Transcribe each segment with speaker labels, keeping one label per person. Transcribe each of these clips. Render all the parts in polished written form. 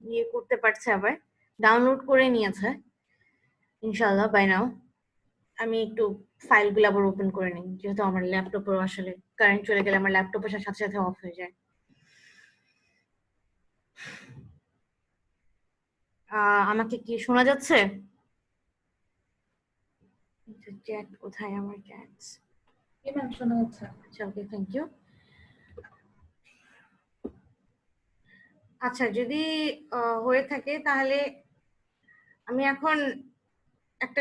Speaker 1: ইয়ে করতে পারছে, আবার ডাউনলোড করে নিয়েছে ইনশাআল্লাহ বাই নাও। আমি একটু ফাইলগুলো আবার ওপেন করে নিই, যেহেতু আমার ল্যাপটপেও আসলে কারেন্ট চলে গেলে আমার ল্যাপটপের সাথে সাথে অফ হয়ে যায়। আমাকে কি শোনা যাচ্ছে? চ্যাট কোথায়, আমার চ্যাটস?
Speaker 2: শোনা যাচ্ছে।
Speaker 1: আচ্ছা, ওকে, থ্যাংক ইউ। আচ্ছা, যদি হয়ে থাকে তাহলে আমি এখন একটা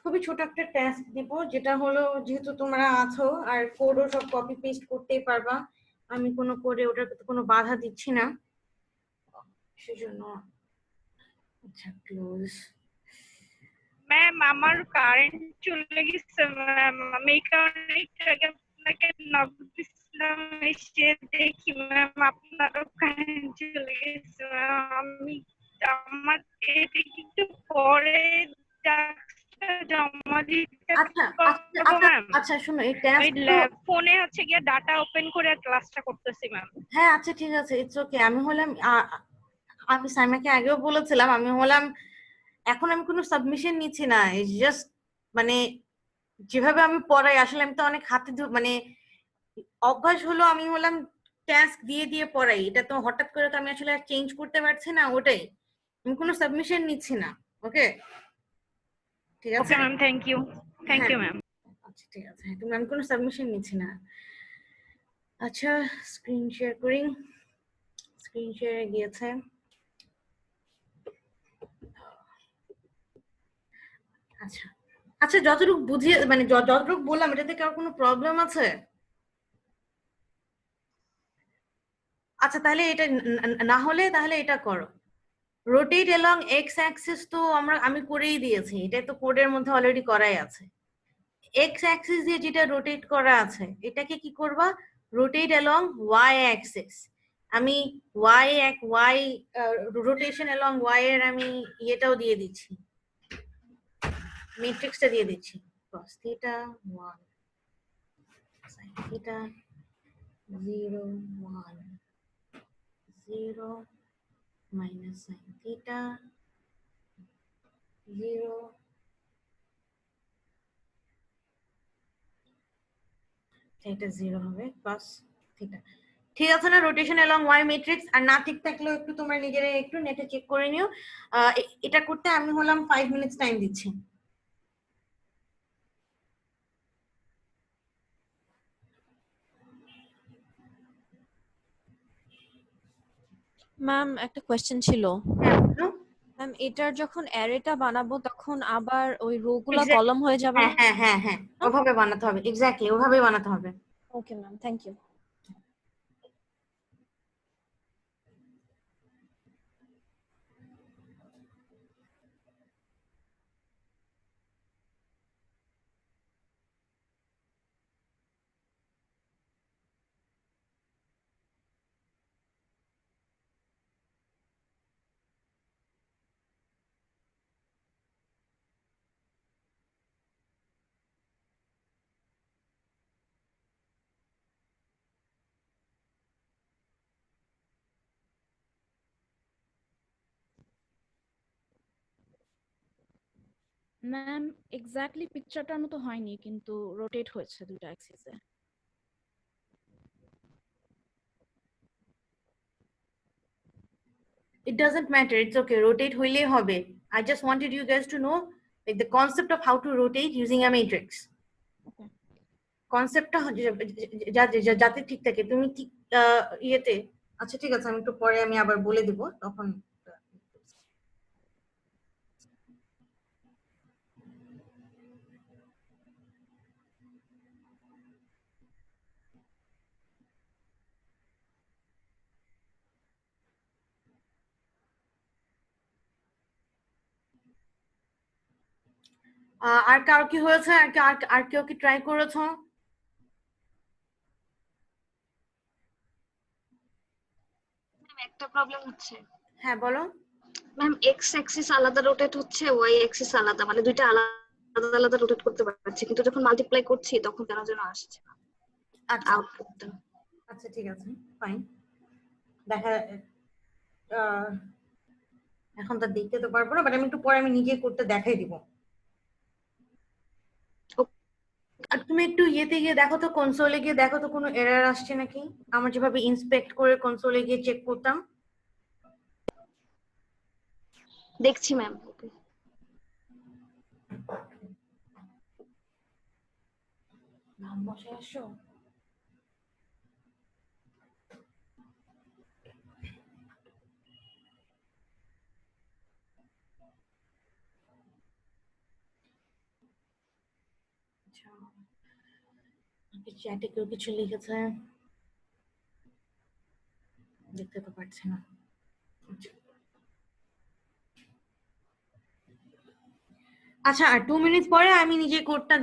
Speaker 1: খুবই ছোট একটা টাস্ক দিব, যেটা হলো যেহেতু তোমরা আছো আর কোডও সব কপি পেস্ট করতেই পারবা, আমি কোনো কোডে ওটার কোনো বাধা দিচ্ছি না, সেজন্য। আচ্ছা, ক্লোজ।
Speaker 3: ম্যাম আমার কারেন্ট চলে গেছে ম্যাম, আমি এই কারণে একটু আগে আপনাকে নক দিছিলাম, এসে দেখি ম্যাম আপনারও কারেন্ট চলে গেছে ম্যাম। আমি আমার এটা কিন্তু পরে জমা দিতে
Speaker 1: আচ্ছা আচ্ছা
Speaker 3: পারবো
Speaker 1: আচ্ছা
Speaker 3: ম্যাম?
Speaker 1: আচ্ছা, শোনো, এই
Speaker 3: আমি
Speaker 1: টাস্ক তো,
Speaker 3: ফোনে হচ্ছে গিয়ে ডাটা ওপেন করে ক্লাসটা করতেছি ম্যাম।
Speaker 1: হ্যাঁ আচ্ছা ঠিক আছে, ইটস ওকে। আমি হলাম আমি সাইমাকে আগেও বলেছিলাম, আমি হলাম এখন আমি কোনো সাবমিশন নিচ্ছি না, ইটস জাস্ট মানে যেভাবে আমি পড়াই আসলে আমি তো অনেক মানে অভ্যাস হলো, আমি হলাম টাস্ক দিয়ে দিয়ে পড়াই, এটা তো হঠাৎ করে তো আমি আসলে চেঞ্জ করতে পারছি না, ওটাই। আমি কোনো সাবমিশন নিচ্ছি না। ওকে, ঠিক আছে।
Speaker 3: Okay ma'am, thank you. Thank
Speaker 1: হ্যাঁ,
Speaker 3: ইউ ম্যাম।
Speaker 1: আচ্ছা ঠিক আছে, হ্যাঁ, তুমি, আমি কোনো সাবমিশন নিচ্ছি না। আচ্ছা, স্ক্রিন শেয়ার করি। স্ক্রিন শেয়ারে গিয়েছে। আচ্ছা আচ্ছা, যতটুকু বুঝিয়ে মানে যতটুকু বললাম, এটাতে কারো কোনো প্রবলেম আছে? আচ্ছা, তাহলে এটা না হলে তাহলে এটা করো, রোটেট এলং এক্স অ্যাক্সিস তো আমি করেই দিয়েছি, এটা তো কোডের মধ্যে অলরেডি করাই আছে। এক্স অ্যাক্সিস দিয়ে যেটা রোটেট করা আছে এটাকে কি করবা, রোটেট এলং ওয়াই অ্যাক্সিস। আমি ওয়াই রোটেশন এলং ওয়াই এর আমি ইয়েটাও দিয়ে দিচ্ছি, ম্যাট্রিক্সটা দিয়ে দিচ্ছি। cos theta 1 sin theta 0 1 0 minus sin theta 0, এটা 0 হবে cos থিটা। ঠিক আছে না? Rotation along Y matrix. আর না ঠিক থাকলেও একটু তোমরা নিজেরাই একটু নেটে চেক করে নিও। এটা করতে আমি হলাম 5 মিনিটস টাইম দিচ্ছি।
Speaker 4: ম্যাম একটা কোয়েশ্চেন ছিল।
Speaker 1: হ্যাঁ, বলো।
Speaker 4: ম্যাম এটার যখন অ্যারেটা বানাবো তখন আবার ওই রো গুলা
Speaker 1: Exact-
Speaker 4: কলাম হয়ে যাবে
Speaker 1: হ্যাঁ
Speaker 4: না?
Speaker 1: হ্যাঁ হ্যাঁ হ্যাঁ, ওভাবে বানাতে হবে, এক্স্যাক্টলি ওভাবেই বানাতে হবে।
Speaker 4: Okay ma'am, thank you.
Speaker 5: Ma'am exactly পিকচারটার মতো হয়নি, কিন্তু রোটেট হয়েছে দুটো অ্যাক্সিসে।
Speaker 1: It doesn't matter, it's okay, rotate হইলেই হবে। I just wanted you guys to know like the concept of how to rotate using a matrix.
Speaker 5: ওকে।
Speaker 1: কনসেপ্টটা যাতে ঠিক থাকে, তুমি ঠিক ইয়েতে। আচ্ছা ঠিক আছে, আমি একটু পরে আমি আবার বলে দিব তখন। আর কারো কি হয়েছে, আর কেউ কি ট্রাই করেছো?
Speaker 6: একটা প্রবলেম হচ্ছে।
Speaker 1: হ্যাঁ বলো।
Speaker 6: ম্যাম এক্স অ্যাক্সিস আলাদা রোটেট হচ্ছে, ওয়াই অ্যাক্সিস আলাদা, মানে দুইটা আলাদা আলাদা রোটেট করতে পারছি, কিন্তু যখন মাল্টিপ্লাই করছি তখন কেন যেন আসছে না
Speaker 1: আচ্ছা
Speaker 6: আউটপুটটা।
Speaker 1: আচ্ছা, ঠিক আছে, ফাইন। দেখা এখন তো দেখতে তো পারবো না, বাট আমি একটু পরে আমি নিজে করতে দেখাই দিব। আর তুমি একটু ইয়েতে গিয়ে দেখো তো, কনসোলে গিয়ে দেখো তো কোনো এরর আসছে নাকি, আমার যেভাবে ইন্সপেক্ট করে কনসোলে গিয়ে চেক করতাম।
Speaker 6: দেখছি ম্যাম। ওকে।
Speaker 1: নাম বসে আসো। চ্যাটে কেউ কিছু লিখেছে, দেখতে তো পারছি না। আচ্ছা, আর 2 মিনিট পরে আমি নিজে কোডটা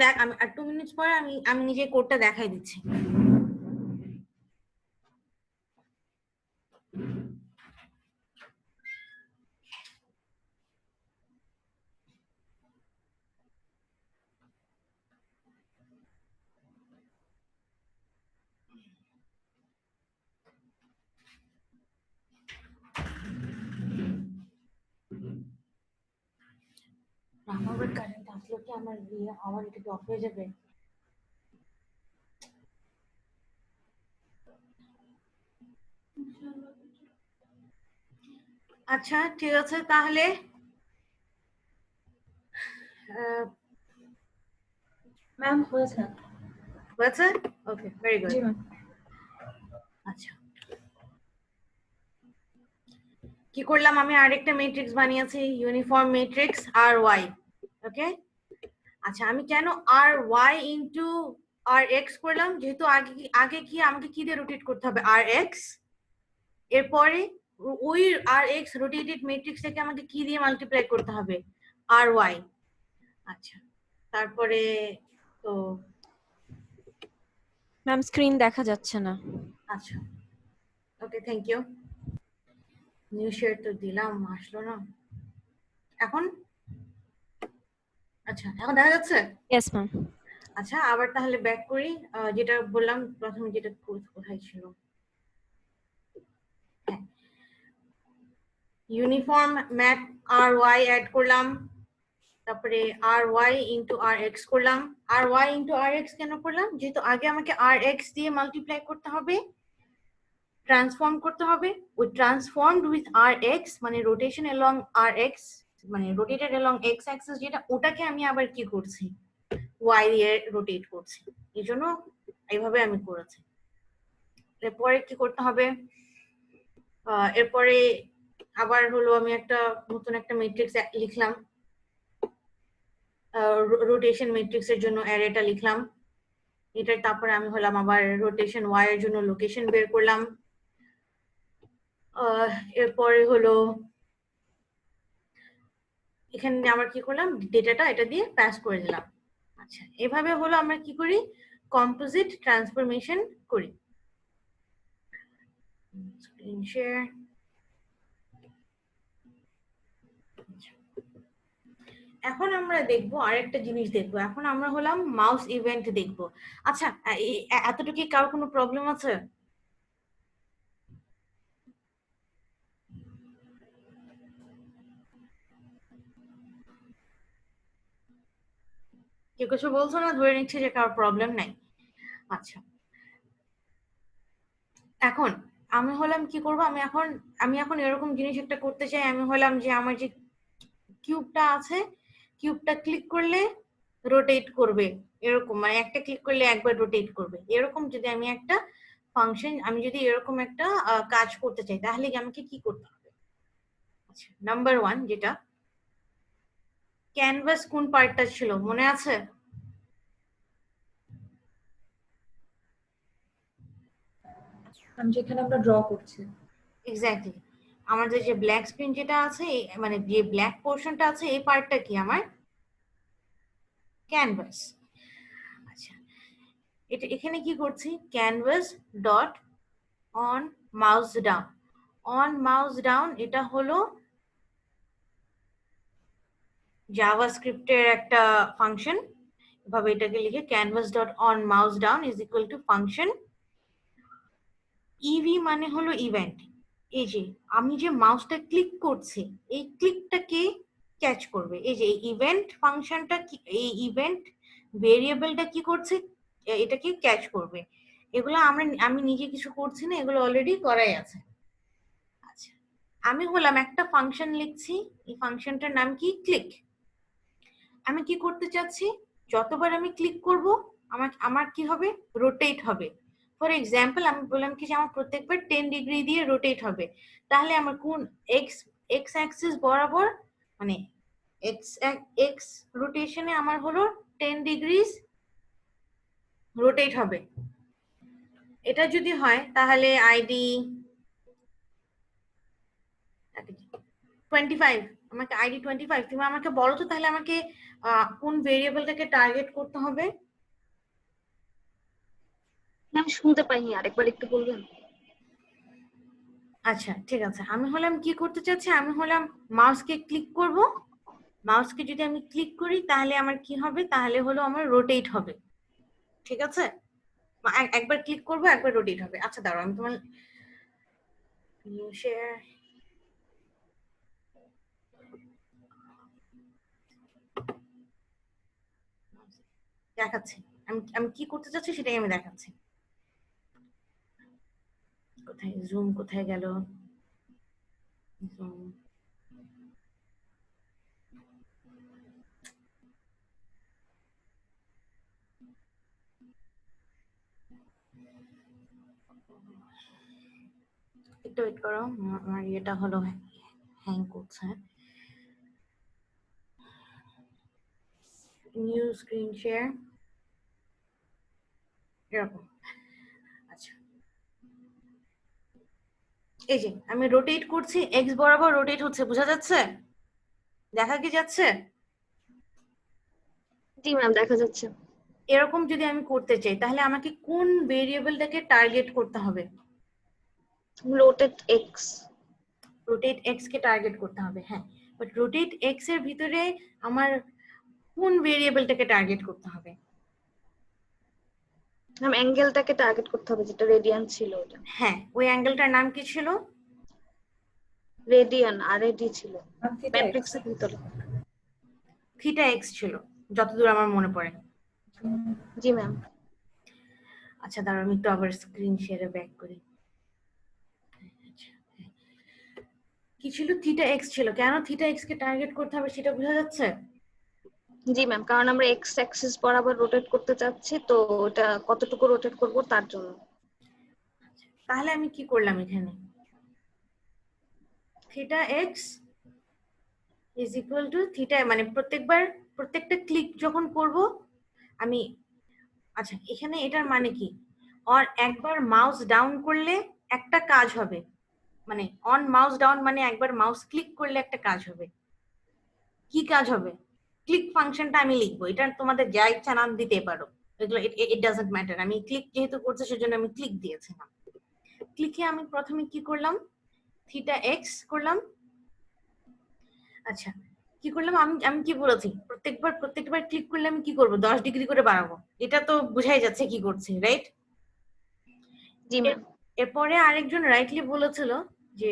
Speaker 1: আর 2 মিনিট পরে আমি নিজে কোডটা দেখাই দিচ্ছি। আমার কারেন্ট আসলো কি আমার আবার এটা কি অফ হয়ে যাবে? আচ্ছা ঠিক আছে তাহলে
Speaker 2: ম্যাম হয়েছে।
Speaker 1: হয়েছে? ওকে, ভেরি গুড।
Speaker 2: জি ম্যাম।
Speaker 1: আচ্ছা, কি করলাম, আমি আরেকটা ম্যাট্রিক্স বানিয়েছি, ইউনিফর্ম ম্যাট্রিক্স আর ওয়াই। ওকে, আচ্ছা আমি কেন আর ওয়াই ইন্টু আর এক্স করলাম, যেহেতু আগে কি আমাকে কি দিয়ে রোটেট করতে হবে, আর এক্স, এরপরে ওই আর এক্স রোটেটেড ম্যাট্রিক্স থেকে আমাকে কি দিয়ে মাল্টিপ্লাই করতে হবে, আর ওয়াই। আচ্ছা তারপরে তো
Speaker 4: ম্যাম স্ক্রিন দেখা যাচ্ছে না।
Speaker 1: আচ্ছা ওকে, থ্যাংক ইউ। নিউ শেয়ার তো দিলাম, আসলো না এখন। আচ্ছা এখন দেখা যাচ্ছে?
Speaker 4: Yes ma'am.
Speaker 1: আচ্ছা আবার তাহলে ব্যাক করি, যেটা বললাম প্রথমে, যেটা কোথায় ছিল, হ্যাঁ, ইউনিফর্ম ম্যাথ আর ওয়াই অ্যাড করলাম, তারপরে আর ওয়াই ইন্টু আর এক্স করলাম। আর ওয়াই ইন্টু আর এক্স কেন করলাম, যেহেতু আগে আমাকে আর এক্স দিয়ে মাল্টিপ্লাই করতে হবে, ট্রান্সফর্ম করতে হবে, ওই ট্রান্সফর্মড উইথ আর এক্স মানে রোটেশন এলং আর এক্স, মানে রোটেটেড এলং এক্স অ্যাক্সিস, যেটা ওটাকে আমি আবার কি করছি, ওয়াই দিয়ে রোটেট করছি, এই জন্য এইভাবে আমি করেছি। এরপরে কি করতে হবে, এরপরে আবার হলো আমি একটা নতুন একটা ম্যাট্রিক্স লিখলাম, রোটেশন ম্যাট্রিক্স এর জন্য অ্যারেটা লিখলাম, এটা তারপরে আমি হলাম আবার রোটেশন ওয়াই এর জন্য লোকেশন বের করলাম। এরপরে হলো এখানে আবার কি করলাম, ডেটাটা এটা দিয়ে পাস করে দিলাম। আচ্ছা এভাবে হলো আমরা কি করি, কম্পোজিট ট্রান্সফরমেশন করি। Screen share. এখন আমরা দেখবো আরেকটা জিনিস দেখবো, এখন আমরা হলাম মাউস ইভেন্ট দেখবো। আচ্ছা এতটুকু কারোর কোনো প্রবলেম আছে? কেউ কিছু বলছো না, ধরে নিচ্ছে যে কারোর প্রবলেম নাই। আচ্ছা এখন আমি হলাম কি করব, আমি এখন এরকম জিনিস একটা করতে চাই, আমি হলাম যে আমার যে কিউবটা আছে, কিউবটা ক্লিক করলে রোটেট করবে, এরকম মানে একটা ক্লিক করলে একবার রোটেট করবে, এরকম যদি আমি একটা ফাংশন, আমি যদি এরকম একটা কাজ করতে চাই, তাহলে আমাকে কি করতে হবে? আচ্ছা নাম্বার 1 যেটা, ক্যানভাস কোন পার্টটা ছিল মনে আছে?
Speaker 2: আমি যেখানে আমরা ড্র করছি।
Speaker 1: এক্স্যাক্টলি, আমাদের যে ব্ল্যাক স্ক্রিন যেটা আছে, মানে যে ব্ল্যাক পোর্শনটা আছে, এই পার্টটা কি আমার ক্যানভাস। আচ্ছা এটা এখানে কি করছি, canvas dot on mouse down, on mouse down এটা হলো জাভাস্ক্রিপ্টের একটা ফাংশন, এভাবে এটাকে লিখে canvas dot on mouse down is equal two function, EV মানে হলো ইভেন্ট, এই যে আমি যে মাউসটা ক্লিক করছি, এই ক্লিকটাকে ক্যাচ করবে। এই যে ইভেন্ট ফাংশনটা, এই ইভেন্ট ভেরিয়েবলটা কি করছে, এটাকে ক্যাচ করবে। এগুলো আমি নিজে কিছু করছি না, এগুলো অলরেডি করাই আছে। আচ্ছা, আমি হলাম একটা ফাংশন লিখছি, এই ফাংশনটার নাম কি, ক্লিক। আমি কি করতে চাচ্ছি, যতবার আমি ক্লিক করব আমার কি হবে, রোটেট হবে। ফর এক্সাম্পল আমি বললাম কি যে আমার প্রত্যেকবার 10 ডিগ্রি দিয়ে রোটেট হবে, তাহলে আমার কোন এক্স অ্যাক্সিস বরাবর, মানে এক্স রোটেশনে আমার হলো 10 ডিগ্রিজ রোটেট হবে। এটা যদি হয় তাহলে আইডি 25, আমাকে আইডি 25, তুমি আমাকে বলো তো তাহলে আমাকে কোন ভেরিয়েবলটাকে টার্গেট করতে হবে।
Speaker 6: আমি শুনতে পাইনি, আরেকবার একটু বলবেন?
Speaker 1: আচ্ছা ঠিক আছে, আমি হলাম কি করতে চাচ্ছি, আমি হলাম মাউসকে ক্লিক করব। মাউসকে যদি আমি ক্লিক করি তাহলে আমার কি হবে, তাহলে হলো আমার রোটেট হবে। ঠিক আছে, একবার ক্লিক করব, একবার রোটেট হবে। আচ্ছা দাঁড়াও, আমি তোমার শেয়ার দেখাচ্ছি। আমি কি করতে চাচ্ছি সেটাই আমি দেখাচ্ছি। কোথায় জুম, কোথায় গেল জুম? একটু ওয়েট করো, আমার এটা হলো হ্যাং করছে। নিউ স্ক্রিন শেয়ার, এরকম। আচ্ছা, এই যে আমি রোটেট করছি, এক্স বরাবর রোটেট হচ্ছে, বোঝা যাচ্ছে, দেখা কি যাচ্ছে?
Speaker 6: জি ম্যাম, দেখা যাচ্ছে।
Speaker 1: এরকম যদি আমি করতে চাই তাহলে আমাকে কোন ভেরিয়েবলটাকে টার্গেট করতে হবে?
Speaker 6: Rotate x.
Speaker 1: রোটেট এক্স কে টার্গেট করতে হবে, হ্যাঁ। বাট রোটেট এক্স এর ভিতরে আমার কোন ভেরিয়েবলটাকে টার্গেট করতে হবে?
Speaker 6: ম্যাম অ্যাঙ্গেলটাকে টার্গেট করতে হবে, যেটা রেডিয়ান ছিল ওটা।
Speaker 1: হ্যাঁ, ওই অ্যাঙ্গেলটার নাম কি ছিল?
Speaker 6: রেডিয়ান, আর এডি ছিল
Speaker 2: থিটা
Speaker 6: ম্যাট্রিক্সের ভিতরে।
Speaker 1: থিটা এক্স ছিল যতদূর আমার মনে পড়ে।
Speaker 6: জি ম্যাম।
Speaker 1: আচ্ছা দাঁড়াও, আমি একটু আবার স্ক্রিন শেয়ারে ব্যাক করি। কি ছিল, থিটা এক্স ছিল। কেন থিটা এক্স কে টার্গেট করতে হবে সেটা বোঝা যাচ্ছে?
Speaker 6: জি ম্যাম, কারণ আমরা এক্স অ্যাক্সিস বরাবর রোটেট করতে চাচ্ছি, তো ওটা কতটুকু রোটেট করব তার জন্য।
Speaker 1: তাহলে আমি কি করলাম এখানে, theta x is equal two theta, মানে প্রত্যেকটা ক্লিক যখন করব আমি, আচ্ছা এখানে এটার মানে কি, আর একবার মাউস ডাউন করলে একটা কাজ হবে, মানে অন মাউস ডাউন মানে একবার মাউস ক্লিক করলে একটা কাজ হবে। কি কাজ হবে? ক্লিক ফাংশনটা আমি লিখবো, এটা তোমাদের যা ইচ্ছা নাম দিতে পারো, এগুলো ইট ডাজন্ট ম্যাটার। আমি ক্লিক যেহেতু করছি সেজন্য আমি ক্লিক দিয়েছিলাম। ক্লিকে আমি প্রথমে কি করলাম, থিটা এক্স করলাম। আচ্ছা কি করলাম, আমি কি বলেছি, প্রত্যেকবার ক্লিক করলে আমি কি করব, 10 ডিগ্রি করে বাড়াবো। এটা তো বোঝাই যাচ্ছে কি করছি, রাইট?
Speaker 6: জি ম্যাম।
Speaker 1: এরপরে আরেকজন রাইটলি বলেছিল যে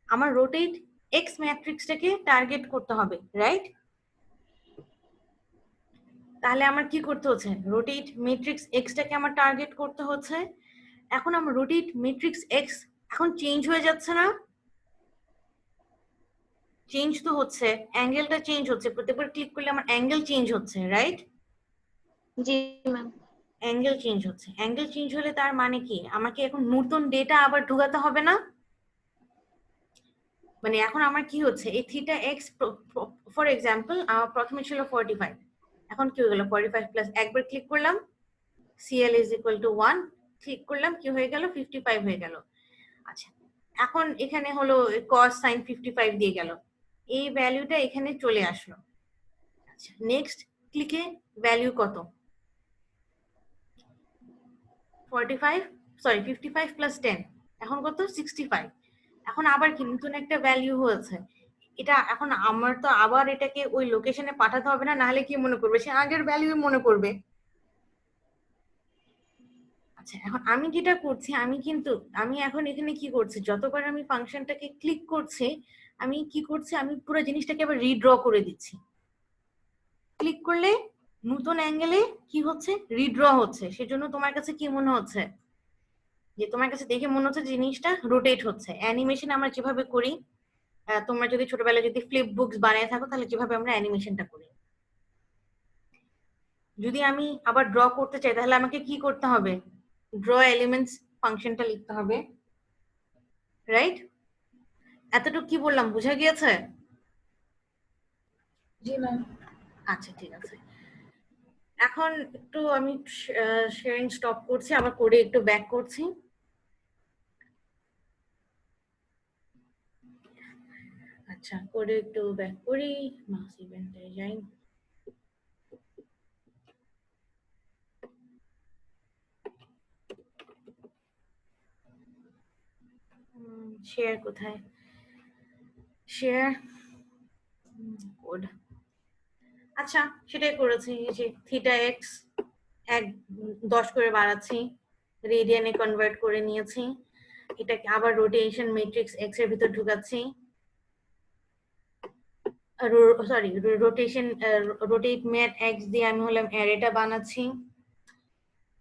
Speaker 1: আমার রোটেট এক্স ম্যাট্রিক্সটাকে টার্গেট করতে হবে, রাইট? তাহলে আমার কি করতে হচ্ছে, রোটেট ম্যাট্রিক্স এক্সটাকে আমার টার্গেট করতে হচ্ছে। এখন আমার রোটেট ম্যাট্রিক্স এক্স এখন চেঞ্জ হয়ে যাচ্ছে না? চেঞ্জ তো হচ্ছে, অ্যাঙ্গেলটা চেঞ্জ হচ্ছে, প্রত্যেকবার ক্লিক করলে আমার অ্যাঙ্গেল চেঞ্জ হচ্ছে, রাইট?
Speaker 6: জি ম্যাম।
Speaker 1: অ্যাঙ্গেল চেঞ্জ হচ্ছে, অ্যাঙ্গেল চেঞ্জ হলে তার মানে কি, আমাকে এখন নতুন ডেটা আবার ঢুকাতে হবে না? মানে এখন আমার কি হচ্ছে, এই থিটা এক্স ফর এক্সাম্পল প্রথমে ছিল 45, এখন কি হয়ে গেল 45 প্লাস, একবার ক্লিক করলাম CL is equal two 1, click করলাম কি হয়ে গেল, 55 হয়ে গেল। আচ্ছা এখন এখানে হলো cos sin 55 দিয়ে গেল, এই ভ্যালুটা এখানে চলে আসলো। আচ্ছা নেক্সট ক্লিকে ভ্যালু কত, 55 প্লাস 10, এখন কত, 65। এখন আবার কি নতুন একটা ভ্যালু হয়েছে, এটা এখন আমার তো আবার এটাকে ওই লোকেশনে পাঠাতে হবে না, নাহলে কি মনে করবে, সে আগের ভ্যালু মনে করবে। আচ্ছা আচ্ছা, এখন আমি যেটা করছি, আমি এখন এখানে কি করছি, যতবার আমি ফাংশনটাকে ক্লিক করছি, আমি কি করছি, আমি পুরো জিনিসটাকে আবার রিড্র করে দিচ্ছি। ক্লিক করলে নতুন অ্যাঙ্গেলে কি হচ্ছে, রিড্র হচ্ছে। সেজন্য তোমার কাছে কি মনে হচ্ছে, যে তোমার কাছে দেখে মনে হচ্ছে জিনিসটা রোটেট হচ্ছে। অ্যানিমেশন আমরা যেভাবে করি, তোমরা যদি ছোটবেলায় যদি ফ্লিপ বুকস বানিয়ে থাকো, তাহলে যেভাবে আমরা অ্যানিমেশনটা করি, যদি আমি আবার ড্র করতে চাই, তাহলে আমাকে কি করতে হবে, ড্র এলিমেন্টস ফাংশনটা লিখতে হবে, রাইট? এতটুকু কি বললাম, বুঝা গিয়েছে?
Speaker 2: জি ম্যাম।
Speaker 1: আচ্ছা, ঠিক আছে। এখন একটু আমি শেয়ারিং স্টপ করছি, আবার কোডে একটু ব্যাক করছি। আচ্ছা, কোডে একটু ব্যাক করি, মাস ইভেন্টে যাই। শেয়ার কোথায়, শেয়ার কোড। আচ্ছা, সেটাই করেছি, যে থিটা এক্স 10 করে বাড়াচ্ছি, রেডিয়ানে কনভার্ট করে নিয়েছি, এটাকে আবার রোটেশন ম্যাট্রিক্স এক্স এর ভিতর ঢুকাচ্ছি, sorry rotation rotate mat X দিয়ে আমি হলাম অ্যারেটা বানাচ্ছি।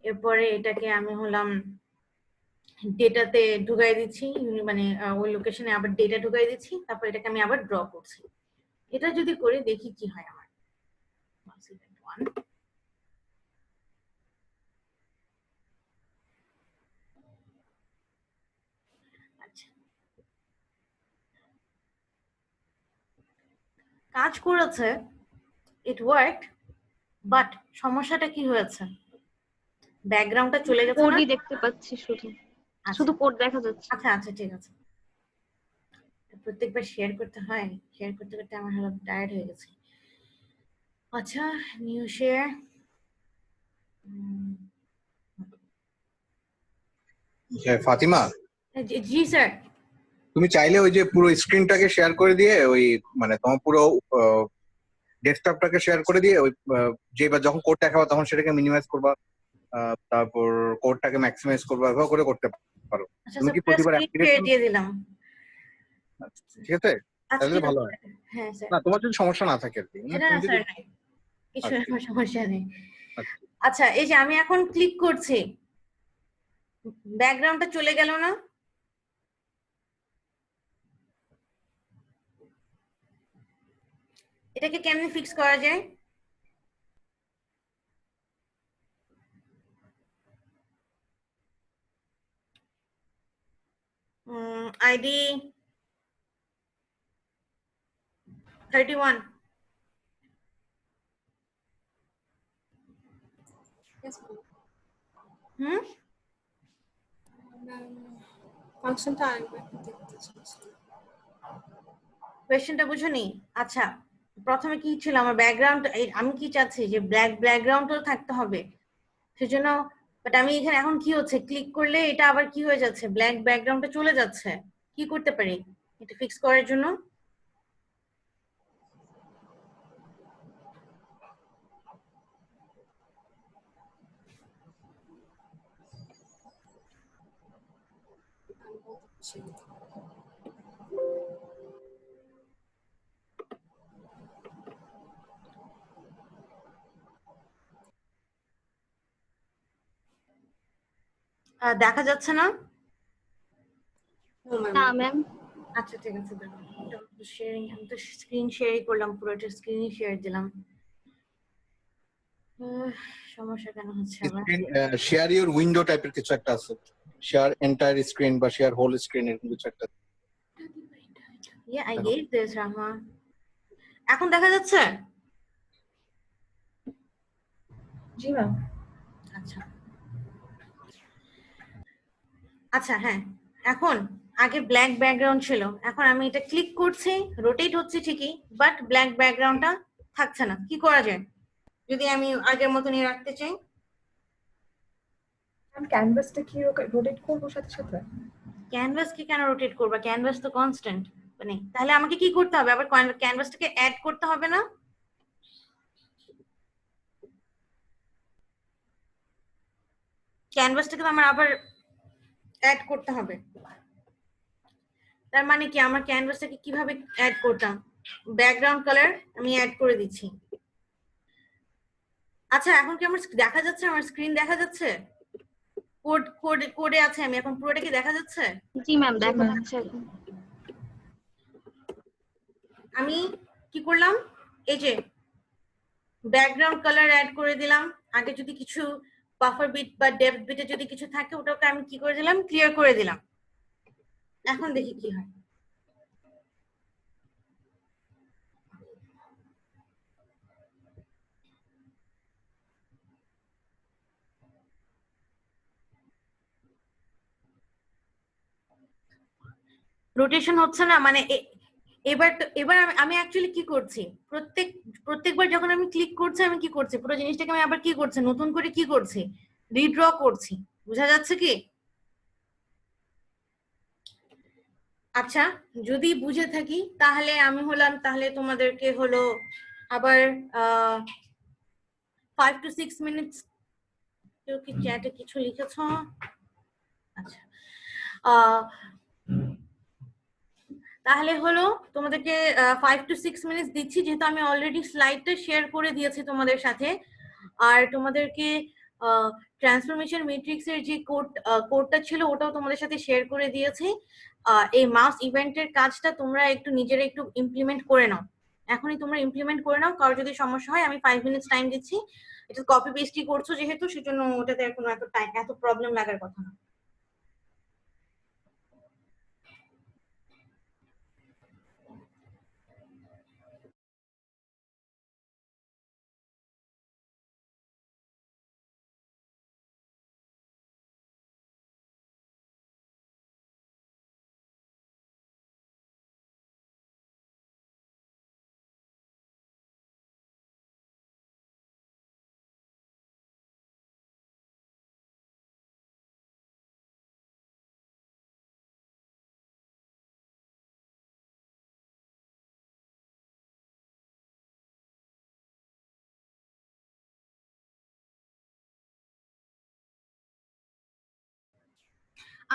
Speaker 1: এরপরে এটাকে আমি হলাম ডেটাতে ঢুকাই দিচ্ছি, মানে ওই লোকেশনে আবার ডেটা ঢুকাই দিচ্ছি, তারপর এটাকে আমি আবার ড্র করছি। এটা যদি করে দেখি কি হয় আমার। আচ্ছা, কাজ করেছে, ইট ওয়ার্কড, বাট সমস্যাটা কি হয়েছে, ব্যাকগ্রাউন্ডটা চলে গেছে না?
Speaker 6: কোডই দেখতে পাচ্ছি, শুধু কোড দেখা যাচ্ছে।
Speaker 1: আচ্ছা আচ্ছা, ঠিক আছে। প্রত্যেকবার শেয়ার করতে হয়, শেয়ার করতে করতে আমার হলো টায়ার্ড হয়ে গেছে। আচ্ছা, নিউ শেয়ার।
Speaker 7: ফাতিমা,
Speaker 1: জি স্যার।
Speaker 7: তুমি চাইলে ওই যে পুরো স্ক্রিনটাকে শেয়ার করে দিয়ে, ওই মানে তোমার পুরো ডেস্কটপটাকে শেয়ার করে দিয়ে, ওই যেবার যখন কোড দেখাবা তখন সেটাকে মিনিমাইজ করবা, তারপর কোডটাকে ম্যাক্সিমাইজ করবা, এভাবে করে করতে পারো।
Speaker 1: আচ্ছা
Speaker 7: তুমি কি
Speaker 1: স্যার,
Speaker 7: প্রতিবার
Speaker 1: স্ক্রিন শেয়ার দিয়ে দিলাম।
Speaker 7: ঠিক আছে,
Speaker 1: আচ্ছা,
Speaker 7: তাহলে
Speaker 1: ঠিক
Speaker 7: ভালো
Speaker 1: আছে।
Speaker 7: হয়।
Speaker 1: হ্যাঁ স্যার।
Speaker 7: না, তোমার যদি সমস্যা না থাকে আর কি,
Speaker 1: না
Speaker 7: তুমি যদি
Speaker 1: স্যার, নাই, কিছু
Speaker 7: আচ্ছা,
Speaker 1: আমার সমস্যা নেই।
Speaker 7: আচ্ছা।
Speaker 1: আচ্ছা, এই যে আমি এখন ক্লিক করছি, ব্যাকগ্রাউন্ডটা চলে গেল না? এটাকে কেমনে ফিক্স করা যায়? আইডি 31। হুম,
Speaker 8: ফাংশনটা আরেকবার দেখতে চাচ্ছি।
Speaker 1: কোয়েশ্চেনটা বুঝুনি? আচ্ছা, প্রথমে কি ছিল আমার ব্যাকগ্রাউন্ড, আমি কি চাচ্ছি যে ব্ল্যাক ব্যাকগ্রাউন্ডও থাকতে হবে, সেজন্য। বাট আমি এখানে এখন কি হচ্ছে, ক্লিক করলে এটা আবার কি হয়ে যাচ্ছে, ব্ল্যাক ব্যাকগ্রাউন্ডটা চলে যাচ্ছে। কি করতে পারি এটা ফিক্স করার জন্য? দেখা যাচ্ছে না?
Speaker 6: না ম্যাম।
Speaker 1: আচ্ছা, ঠিক আছে, শেয়ারিং, আমি তো স্ক্রিন শেয়ারই করলাম, পুরোটা স্ক্রিনই শেয়ার দিলাম। সমস্যা কেন হচ্ছে আবার?
Speaker 7: শেয়ার ইউর উইন্ডো টাইপের কিছু একটা আছে, শেয়ার এন্টায়ার স্ক্রিন বা শেয়ার হোল স্ক্রিন, এরকম কিছু একটা।
Speaker 1: Yeah, I gave this, Rahma. এখন দেখা যাচ্ছে?
Speaker 2: জি ম্যাম।
Speaker 1: আচ্ছা আচ্ছা, হ্যাঁ, এখন আগে ব্ল্যাক ব্যাকগ্রাউন্ড ছিল, এখন আমি এটা ক্লিক করছি, রোটেট হচ্ছে ঠিকই, বাট ব্ল্যাক ব্যাকগ্রাউন্ডটা থাকছে না। কি করা যায় যদি আমি আগের মতনই রাখতে চাই?
Speaker 2: ম্যাম ক্যানভাসটা কি রোটেট করবো সাথে সাথে?
Speaker 1: ক্যানভাস কি কেন রোটেট করবা, ক্যানভাস তো কনস্ট্যান্ট। মানে তাহলে আমাকে কি করতে হবে, আবার ক্যানভাসটাকে অ্যাড করতে হবে না? ক্যানভাসটাকে তো আমার আবার অ্যাড করতে হবে। তার মানে কি আমার ক্যানভাসটাকে কিভাবে অ্যাড করতাম? ব্যাকগ্রাউন্ড কালার আমি অ্যাড করে দিচ্ছি। আচ্ছা এখন কি আমার দেখা যাচ্ছে? আমার স্ক্রিন দেখা যাচ্ছে? কোডে আছে আমি এখন, পুরোটা কি দেখা যাচ্ছে?
Speaker 6: জি ম্যাম, দেখা
Speaker 2: ma'am.
Speaker 6: যাচ্ছে এখন।
Speaker 1: আমি কি করলাম, এই যে ব্যাকগ্রাউন্ড কালার অ্যাড করে দিলাম। আগে যদি কিছু বাফার বিট বা ডেপথ বিটে যদি কিছু থাকে ওটাকে আমি কি করে দিলাম, ক্লিয়ার করে দিলাম। এখন দেখি কি হয়। রোটেশন হচ্ছে না, মানে এবার আমি অ্যাকচুয়ালি কি করছি, প্রত্যেকবার যখন আমি ক্লিক করছি আমি কি করছি, পুরো জিনিসটাকে আমি আবার কি করছি, নতুন করে কি করছি, রিড্র করছি। বোঝা যাচ্ছে কি? আচ্ছা যদি বুঝে থাকি তাহলে আমি হলাম, তাহলে তোমাদেরকে হলো আবার 5 to 6 মিনিটস। কেউ কি চ্যাটে কিছু লিখেছ? আচ্ছা তাহলে হলো তোমাদেরকে 5 to 6 মিনিটস দিচ্ছি, যেহেতু আমি অলরেডি স্লাইডটা শেয়ার করে দিয়েছি তোমাদের সাথে। আর তোমাদেরকে ট্রান্সফরমেশন ম্যাট্রিক্সের যে কোডটা ছিল ওটাও তোমাদের সাথে শেয়ার করে দিয়েছি। এই মাউস ইভেন্টের কাজটা তোমরা একটু নিজেরা একটু ইমপ্লিমেন্ট করে নাও, এখনই তোমরা ইমপ্লিমেন্ট করে নাও। কারো যদি সমস্যা হয় আমি 5 মিনিটস টাইম দিচ্ছি। এটা কপি পেস্টই করছো যেহেতু, সেজন্য ওটাতে কোনো এত প্রবলেম লাগার কথা না।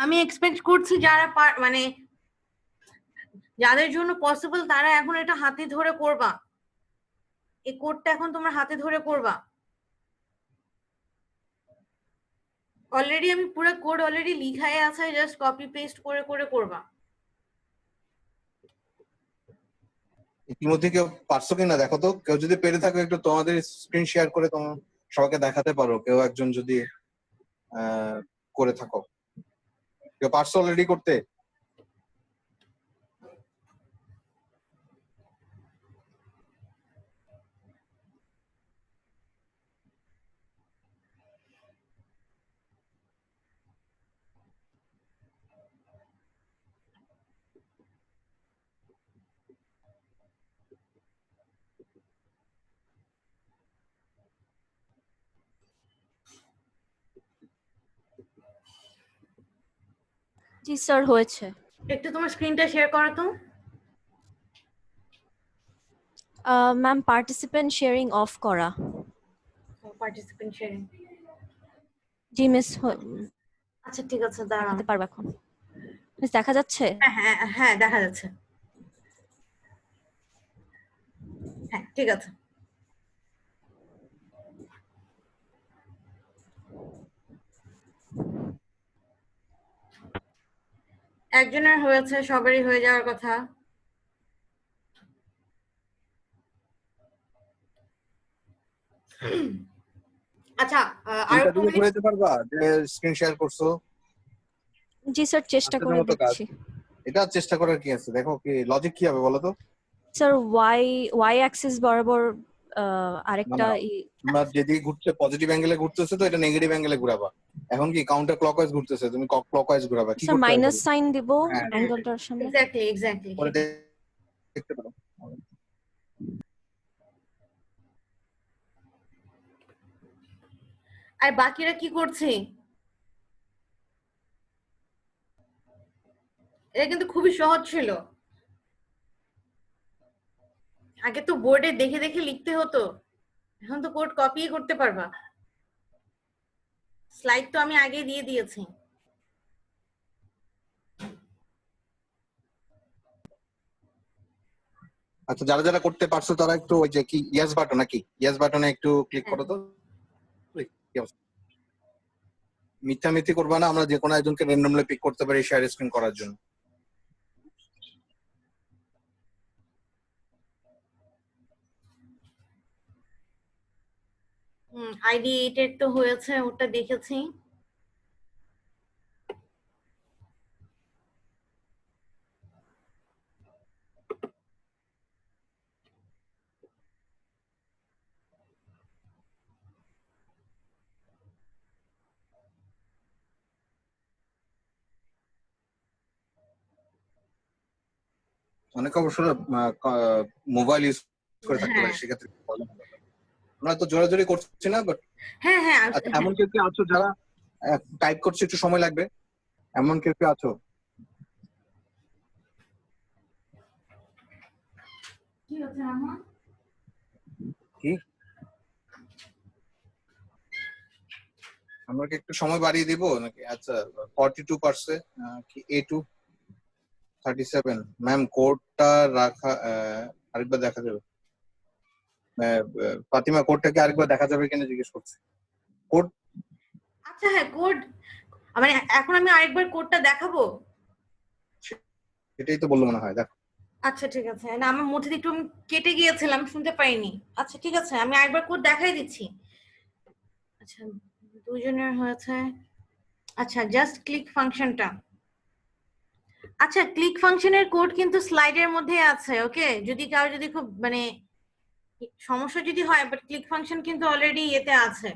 Speaker 1: আমি এক্সপেক্ট করছি যারা মানে যাদের জন্য পসিবল তারা এখন এটা হাতে ধরে করবা, এই কোডটা এখন তোমরা হাতে ধরে করবা। অলরেডি আমি পুরো কোড অলরেডি লিখাই আছে, জাস্ট কপি পেস্ট করে করে করবা।
Speaker 7: ইতিমধ্যে কেউ পারছো কিনা দেখো তো, কেউ যদি পেরে থাকো একটু তোমাদের স্ক্রিন শেয়ার করে তোমার সবাইকে দেখাতে পারো, কেউ একজন যদি করে থাকো। কেউ পারছো অলরেডি করতে?
Speaker 4: জি স্যার হয়েছে।
Speaker 1: একটু তোমার স্ক্রিনটা শেয়ার করো তো।
Speaker 4: ম্যাম পার্টিসিপেন্ট শেয়ারিং অফ করা।
Speaker 1: পার্টিসিপেন্ট শেয়ারিং,
Speaker 4: জি মিস
Speaker 1: আচ্ছা ঠিক আছে দাঁড়াও।
Speaker 4: দেখাতে পারবো এখন। মিস দেখা যাচ্ছে?
Speaker 1: হ্যাঁ হ্যাঁ হ্যাঁ দেখা যাচ্ছে, হ্যাঁ ঠিক আছে। একজনের হয়েছে, সবারই হয়ে যাওয়ার কথা। আচ্ছা আর
Speaker 7: এটা তুমি করে দিতে পারবা যে স্ক্রিন শেয়ার করছো?
Speaker 4: জি স্যার চেষ্টা করে
Speaker 7: মতো কাজ।
Speaker 4: দেখছি।
Speaker 7: এটা চেষ্টা করার কি আছে, দেখো কি লজিক কি হবে বলো তো।
Speaker 4: স্যার ওয়াই অ্যাক্সিস বরাবর আরেকটা
Speaker 7: তোমার যেদিকে ঘুরছে পজিটিভ অ্যাঙ্গেলে ঘুরতেছে তো এটা নেগেটিভ অ্যাঙ্গেলে ঘুরাবা। এখন কি কাউন্টার ক্লকওয়াইজ ঘুরতেছে, তুমি ক্লকওয়াইজ ঘুরাবা। কি
Speaker 4: স্যার
Speaker 7: করতে
Speaker 4: মাইনাস
Speaker 7: হবে?
Speaker 4: সাইন দিব
Speaker 7: হ্যাঁ।
Speaker 4: অ্যাঙ্গেলটার সামনে।
Speaker 1: এক্স্যাক্টলি
Speaker 7: পরে দেখতে পারো।
Speaker 1: আর বাকিরা কি করছে? এটা কিন্তু খুবই সহজ ছিল, আগে তো বোর্ডে দেখে দেখে লিখতে হতো, এখন তো কোড কপি করতে পারবা। স্লাইড তো আমি আগে দিয়ে দিয়েছি।
Speaker 7: আচ্ছা, যারা যারা করতে পারছো তারা একটু ওই যে কি ইয়েস বাটন নাকি ইয়েস বাটনে একটু ক্লিক করো তো। কি অবস্থা? মিথ্যামিথি করবা না, আমরা যে কোনো একজনকে র্যান্ডমলি পিক করতে পারি শেয়ার স্ক্রিন করার জন্য।
Speaker 1: আইডি 8 এর তো হয়েছে, ওটা দেখেছি।
Speaker 7: অনেকে অবশ্য মোবাইল ইউজ করে থাকতে পারে,
Speaker 1: হ্যাঁ
Speaker 7: সেক্ষেত্রে problem হবে না। আমরা তো জোরাজোরি করছি না, বাট
Speaker 1: হ্যাঁ হ্যাঁ
Speaker 7: আচ্ছা, এমন কেউ কি আছো যারা টাইপ করছে একটু সময় লাগবে, এমন কেউ কি আছো?
Speaker 1: কি হচ্ছে আমার?
Speaker 7: কি আমরা কি একটু সময় বাড়িয়ে দিব নাকি? আচ্ছা, 42% কি A2 37 ম্যাম কোডটা রাখা আরেকবার দেখা যাবে? ফাতিমা কোডটাকে আরেকবার দেখা যাবে কিনা জিজ্ঞেস করছে। কোড
Speaker 1: আচ্ছা হ্যাঁ কোড, মানে এখন আমি আরেকবার কোডটা দেখাবো?
Speaker 7: এটাই তো বললো মনে হয়, দেখো।
Speaker 1: আচ্ছা ঠিক আছে, না আমার মধ্যে দিয়ে একটু আমি কেটে গিয়েছিলাম, শুনতে পাইনি। আচ্ছা ঠিক আছে, আমি আরেকবার কোড দেখাই দিচ্ছি। আচ্ছা দুজনের হয়েছে। আচ্ছা জাস্ট ক্লিক ফাংশনটা, আচ্ছা ক্লিক ফাংশনের কোড কিন্তু স্লাইডের মধ্যে আছে। ওকে, যদি কারো যদি খুব মানে সমস্যা যদি হয়, বাট ক্লিক ফাংশন কিন্তু অলরেডি এতে আছে।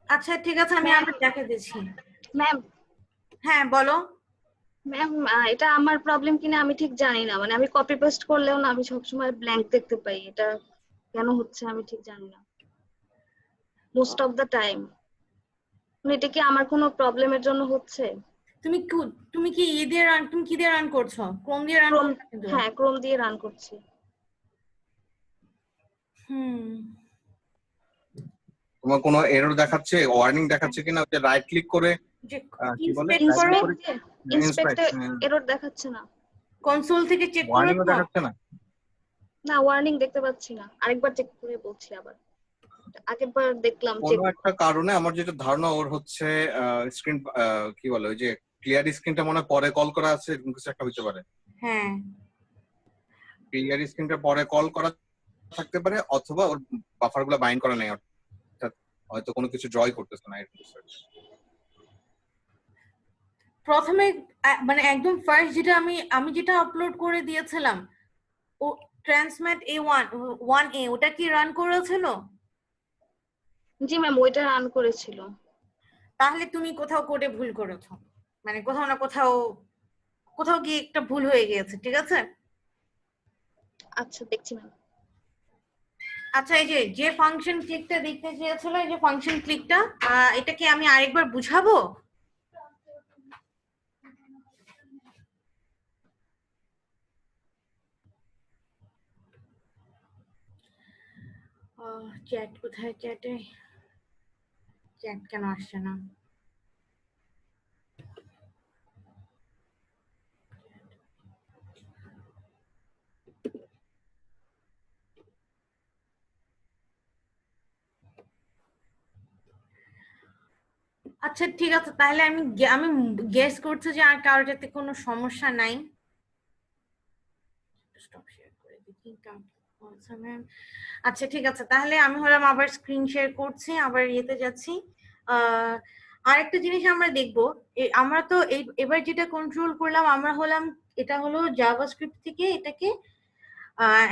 Speaker 1: আচ্ছা ঠিক আছে, আমি আবার দেখা দিচ্ছি।
Speaker 6: ম্যাম
Speaker 1: হ্যাঁ বলো।
Speaker 6: ম্যাম এটা আমার প্রবলেম কিনা আমি ঠিক জানি না, মানে আমি কপি পেস্ট করলেও না আমি সবসময় ব্ল্যাঙ্ক দেখতে পাই, এটা কেন হচ্ছে আমি ঠিক জানি না মোস্ট অফ দ্য টাইম। এটা কি আমার কোনো প্রবলেমের জন্য হচ্ছে?
Speaker 1: তুমি কি দিয়ে রান, তুমি কি দিয়ে রান করছো? ক্রোম দিয়ে রান করছো কিন্তু?
Speaker 6: হ্যাঁ ক্রোম দিয়ে রান করছি।
Speaker 7: তোমার কোনো এরর দেখাচ্ছে, ওয়ার্নিং দেখাচ্ছে কিনা? ওই যে রাইট ক্লিক করে
Speaker 1: যে
Speaker 7: কি বলে
Speaker 1: ইন্সপেক্ট করো,
Speaker 6: ইন্সপেক্টে
Speaker 7: ইন্সপেক্ট,
Speaker 6: এরর দেখাচ্ছে না,
Speaker 1: কনসোল থেকে চেক
Speaker 7: ওয়ার্নিংও
Speaker 1: করেছো?
Speaker 7: দেখাচ্ছে না।
Speaker 6: না ওয়ার্নিং দেখতে পাচ্ছি না, আরেকবার চেক করে বলছি আবার। আগেরবার দেখলাম চেক।
Speaker 7: কোনো একটা কারণে আমার যেটা ধারণা ওর হচ্ছে স্ক্রিন কি বলে ওই যে ক্লিয়ার স্ক্রিনটা মনে হয় পরে কল করা আছে, এরকম কিছু একটা হতে পারে।
Speaker 1: হ্যাঁ
Speaker 7: ক্লিয়ার স্ক্রিনটা পরে কল করা থাকতে পারে, অথবা ওর বাফার গুলো বাইন্ড করা নেই, অর্থাৎ হয়তো কোনো কিছু ড্রই করতেছে না এরকম কিছু।
Speaker 1: প্রথমে মানে একদম ফার্স্ট যেটা আমি যেটা আপলোড করে দিয়েছিলাম, ও ট্রান্সম্যাট A1A, ওটা কি রান করেছিল?
Speaker 6: জি ম্যাম ওইটা রান করেছিল।
Speaker 1: তাহলে তুমি কোথাও কোডে ভুল করেছো, মানে কোথাও না কোথাও গিয়ে একটা ভুল হয়ে গিয়েছে। ঠিক আছে,
Speaker 6: আচ্ছা দেখছি ম্যাম।
Speaker 1: আচ্ছা এই যে ফাংশন ক্লিকটা দেখতে চেয়েছিল, এই যে ফাংশন ক্লিকটা, এটা কি আমি আরেকবার বুঝাবো? চ্যাট কোথায়? চ্যাট কেন আসছে না? আচ্ছা ঠিক আছে, তাহলে আমি গেস করছি যে আর কারোর যাতে কোনো সমস্যা নাই। স্টপ শেয়ার করে দেখি। আচ্ছা ঠিক আছে, তাহলে আমি হলাম আবার স্ক্রিন শেয়ার করছি, আবার ইয়েতে যাচ্ছি। আরেকটা জিনিস আমরা দেখবো, আমরা তো এবার যেটা কন্ট্রোল করলাম, আমরা হলাম এটা হলো জাভাস্ক্রিপ্ট থেকে এটাকে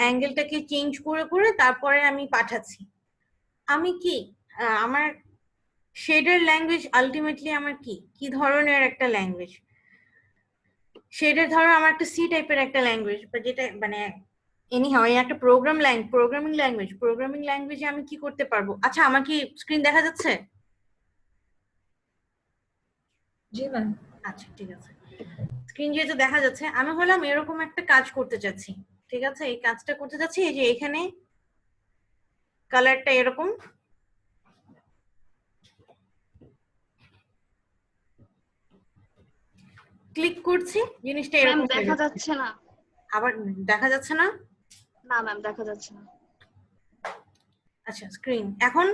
Speaker 1: অ্যাঙ্গেলটাকে চেঞ্জ করে করে তারপরে আমি পাঠাচ্ছি। আমি কি আমার শেডার ল্যাঙ্গুয়েজ আলটিমেটলি আমার কি ধরনের একটা ল্যাঙ্গুয়েজ? শেডার ধরো আমার একটা সি টাইপের একটা ল্যাঙ্গুয়েজ, বা যেটা মানে এনিহাউ একটা প্রোগ্রামিং ল্যাঙ্গুয়েজে আমি কি করতে পারবো? আচ্ছা আমার কি স্ক্রিন দেখা যাচ্ছে?
Speaker 2: জি ম্যাম।
Speaker 1: আচ্ছা ঠিক আছে, স্ক্রিন যেহেতু দেখা যাচ্ছে, আমি হলাম এরকম একটা কাজ করতে চাচ্ছি। ঠিক আছে, এই কাজটা করতে চাচ্ছি, এই যে এখানে কালারটা এরকম, ক্লিক করছি জিনিসটা
Speaker 6: ম্যাম
Speaker 1: এরকম হয়ে
Speaker 6: দেখা
Speaker 1: যাচ্ছে।
Speaker 6: যাচ্ছে না।
Speaker 1: আবার দেখা যাচ্ছে না?
Speaker 6: না ম্যাম দেখা যাচ্ছে না।
Speaker 1: আচ্ছা স্ক্রিন এখন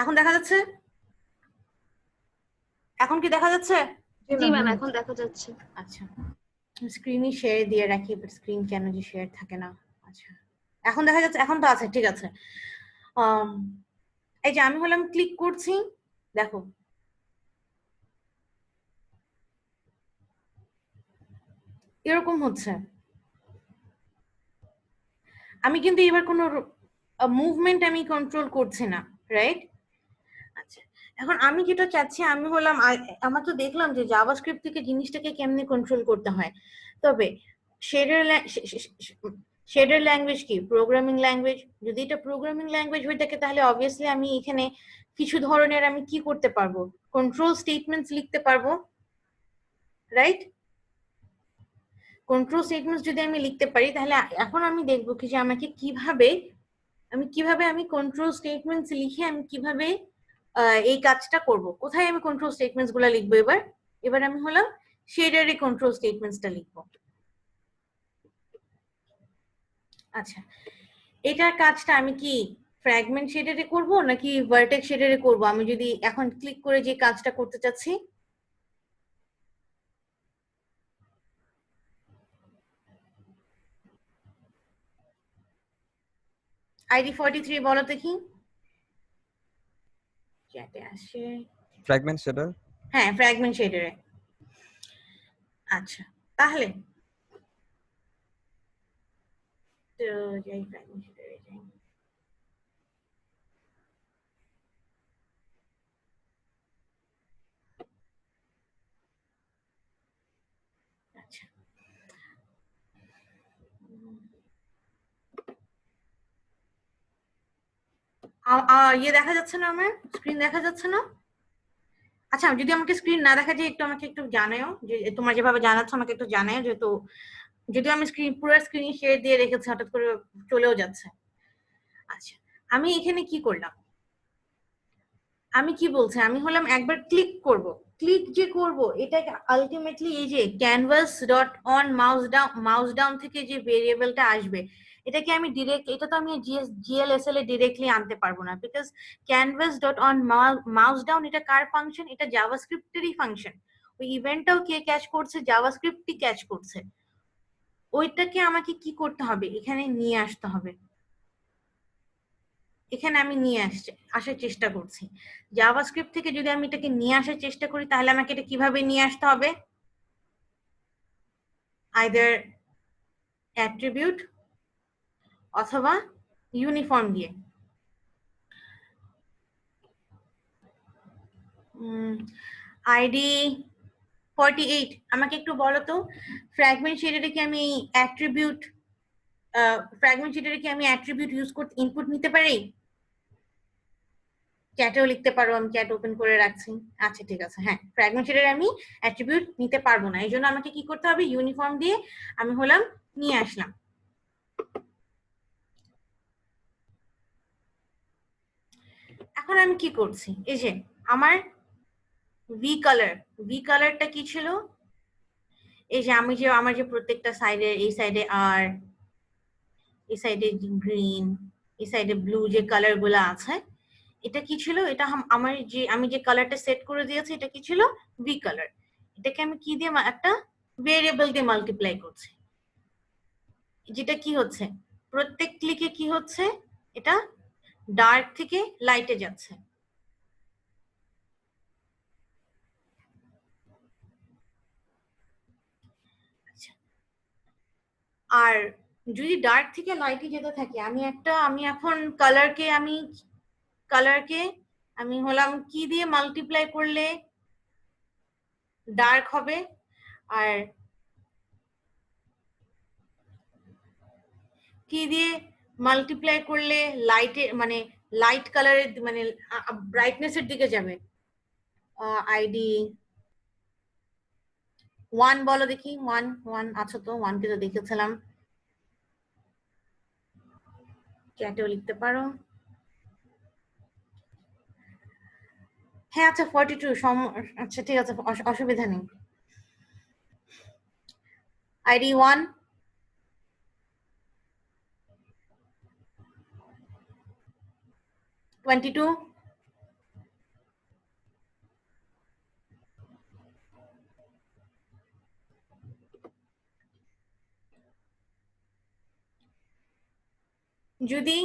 Speaker 1: এখন দেখা যাচ্ছে? এখন কি দেখা যাচ্ছে?
Speaker 6: জি ম্যাম এখন দেখা যাচ্ছে।
Speaker 1: আচ্ছা স্ক্রিনই শেয়ার দিয়ে রাখি, বাট স্ক্রিন কেন যে শেয়ার থাকে না। আচ্ছা এখন দেখা যাচ্ছে, এখন তো আছে, ঠিক আছে। এই যে আমি হলাম ক্লিক করছি, দেখো এরকম হচ্ছে। আমি কিন্তু এবার কোনো মুভমেন্ট আমি কন্ট্রোল করছি না, রাইট? আচ্ছা এখন আমি যেটা চাচ্ছি, আমি হলাম আমার তো দেখলাম যে জাভাস্ক্রিপ্ট থেকে জিনিসটাকে কেমনে কন্ট্রোল করতে হয়। তবে শেডার ল্যাঙ্গুয়েজ কি প্রোগ্রামিং ল্যাঙ্গুয়েজ? যদি এটা প্রোগ্রামিং ল্যাঙ্গুয়েজ হয়ে থাকে তাহলে অবভিয়াসলি আমি এখানে কিছু ধরনের আমি কি করতে পারবো, কন্ট্রোল স্টেটমেন্টস লিখতে পারবো, রাইট? কন্ট্রোল স্টেটমেন্টস যদি আমি লিখতে পারি তাহলে এখন আমি দেখবো কি যে আমাকে কিভাবে আমি কন্ট্রোল স্টেটমেন্টস লিখে আমি কিভাবে এই কাজটা করব। কোথায় আমি কন্ট্রোল স্টেটমেন্টস গুলা লিখবো? এবার আমি হলাম শেডারে কন্ট্রোল স্টেটমেন্টসটা লিখবো। আচ্ছা এটার কাজটা আমি কি ফ্র্যাগমেন্ট শেডারে করব নাকি ভার্টেক্স শেডারে করব? আমি যদি এখন ক্লিক করে যে কাজটা করতে চাচ্ছি, আইডি 43 বলো দেখি, চ্যাটে আসে।
Speaker 9: ফ্র্যাগমেন্ট শেডার।
Speaker 1: হ্যাঁ ফ্র্যাগমেন্ট শেডারে। আচ্ছা তাহলে তো যাই ফ্র্যাগমেন্ট শেডারে যাই। আচ্ছা ইয়ে দেখা যাচ্ছে না, আমার স্ক্রিন দেখা যাচ্ছে না? আচ্ছা যদি আমাকে স্ক্রিন না দেখা যায় একটু আমাকে একটু জানাও, যে তোমরা যেভাবে জানাচ্ছ আমাকে একটু জানাও, যেহেতু যদি আমি স্ক্রিন পুরো স্ক্রিন শেয়ার দিয়ে রেখেছি হঠাৎ করে চলেও যাচ্ছে। আচ্ছা আমি এখানে কি করলাম, আমি কি বলছি, আমি হলাম একবার ক্লিক করব, ক্লিক যে করব এটা আলটিমেটলি এই যে canvas dot on mouse down থেকে যে ভেরিয়েবলটা আসবে এটাকে আমি ডিরেক্ট, এটা তো আমি জিএলএসএল এ ডিরেক্টলি আনতে পারবো না, because canvas dot on mouse down এটা কার ফাংশন? এটা জাভাস্ক্রিপ্টেরই ফাংশন। ওই ইভেন্টটাও কে ক্যাচ করছে? জাভাস্ক্রিপ্টই ক্যাচ করছে। ওইটাকে আমাকে কি করতে হবে, এখানে নিয়ে আসতে হবে। এখানে আমি নিয়ে আসার চেষ্টা করছি। জাভাস্ক্রিপ্ট থেকে যদি আমি এটাকে নিয়ে আসার চেষ্টা করি তাহলে আমাকে এটা কিভাবে নিয়ে আসতে হবে? আইদার অ্যাট্রিবিউট অথবা ইউনিফর্ম দিয়ে। আইডি 48 আমাকে একটু বলো তো, ফ্র্যাগমেন্ট শেডারে কি আমি অ্যাট্রিবিউট ইউজ করতে ইনপুট নিতে পারি? চ্যাটেও লিখতে পারো, আমি চ্যাট ওপেন করে রাখছি। আচ্ছা ঠিক আছে, হ্যাঁ ফ্র্যাগমেন্ট শেডারে আমি অ্যাট্রিবিউট নিতে পারবো না, এই জন্য আমাকে কি করতে হবে? ইউনিফর্ম দিয়ে আমি হলাম নিয়ে আসলাম। এখন আমি কি করছি, এই যে আমার ভি কালারটা কি ছিল? এই যে আমার যে প্রত্যেকটা সাইডে, এই সাইডে আর এই সাইডে গ্রিন, এই সাইডে ব্লু যে কালার গুলো আছে, এটা কি ছিল? এটা আমি যে কালারটা সেট করে দিয়েছি এটা কি ছিল? V colour. এটাকে আমি কি দিয়ে একটা ভেরিয়েবল দিয়ে মাল্টিপ্লাই করছি, যেটা কি হচ্ছে প্রত্যেক ক্লিকে কি হচ্ছে, এটা ডার্ক থেকে লাইটে যাচ্ছে। আচ্ছা আর যদি ডার্ক থেকে লাইটে যেতে থাকে, আমি এখন কালারকে আমি হলাম কি দিয়ে মাল্টিপ্লাই করলে ডার্ক হবে, আর কি দিয়ে মাল্টিপ্লাই করলে মানে লাইট কালারের মানে ব্রাইটনেসের দিকে যাবে? আইডি 1 বলো দেখি, 1 আছো তো? 1 কে তো দেখেছিলাম। চ্যাটেও লিখতে পারো। হ্যাঁ আচ্ছা 42 আচ্ছা ঠিক আছে, অসুবিধা নেই। আইডি 1, '22, যদি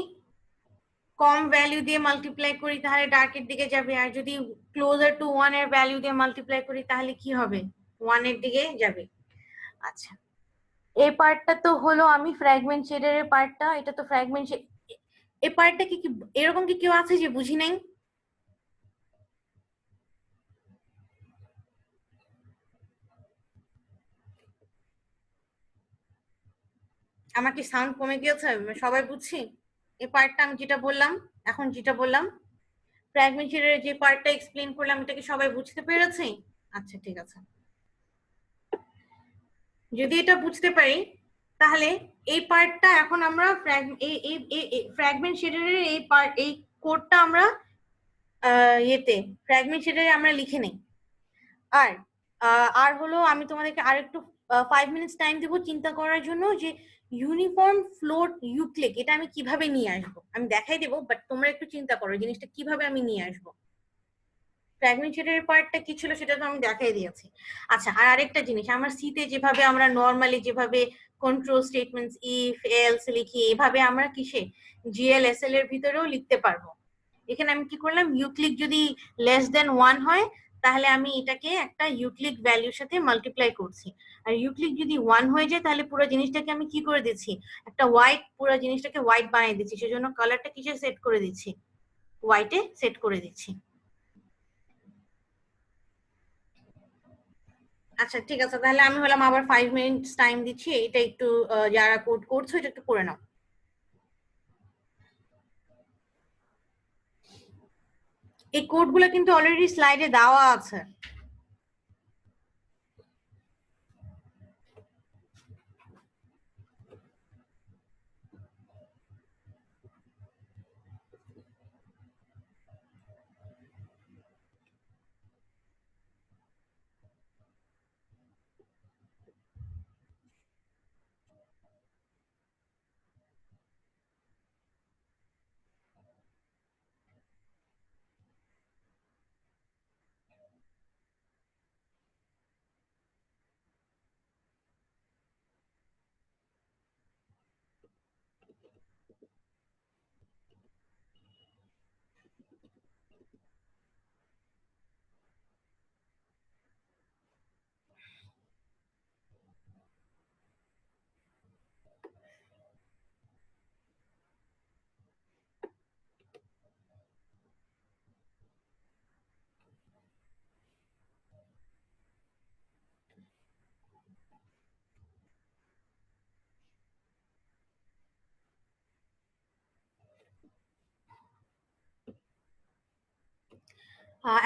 Speaker 1: কম ভ্যালু দিয়ে মাল্টিপ্লাই করি তাহলে ডার্কের দিকে যাবে, আর যদি ক্লোজার টু 1 এর ভ্যালু দিয়ে মাল্টিপ্লাই করি তাহলে কি হবে? 1 এর দিকে যাবে। আচ্ছা এই পার্টটা তো হলো আমি ফ্র্যাগমেন্ট শেডারের পার্টটা, এটা তো ফ্র্যাগমেন্ট শেড। এই পার্টটা কি এরকম কি কেউ আছে যে বুঝি নাই? আমার কি সাউন্ড কমে গিয়েছে? সবাই বুঝছি এই পার্টটা আমি যেটা বললাম, এখন যেটা বললাম ফ্র্যাগমেন্ট শেডারের যে পার্টটা এক্সপ্লেইন করলাম, এটা কি সবাই বুঝতে পেরেছে? আচ্ছা ঠিক আছে, যদি এটা বুঝতে পারি তাহলে এই পার্টটা এখন আমরা ফ্র্যাগমেন্ট শেডারের এই কোডটা আমরা ইয়েতে ফ্র্যাগমেন্ট শেডারে আমরা লিখে নেই। আর আর হলো আমি তোমাদেরকে আর একটু 5 মিনিটস টাইম দেবো চিন্তা করার জন্য যে ইউনিফর্ম ফ্লোট ইউক্লিক এটা আমি কিভাবে নিয়ে আসবো। আমি দেখাই দেবো, বাট তোমরা একটু চিন্তা করো জিনিসটা কিভাবে আমি নিয়ে আসবো। ফ্র্যাগমেন্ট শেডের পার্টটা কি ছিল সেটা তো আমি দেখাই দিয়েছি। আচ্ছা আর আরেকটা জিনিস, আমার সিতে যেভাবে আমরা নর্মালি যেভাবে কন্ট্রোল স্টেটমেন্টস ইফ এলস লিখি, এভাবে আমরা কিসে জিএলএসএল এর ভিতরেও লিখতে পারবো। এখানে আমি কি করলাম, ইউক্লিক যদি লেস দেন 1 হয় তাহলে আমি এটাকে একটা ইউক্লিক ভ্যালুর সাথে মাল্টিপ্লাই করছি, আর ইউক্লিক যদি 1 হয়ে যায় তাহলে পুরো জিনিসটাকে আমি কি করে দিচ্ছি, একটা হোয়াইট, পুরো জিনিসটাকে হোয়াইট বানিয়ে দিচ্ছি। সেজন্য কালারটা কিসে সেট করে দিচ্ছি, হোয়াইটে সেট করে দিচ্ছি। আচ্ছা ঠিক আছে, তাহলে আমি হলাম আবার 5 মিনিটস টাইম দিচ্ছি, এটা একটু যারা কোড করছো এটা একটু করে নাও। এই কোডগুলো কিন্তু অলরেডি স্লাইডে দেওয়া আছে।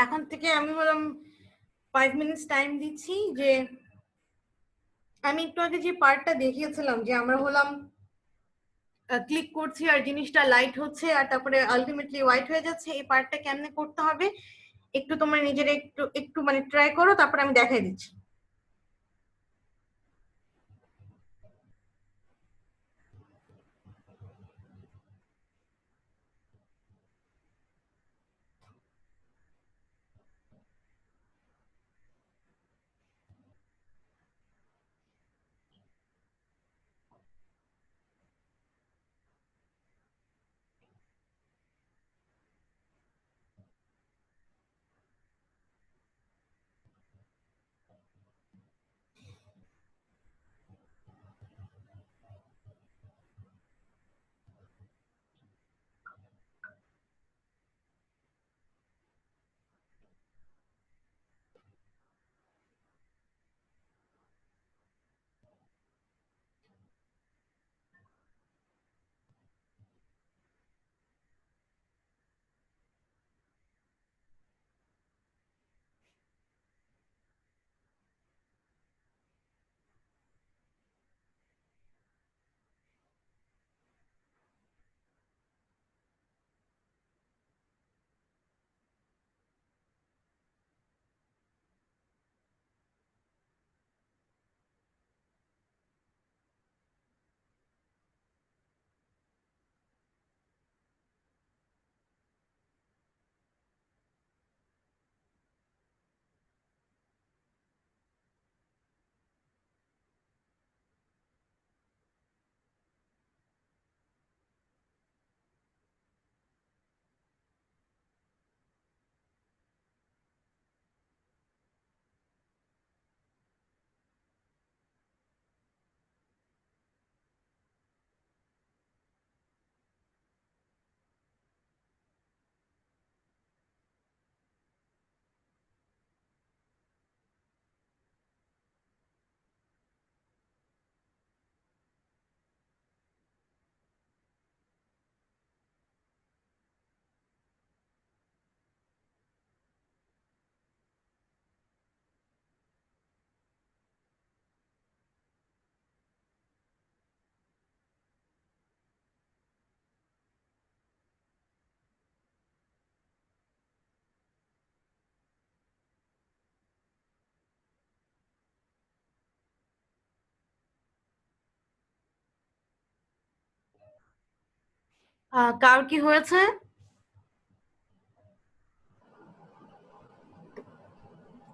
Speaker 1: এখন থেকে আমি হলাম 5 মিনিটস টাইম দিচ্ছি, যে আমি একটু আগে যে পার্টটা দেখিয়েছিলাম যে আমরা হলাম ক্লিক করছি আর জিনিসটা লাইট হচ্ছে আর তারপরে আলটিমেটলি হোয়াইট হয়ে যাচ্ছে, এই পার্টটা কেমনে করতে হবে একটু তোমরা নিজেরা একটু একটু মানে ট্রাই করো, তারপরে আমি দেখাই দিচ্ছি। কার কি হয়েছে?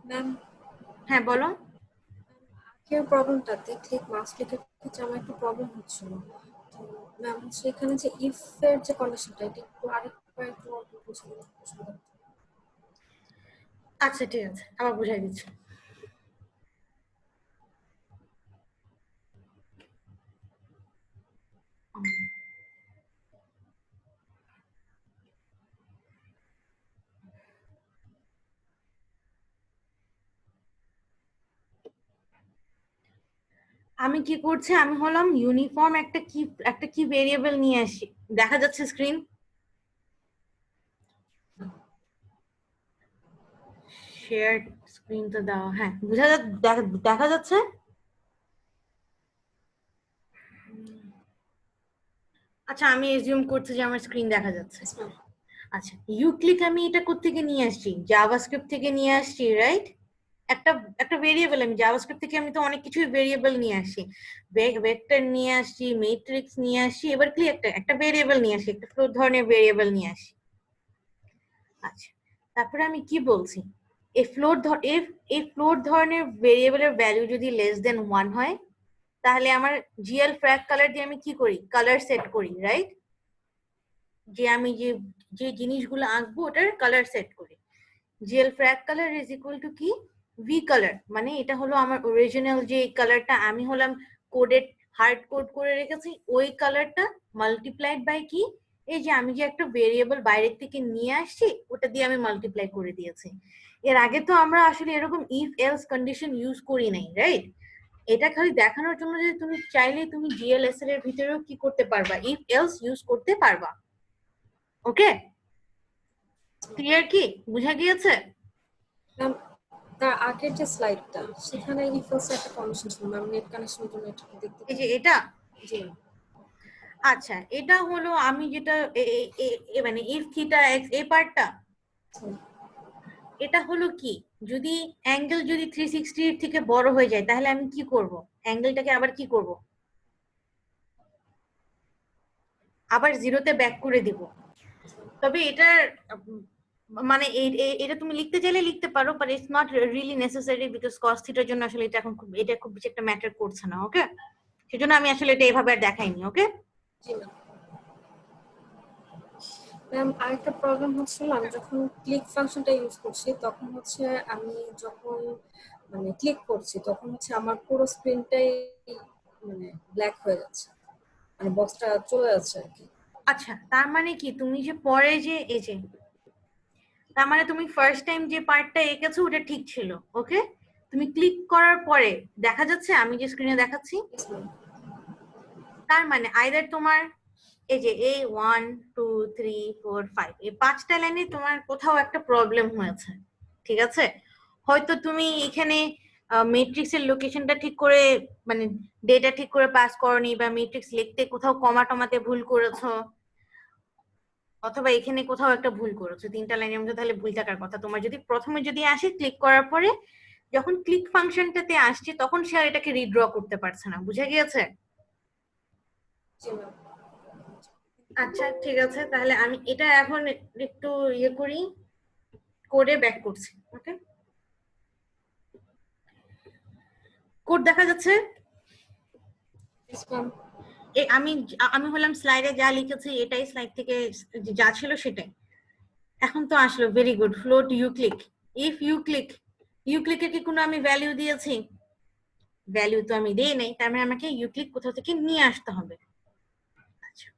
Speaker 8: ম্যাম
Speaker 1: হ্যাঁ বলো।
Speaker 8: আগের প্রবলেমটাতে ঠিক মার্কস লেখার ক্ষেত্রে আমার একটু প্রবলেম হচ্ছিল। তো ম্যাম হচ্ছে এখানে যে ইফ এর যে কন্ডিশনটা এটা একটু আরেকবার একটু অল্প বুঝিয়ে দিলে খুব সুবিধা হতো।
Speaker 1: আচ্ছা ঠিক আছে, আবার বুঝাই দিচ্ছি। আমি কি করছি, আমি হলাম ইউনিফর্ম একটা কি ভেরিয়েবল নিয়ে আসি। দেখা যাচ্ছে স্ক্রিন? শেয়ার স্ক্রিন তো দাও, হ্যাঁ দেখা যাচ্ছে। আচ্ছা আমি এজিউম করছি যে আমার স্ক্রিন দেখা যাচ্ছে।
Speaker 8: Yes, ma'am.
Speaker 1: আচ্ছা ইউক্লিক আমি এটা কোত্থেকে নিয়ে আসছি? জাভাস্ক্রিপ্ট থেকে নিয়ে আসছি, রাইট? একটা একটা ভেরিয়েবল, আমি জাভাস্ক্রিপ্ট থেকে আমি তো অনেক কিছুই ভেরিয়েবল নিয়ে আসি, ভেক্টর নিয়ে আসছি, ম্যাট্রিক্স নিয়ে আসছি, এবার কি একটা ভেরিয়েবল নিয়ে আসি, একটা ফ্লোট ধরনের ভেরিয়েবল নিয়ে আসি। আচ্ছা তারপরে আমি কি বলছি, এই ফ্লোট ধরনের ভেরিয়েবলের ভ্যালু যদি লেস দেন 1 হয় তাহলে আমার জিএল ফ্র্যাক কালার দিয়ে আমি কি করি, কালার সেট করি, রাইট? যে আমি যে জিনিসগুলো আঁকবো ওটার কালার সেট করি। GL frag colour is equal to কি, ভি কালার, মানে এটা হলো আমার অরিজিনাল যে কালারটা আমি হলাম কোডেড হার্ড কোড করে রেখেছি, ওই কালারটা মাল্টিপ্লাইড বাই কি, এই যে আমি যে একটা ভেরিয়েবল বাইরের থেকে নিয়ে আসছি ওটা দিয়ে আমি মাল্টিপ্লাই করে দিয়েছি। এর আগে তো আমরা আসলে এরকম ইফ এলস কন্ডিশন ইউজ করি নাই, রাইট? এটা খালি দেখানোর জন্য যে তুমি চাইলে তুমি জিএলএসএল এর ভিতরেও কি করতে পারবা, ইফ এলস ইউজ করতে পারবা। ওকে, ক্লিয়ার? কি বুঝা গিয়েছে?
Speaker 8: ম্যাম তার আগের যে স্লাইডটা সেখানে ইফ এলস একটা কন্ডিশন ছিল ম্যাম, নেট কানেকশনের জন্য এটা দেখতে
Speaker 1: এই যে এটা,
Speaker 8: জি ম্যাম।
Speaker 1: আচ্ছা এটা হলো আমি যেটা মানে ইফ থিটা এক্স এই পার্টটা, এটা হলো কি, যদি অ্যাঙ্গেল যদি 360 এর থেকে বড় হয়ে যায় তাহলে আমি কি করব, অ্যাঙ্গেলটাকে আবার কি করব, আবার জিরোতে ব্যাক করে দিব। তবে এটার মানে এটা তুমি লিখতে চাইলে লিখতে পারো, but it's not really necessary because cos থিটার জন্য আসলে এটা এখন এটা খুব বেশি একটা ম্যাটার করছে না। ওকে, সেজন্য আমি আসলে এটা এইভাবে আর দেখাইনি। ওকে
Speaker 8: জি ম্যাম। ম্যাম আরেকটা প্রবলেম হচ্ছিল, আমি যখন ক্লিক ফাংশনটা ইউজ করছি তখন হচ্ছে আমি যখন মানে ক্লিক করছি তখন হচ্ছে আমার পুরো স্ক্রিনটাই মানে ব্ল্যাক হয়ে যাচ্ছে, মানে বক্সটা চলে যাচ্ছে আর কি।
Speaker 1: আচ্ছা তার মানে কি তুমি যে পরে যে এই যে, তার মানে তুমি ফার্স্ট টাইম যে পার্টটা এঁকেছো ওটা ঠিক ছিল। ওকে, তুমি ক্লিক করার পরে দেখা যাচ্ছে আমি যে স্ক্রিনে দেখাচ্ছি,
Speaker 8: Yes, ma'am.
Speaker 1: তার মানে আইদার তোমার এই যে এই 1 2 3 4 5 এই 5টা লাইনে তোমার কোথাও একটা প্রবলেম হয়েছে, ঠিক আছে? হয়তো তুমি এখানে ম্যাট্রিক্সের লোকেশনটা ঠিক করে মানে ডেটা ঠিক করে পাস করনি, বা ম্যাট্রিক্স লিখতে কোথাও কমা টমাতে ভুল করেছো, অথবা এখানে কোথাও একটা ভুল করেছো। 3টা লাইনের মধ্যে তাহলে ভুল থাকার কথা। তোমার যদি প্রথমে যদি আসে ক্লিক করার পরে যখন ক্লিক ফাংশনটাতে আসছে তখন সে আর এটাকে রিড্র করতে পারছে না। বুঝা গিয়েছে?
Speaker 8: জি ম্যাম।
Speaker 1: আচ্ছা ঠিক আছে, তাহলে আমি এটা এখন একটু ইয়ে করি, কোডে ব্যাক করছি। ওকে, কোড দেখা যাচ্ছে?
Speaker 8: Yes, ma'am.
Speaker 1: আমি আমি হলাম স্লাইডে যা লিখেছি এটাই স্লাইড থেকে যা ছিল সেটাই এখন তো আসলো। Very good. ফ্লোট ইউক্লিক, ইফ ইউক্লিকে কি কোনো আমি ভ্যালু দিয়েছি? ভ্যালু তো আমি দেই নাই, তার মানে আমাকে ইউক্লিক কোথাও থেকে নিয়ে আসতে হবে। আচ্ছা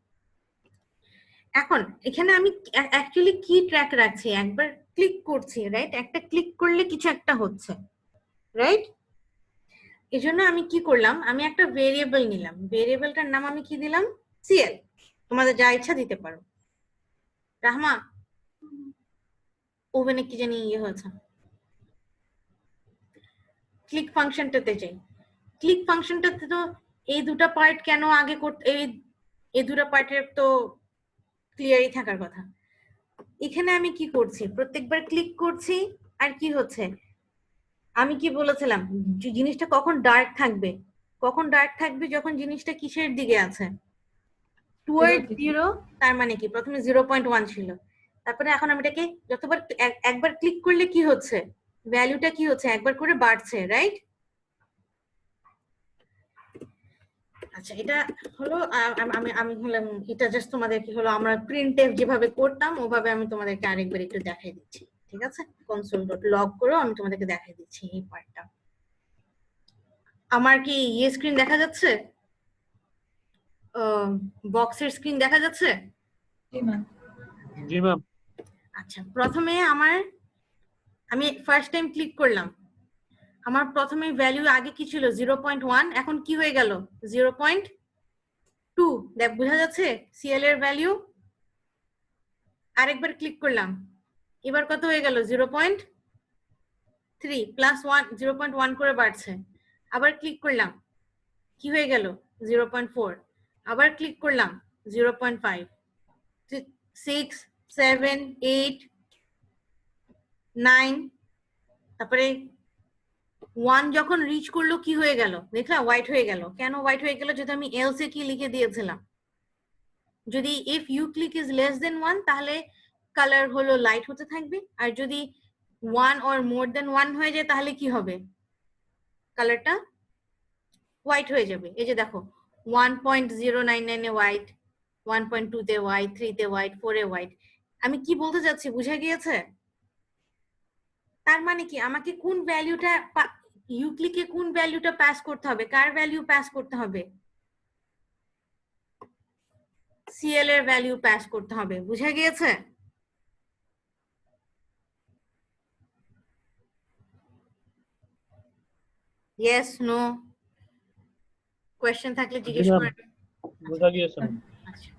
Speaker 1: এখন এখানে আমি অ্যাকচুয়ালি কি ট্র্যাক রাখছি, একবার ক্লিক করছি, রাইট? একটা ক্লিক করলে কিছু একটা হচ্ছে, রাইট? এজন্য আমি কি করলাম, আমি একটা ভেরিয়েবল নিলাম, ভেরিয়েবলটার নাম আমি কি দিলাম, সিএল। তোমাদের যা ইচ্ছা দিতে পারো। রাহমা ওভেনে কি জানি ইয়ে হয়েছে। ক্লিক ফাংশনটাতে যাই। ক্লিক ফাংশনটাতে তো এই দুটো পার্ট কেন আগে করতে, এই দুটো পার্টের তো ক্লিয়ারই থাকার কথা। এখানে আমি কি করছি, প্রত্যেকবার ক্লিক করছি আর কি হচ্ছে, আমি কি বলেছিলাম জিনিসটা কখন ডার্ক থাকবে, কখন ডার্ক থাকবে, যখন জিনিসটা কিসের দিকে আছে, টুয়ার্ড
Speaker 2: থেকে।
Speaker 1: 0 তার মানে কি প্রথমে 0.1 ছিল, তারপরে এখন আমি এটাকে যতবার একবার ক্লিক করলে কি হচ্ছে, ভ্যালুটা কি হচ্ছে, একবার করে বাড়ছে, রাইট? আচ্ছা, এটা হলো আমি আমি হলাম, এটা জাস্ট তোমাদের কি হলো, আমরা প্রিন্টএফ যেভাবে করতাম ওভাবে আমি তোমাদেরকে আরেকবার একটু দেখাই দিচ্ছি, ঠিক আছে? console.log করে আমি তোমাদেরকে দেখাই দিচ্ছি এই পার্টটা। আমার কি ইয়ে স্ক্রিন দেখা যাচ্ছে, বক্সের স্ক্রিন দেখা যাচ্ছে?
Speaker 2: জি ম্যাম।
Speaker 9: জি ম্যাম।
Speaker 1: আচ্ছা, প্রথমে আমি ফার্স্ট টাইম ক্লিক করলাম, আমার প্রথমে ভ্যালু আগে কি ছিল 0.1, এখন কি হয়ে গেল 0.2, দেখ বোঝা যাচ্ছে সিএল এর ভ্যালু। আরেকবার ক্লিক করলাম, এবার কত হয়ে গেল 0.3 প্লাস 1, 0.1 করে বাড়ছে। আবার ক্লিক করলাম, কি হয়ে গেল 0.4, আবার ক্লিক করলাম 0.5, 6, 7, 8, 9, তারপরে 1 যখন রিচ করলো কি হয়ে গেল দেখলা, হোয়াইট হয়ে গেল। কেন হোয়াইট হয়ে গেল? যদি আমি এলস এ কি লিখে দিয়েছিলাম, যদি if you click is less then 1 তাহলে কালার হলো লাইট হতে থাকবে, আর যদি 1 অর মোর দেন 1 হয়ে যায় তাহলে কি হবে, কালারটা হোয়াইট হয়ে যাবে। এই যে দেখো 1.099 এ হোয়াইট, 1.2 তে হোয়াইট, 3 তে হোয়াইট, 4 এ হোয়াইট। আমি কি বলতে চাচ্ছি বুঝা গিয়েছে? তার মানে কি আমাকে কোন ভ্যালুটা ইউক্লিকে কোন ভ্যালুটা পাস করতে হবে, কার ভ্যালু পাস করতে হবে, সিএল এর ভ্যালু পাস করতে হবে। বুঝা গিয়েছে? ইয়েস, নো, কোয়েশ্চেন থাকলে জিজ্ঞেস
Speaker 9: জি ম্যাম,
Speaker 1: করেন।
Speaker 9: বোঝা গিয়েছে ম্যাম।
Speaker 1: আচ্ছা,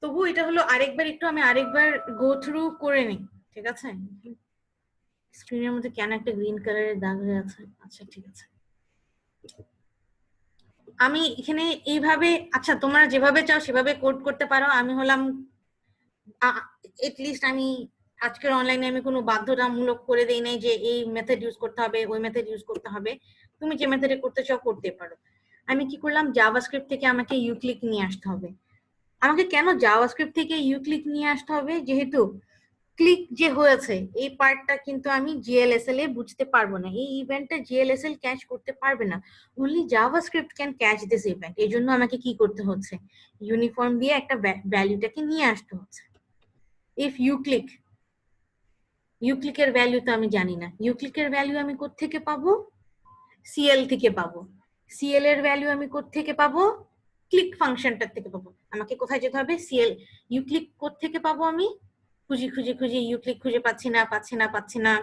Speaker 1: তবু এটা হলো আরেকবার একটু আমি আরেকবার গো থ্রু করে নিই, ঠিক আছে? স্ক্রিনের মধ্যে কেন একটা গ্রিন কালারের দাগ হয়ে আছে? আচ্ছা ঠিক আছে, আমি এখানে এইভাবে, আচ্ছা তোমরা যেভাবে চাও সেভাবে কোড করতে পারো। আমি হলাম এটলিস্ট আমি আজকের অনলাইনে আমি কোনো বাধ্যতামূলক করে দেই নাই যে এই মেথড ইউজ করতে হবে, ওই মেথড ইউজ করতে হবে। তুমি যে মেথডে করতে চাও করতে পারো। আমি কি করলাম, জাভাস্ক্রিপ্ট থেকে আমাকে ইউক্লিক নিয়ে আসতে হবে। আমাকে কেন জাভাস্ক্রিপ্ট থেকে ইউক্লিক নিয়ে আসতে হবে? যেহেতু ক্লিক যে হয়েছে এই পার্টটা কিন্তু আমি জিএলএসএল এ বুঝতে পারবো না, এই ইভেন্টটা জিএলএসএল ক্যাচ করতে পারবে না, only JavaScript can catch this event. এই জন্য আমাকে কি করতে হচ্ছে, ইউনিফর্ম দিয়ে একটা ভ্যালুটাকে নিয়ে আসতে হচ্ছে। ইফ ইউক্লিকের ভ্যালু তো আমি জানি না, ইউক্লিকের ভ্যালু আমি কোত্থেকে পাবো, সিএল থেকে পাবো। সিএল এর ভ্যালু আমি কোত্থেকে পাবো, ক্লিক ফাংশনটার থেকে পাবো। আমাকে কোথায় যেতে হবে, সিএল ইউক্লিক কোত্থেকে পাবো, আমি খুঁজে ইউক্লিক খুঁজে পাচ্ছি না।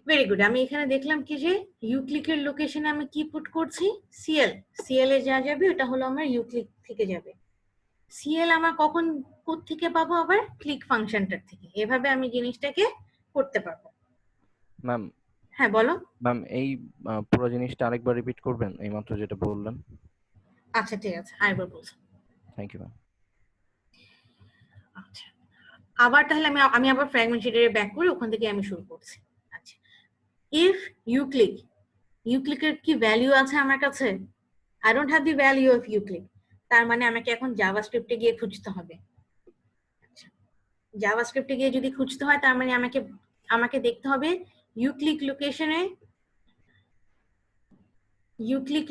Speaker 1: ভেরি গুড, আমি এখানে দেখলাম কি যে ইউক্লিকের লোকেশনে আমি কি পুট করছি, সিএল এ যা যাবে ওটা হলো আমার ইউক্লিক থেকে যাবে। সিএল আমার কখন কোত্থেকে পাবো, আবার ক্লিক ফাংশনটার থেকে। এভাবে আমি জিনিসটাকে করতে পারবো।
Speaker 10: ম্যাম,
Speaker 1: হ্যাঁ বলো।
Speaker 10: ম্যাম এই পুরো জিনিসটা আরেকবার রিপিট করবেন, এইমাত্র যেটা বললেন?
Speaker 1: আচ্ছা ঠিক আছে, আরেকবার বলছি।
Speaker 10: Thank you ma'am.
Speaker 1: আচ্ছা, আবার তাহলে আমি আবার ফ্র্যাগমেন্ট শিটের ব্যাক করে ওখান থেকে আমি শুরু করছি। আচ্ছা, ইফ ইউক্লিকের কি ভ্যালু আছে আমার কাছে? I don't have the value of ইউক্লিক। তার মানে আমাকে এখন জাভাস্ক্রিপ্টে গিয়ে খুঁজতে হবে। আচ্ছা, জাভাস্ক্রিপ্টে গিয়ে যদি খুঁজতে হয় তার মানে আমাকে দেখতে হবে ইউক্লিক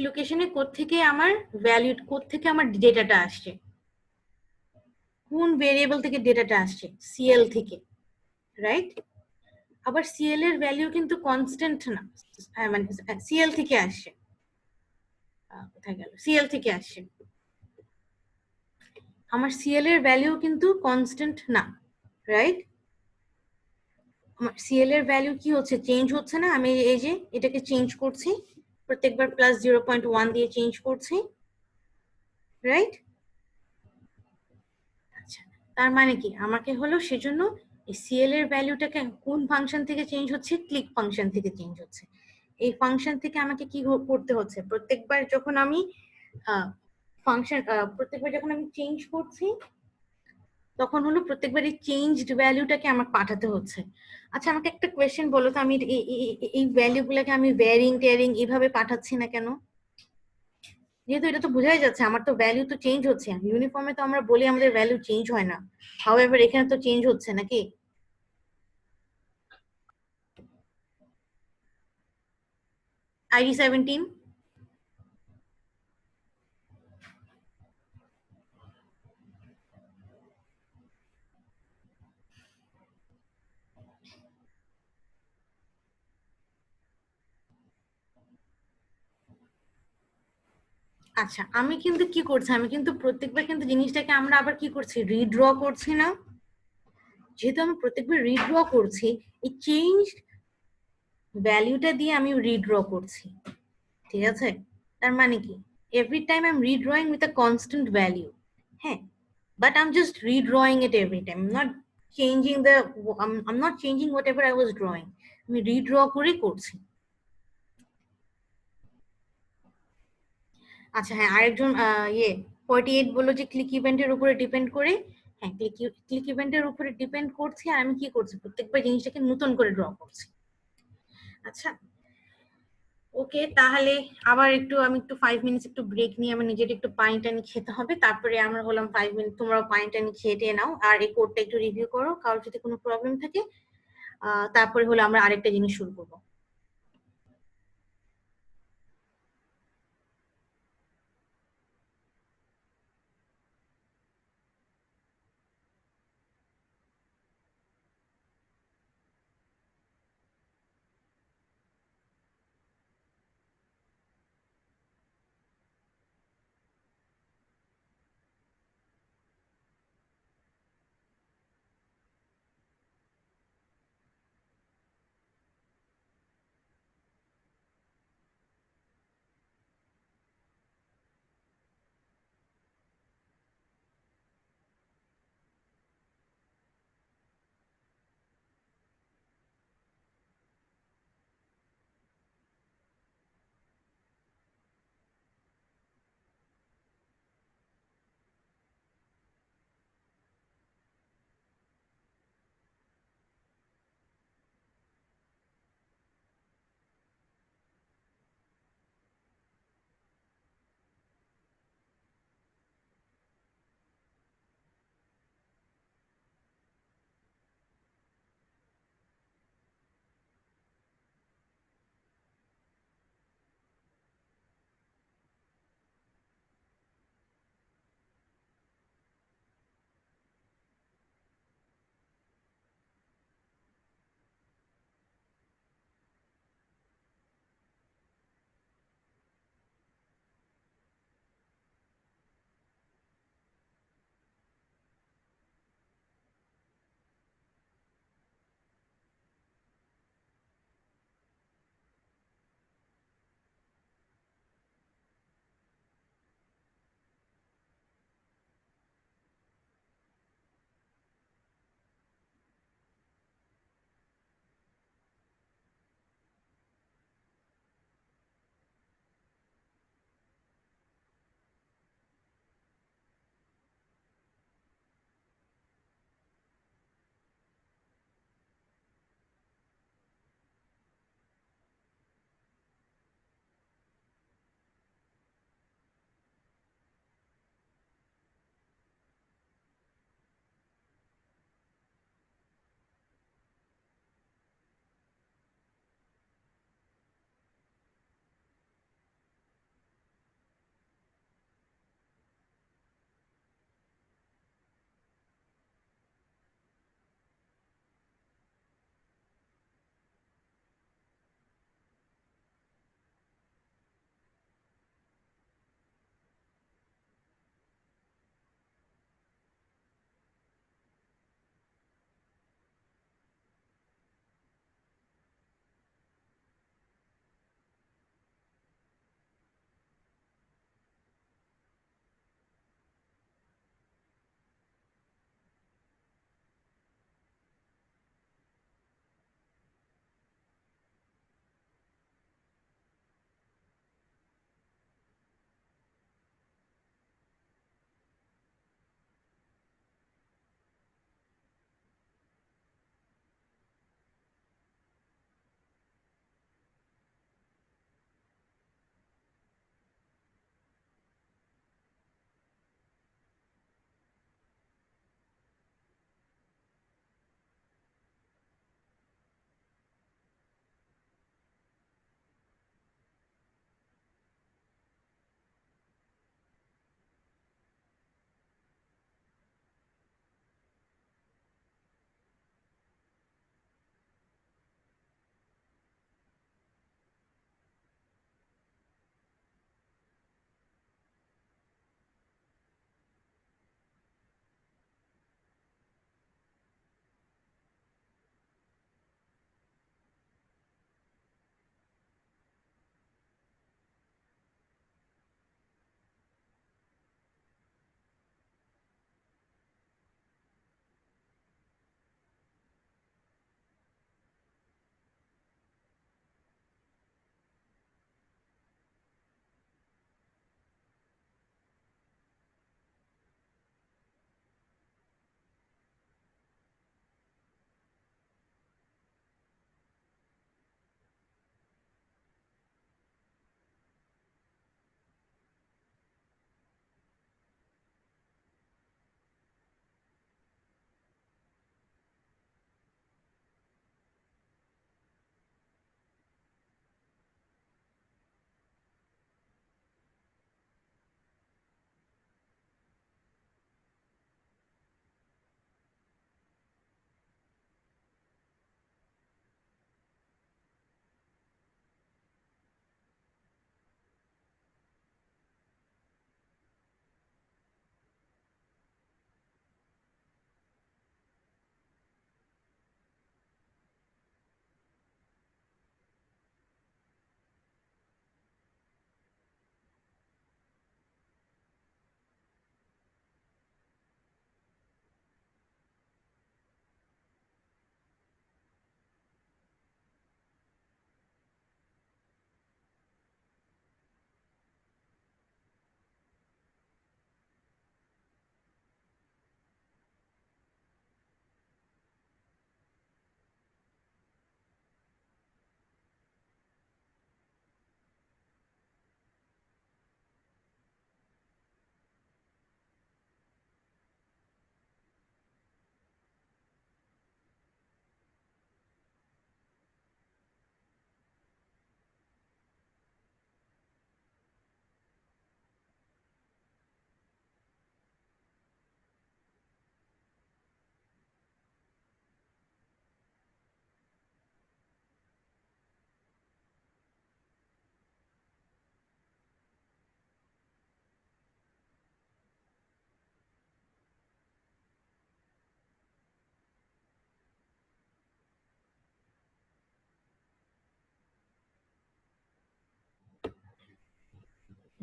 Speaker 1: লোকেশনে কোত্থেকে আমার ভ্যালু, কোত্থেকে আমার ডেটাটা আসছে, কোন ভেরিয়েবল থেকে ডেটাটা আসছে, সিএল থেকে, রাইট? আবার সিএল এর ভ্যালু কিন্তু কনস্ট্যান্ট না, মানে সিএল থেকে আসছে। কোথায় গেল, সিএল থেকে আসছে। আমার সিএল এর ভ্যালু কিন্তু কনস্ট্যান্ট না, রাইট? আমার সিএল এর ভ্যালু কি হচ্ছে, চেঞ্জ হচ্ছে না। আমি এই যে এটাকে চেঞ্জ করছি, প্রত্যেকবার প্লাস 0.1 দিয়ে চেঞ্জ করছি, রাইট? আচ্ছা, তার মানে কি আমাকে হলো সেজন্য সিএল এর ভ্যালুটাকে কোন ফাংশন থেকে চেঞ্জ হচ্ছে, ক্লিক ফাংশন থেকে চেঞ্জ হচ্ছে। এই ফাংশন থেকে আমাকে কি করতে হচ্ছে, প্রত্যেকবার যখন আমি চেঞ্জ করছি তখন হলো প্রত্যেকবার এই চেঞ্জড ভ্যালুটাকে আমাকে পাঠাতে হচ্ছে। আচ্ছা, আমাকে একটা কোয়েশ্চেন বলো তো, আমি এই ভ্যালুগুলোকে আমি ভ্যারিং টেরিং এইভাবে পাঠাচ্ছি না কেন? যেহেতু এটা তো বোঝাই যাচ্ছে আমার তো ভ্যালু তো চেঞ্জ হচ্ছে, ইউনিফর্মে তো আমরা বলি আমাদের ভ্যালু চেঞ্জ হয় না, হাউএভার এখানে তো চেঞ্জ হচ্ছে নাকি? আইডি 17। আচ্ছা আমি কিন্তু কি করছি, আমি কিন্তু প্রত্যেকবার কিন্তু জিনিসটাকে আমরা আবার কি করছি, রিড্র করছি না? যেহেতু আমি প্রত্যেকবার রিড্র করছি, এই চেঞ্জ ভ্যালুটা দিয়ে আমি রিড্র করছি, ঠিক আছে? তার মানে কি every time I am redrawing with a constant value, হ্যাঁ, but I am just redrawing it every time, not changing the, I am not changing whatever I was drawing, আমি রিড্র করেই করছি। আচ্ছা হ্যাঁ, আরেকজন 48 বললো যে ক্লিক ইভেন্টের উপরে ডিপেন্ড করে। হ্যাঁ, ক্লিক ইভেন্টের উপরে ডিপেন্ড করছে, আর আমি কি করছি প্রত্যেকবার জিনিসটাকে নতুন করে ড্র করছি। আচ্ছা ওকে, তাহলে আবার আমি একটু 5 মিনিটস একটু ব্রেক নিয়ে আমি নিজের একটু পানি টানি খেতে হবে, তারপরে আমরা হলাম 5 মিনিট, তোমরাও পানি টানি খেয়ে টেয়ে নাও আর এই কোডটা একটু রিভিউ করো, কারোর যদি কোনো প্রবলেম থাকে তারপরে হলো আমরা আরেকটা জিনিস শুরু করবো।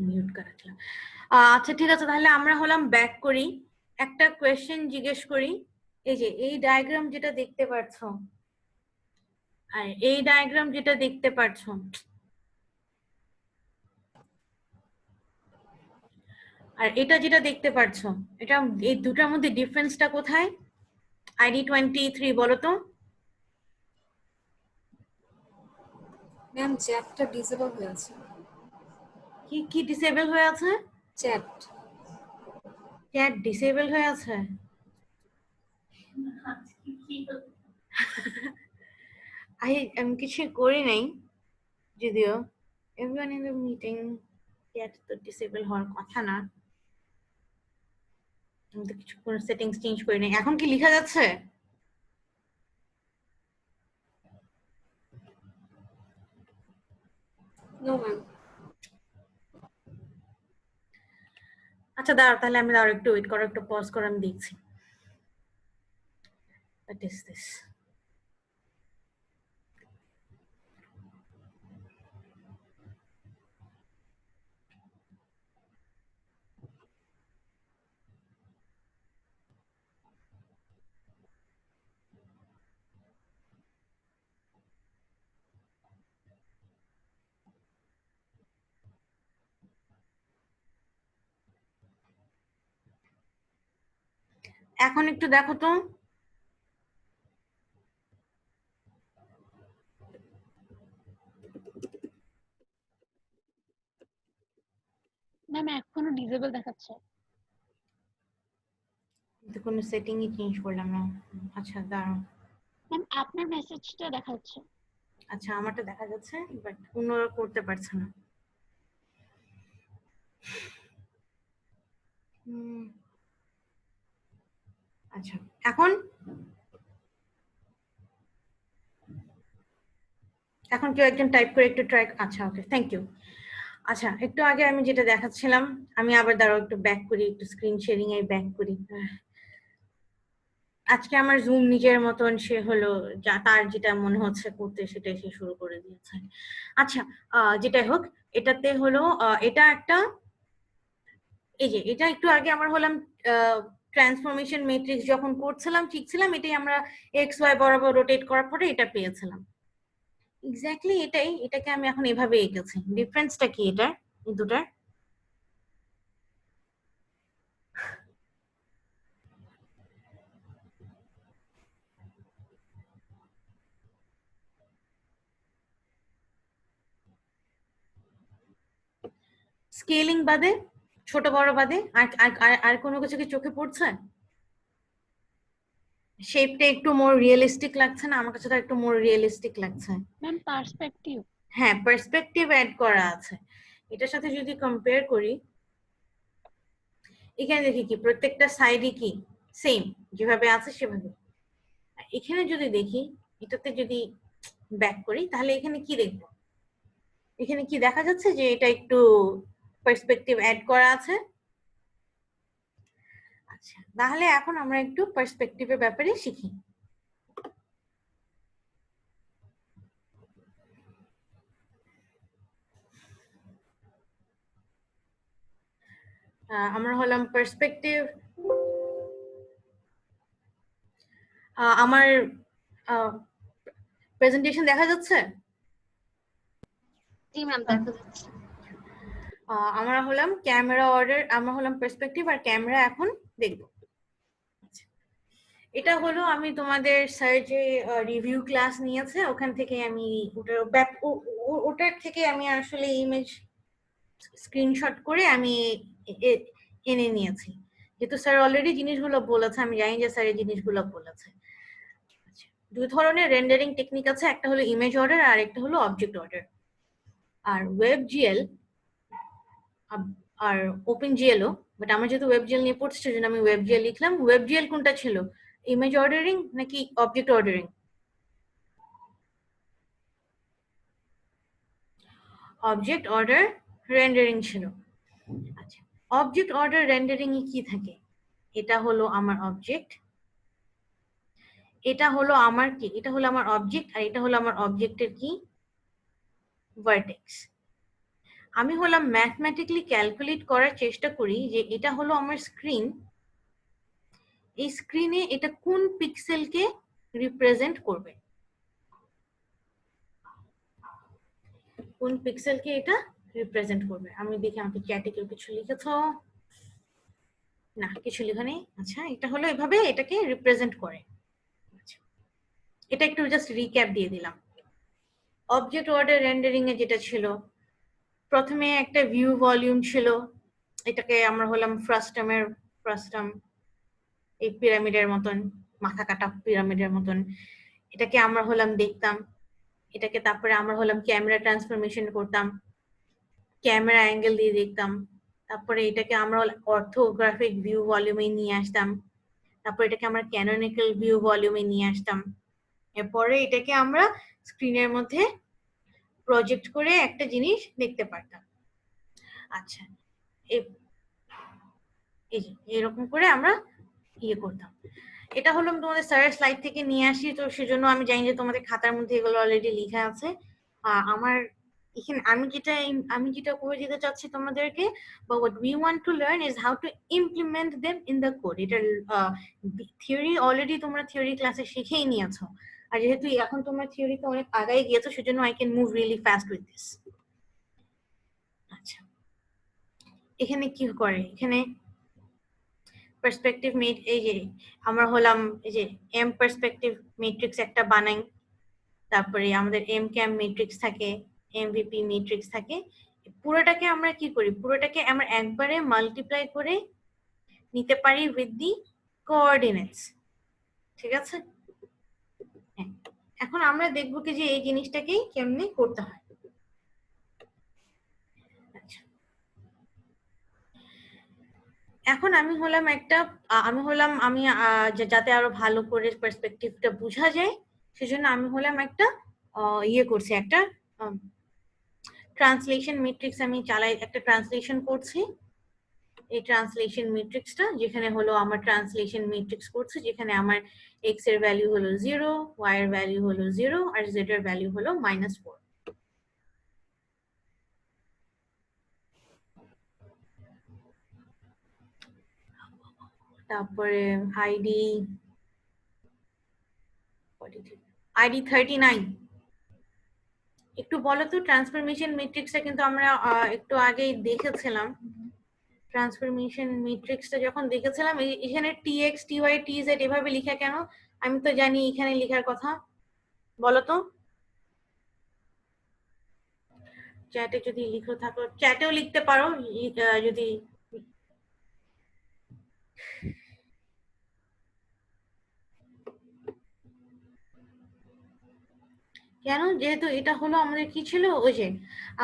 Speaker 1: মিউট করে রাখলাম। আচ্ছা ঠিক আছে, তাহলে আমরা হলাম ব্যাক করি, একটা কোয়েশ্চেন জিজ্ঞেস করি। এই যে এই ডায়াগ্রাম যেটা দেখতে পাচ্ছ, আর এই ডায়াগ্রাম যেটা দেখতে পাচ্ছ, আর এটা যেটা দেখতে পাচ্ছ, এটা এই দুটার মধ্যে ডিফারেন্সটা কোথায়? আইডি 23 বলো তো।
Speaker 8: ম্যাম চ্যাটটা ডিসেবল হয়ে আছে।
Speaker 1: কি কি ডিসেবল হয়ে আছে?
Speaker 8: চ্যাট
Speaker 1: চ্যাট ডিসেবল হয়ে আছে? আমি কিছু করি নাই যদিও। Everyone in the meeting, chat তো ডিসেবল হওয়ার কথা না। আমি তো কিছু কোনো সেটিংস চেঞ্জ করি নাই। এখন কি লেখা যাচ্ছে?
Speaker 8: No ma'am.
Speaker 1: আচ্ছা দাঁড়াও, তাহলে আমি দাঁড়াও একটু ওয়েট করো, একটু পজ করে আমি দেখছি। What is this? এখন একটু দেখো তো।
Speaker 11: ম্যাম এখনো ডিসেবল দেখাচ্ছে।
Speaker 1: তো কোনো সেটিংই চেঞ্জ করলাম না। আচ্ছা দাঁড়াও।
Speaker 11: ম্যাম আপনার মেসেজটা দেখাচ্ছে।
Speaker 1: আচ্ছা আমারটা দেখা যাচ্ছে, বাট অন্যরা করতে পারছে না। আচ্ছা এখন এখন কেউ একজন টাইপ করে একটু ট্রাই। আচ্ছা ওকে, থ্যাংক ইউ। আচ্ছা একটু আগে আমি যেটা দেখাচ্ছিলাম, আমি আবার দাঁড়াও একটু ব্যাক করি, একটু স্ক্রিন শেয়ারিং এ ব্যাক করি। আজকে আমার জুম নিজের মতন সে হলো, যা তার যেটা মনে হচ্ছে করতে সেটাই সে শুরু করে দিয়েছে। আচ্ছা যেটাই হোক, এটাতে হলো এটা একটা, এই যে এটা একটু আগে আমার হলাম ট্রান্সফরমেশন ম্যাট্রিক্স যখন করছিলাম শিখছিলাম, এটাই আমরা এক্স ওয়াই বরাবর রোটেট করার পরে এটা পেয়েছিলাম। এক্স্যাক্টলি এটাই, এটাকে আমি এখন এভাবে এঁকেছি। ডিফারেন্সটা কি এটা এই দুটার? স্কেলিং বাদে, ছোট বড় বাদে আর কোনো কিছু কি চোখে পড়ছে? শেপটা একটু মোর রিয়েলিস্টিক লাগছে না? আমার কাছে তো একটু মোর রিয়েলিস্টিক লাগছে।
Speaker 11: Ma'am perspective.
Speaker 1: হ্যাঁ পার্সপেক্টিভ অ্যাড করা আছে। এটার সাথে যদি কম্পেয়ার করি, এখানে দেখি কি প্রত্যেকটা সাইডই কি সেম, যেভাবে আছে সেভাবে। এখানে যদি দেখি, এটাতে যদি ব্যাক করি, তাহলে এখানে কি দেখব? এখানে কি দেখা যাচ্ছে যে এটা একটু পার্সপেক্টিভ অ্যাড করা আছে। আচ্ছা তাহলে এখন আমরা একটু পার্সপেক্টিভের ব্যাপারে শিখি। আমরা হলাম পার্সপেক্টিভ। আমার প্রেজেন্টেশন দেখা যাচ্ছে?
Speaker 6: জি ম্যাম দেখা যাচ্ছে।
Speaker 1: আমরা হলাম ক্যামেরা অর্ডার, আমরা হলাম পার্সপেক্টিভ আর ক্যামেরা এখন দেখব। এটা হলো আমি তোমাদের স্যার যে রিভিউ ক্লাস নিয়েছে ওখান থেকে আমি ওটার থেকে আমি আসলে ইমেজ স্ক্রিনশট করে আমি এনে নিয়েছি, যেহেতু স্যার অলরেডি জিনিসগুলো বলেছে, আমি জানি যে স্যার এই জিনিসগুলো বলেছে। দুই ধরনের রেন্ডারিং টেকনিক আছে, একটা হলো ইমেজ অর্ডার আর একটা হলো অবজেক্ট অর্ডার। আর ওয়েব জিএল আর ওপেন জিএলও, বাট আমার যেহেতু ওয়েব জিএল নিয়ে পড়ছি সেজন্য আমি ওয়েব জিএল লিখলাম। ওয়েব জিএল কোনটা ছিল, ইমেজ অর্ডারিং নাকি object ordering? Object order rendering ছিল। আচ্ছা অবজেক্ট অর্ডার রেন্ডারিং এ কি থাকে? এটা হলো আমার অবজেক্ট, এটা হলো আমার কি, এটা হলো আমার অবজেক্ট, আর এটা হলো আমার অবজেক্টের কি ভার্টেক্স। আমি হলাম ম্যাথমেটিক্যালি ক্যালকুলেট করার চেষ্টা করি যে এটা হলো আমার স্ক্রিন, এই স্ক্রিনে এটা কোন পিক্সেলকে রিপ্রেজেন্ট করবে, কোন পিক্সেলকে এটা রিপ্রেজেন্ট করবে। আমি দেখি আমাকে চ্যাটে কেউ কিছু লিখেছো, না কিছু লেখা নেই। আচ্ছা, এটা হলো এভাবে এটাকে রিপ্রেজেন্ট করে। আচ্ছা, এটা একটু জাস্ট রিক্যাপ দিয়ে দিলাম। অবজেক্ট ওয়ার্ডের রেন্ডারিং এ যেটা ছিল, প্রথমে একটা ভিউ ভলিউম ছিল, এটাকে আমরা হলাম ফ্রাস্টাম, এই পিরামিডের মতন, মাথা কাটা পিরামিডের মতন, এটাকে আমরা হলাম দেখতাম। এটাকে তারপরে আমরা হলাম ক্যামেরা ট্রান্সফরমেশন করতাম, ক্যামেরা অ্যাঙ্গেল দিয়ে দেখতাম। তারপরে এটাকে আমরা অর্থোগ্রাফিক ভিউ ভলিউমে নিয়ে আসতাম, তারপর এটাকে আমরা ক্যানোনিক্যাল ভিউ ভলিউমে নিয়ে আসতাম। এরপরে এটাকে আমরা স্ক্রিনের মধ্যে প্রজেক্ট করে একটা জিনিস দেখতে পারতাম। আচ্ছা, এই যে এরকম করে আমরা ইয়ে করতাম। এটা হলো তোমাদের স্যারের স্লাইড থেকে নিয়ে আসি, তো সেজন্য আমি জানি যে তোমাদের খাতার মধ্যে এগুলো অলরেডি লেখা আছে। আমার এখানে আমি যেটা করে দিতে চাচ্ছি তোমাদেরকে, বা what we want to learn is how to implement them in the code. এটার থিওরি অলরেডি তোমরা থিওরি ক্লাসে শিখেই নিয়েছো, আর যেহেতু এখন তোমরা থিওরিতে অনেক আগাই গিয়েছো, সেজন্য I can move really fast with this. আচ্ছা, এখানে কি করে, এখানে পার্সপেক্টিভ এই যে আমরা হলাম এই যে এম পার্সপেক্টিভ ম্যাট্রিক্স একটা বানাই, তারপরে আমাদের এম ক্যাম ম্যাট্রিক্স থাকে, এমভিপি ম্যাট্রিক্স থাকে। পুরোটাকে আমরা কি করি, পুরোটাকে আমরা একবারে মাল্টিপ্লাই করে নিতে পারি উইথ দি কোঅর্ডিনেটস। ঠিক আছে, এখন আমরা দেখবো কি যে এই জিনিসটাকে কেমনে করতে হয়। আচ্ছা, এখন আমি যাতে আরো ভালো করে পার্সপেক্টিভটা বোঝা যায়, সেজন্য আমি হলাম একটা ইয়ে করছি, একটা ট্রান্সলেশন ম্যাট্রিক্স আমি চালাই, একটা ট্রান্সলেশন করছি। এই ট্রান্সলেশন ম্যাট্রিক্সটা যেখানে হলো আমার ট্রান্সলেশন ম্যাট্রিক্স করছি, যেখানে আমার x এর ভ্যালু হলো 0, y এর ভ্যালু হলো 0, আর z এর ভ্যালু হলো -4। তারপরে আইডি 39। একটু বলো তো, ট্রান্সফরমেশন ম্যাট্রিক্সটা কিন্তু আমরা একটু আগেই দেখেছিলাম। ট্রান্সফরমেশন ম্যাট্রিক্সটা যখন দেখেছিলাম, এখানে tx ty tz এভাবে লেখা কেন? আমি তো জানি এখানে লেখার কথা, বলো তো। চ্যাটে যদি লিখো থাকো, চ্যাটেও লিখতে পারো যদি। কেন? যেহেতু এটা হলো আমাদের কি ছিল, ওই যে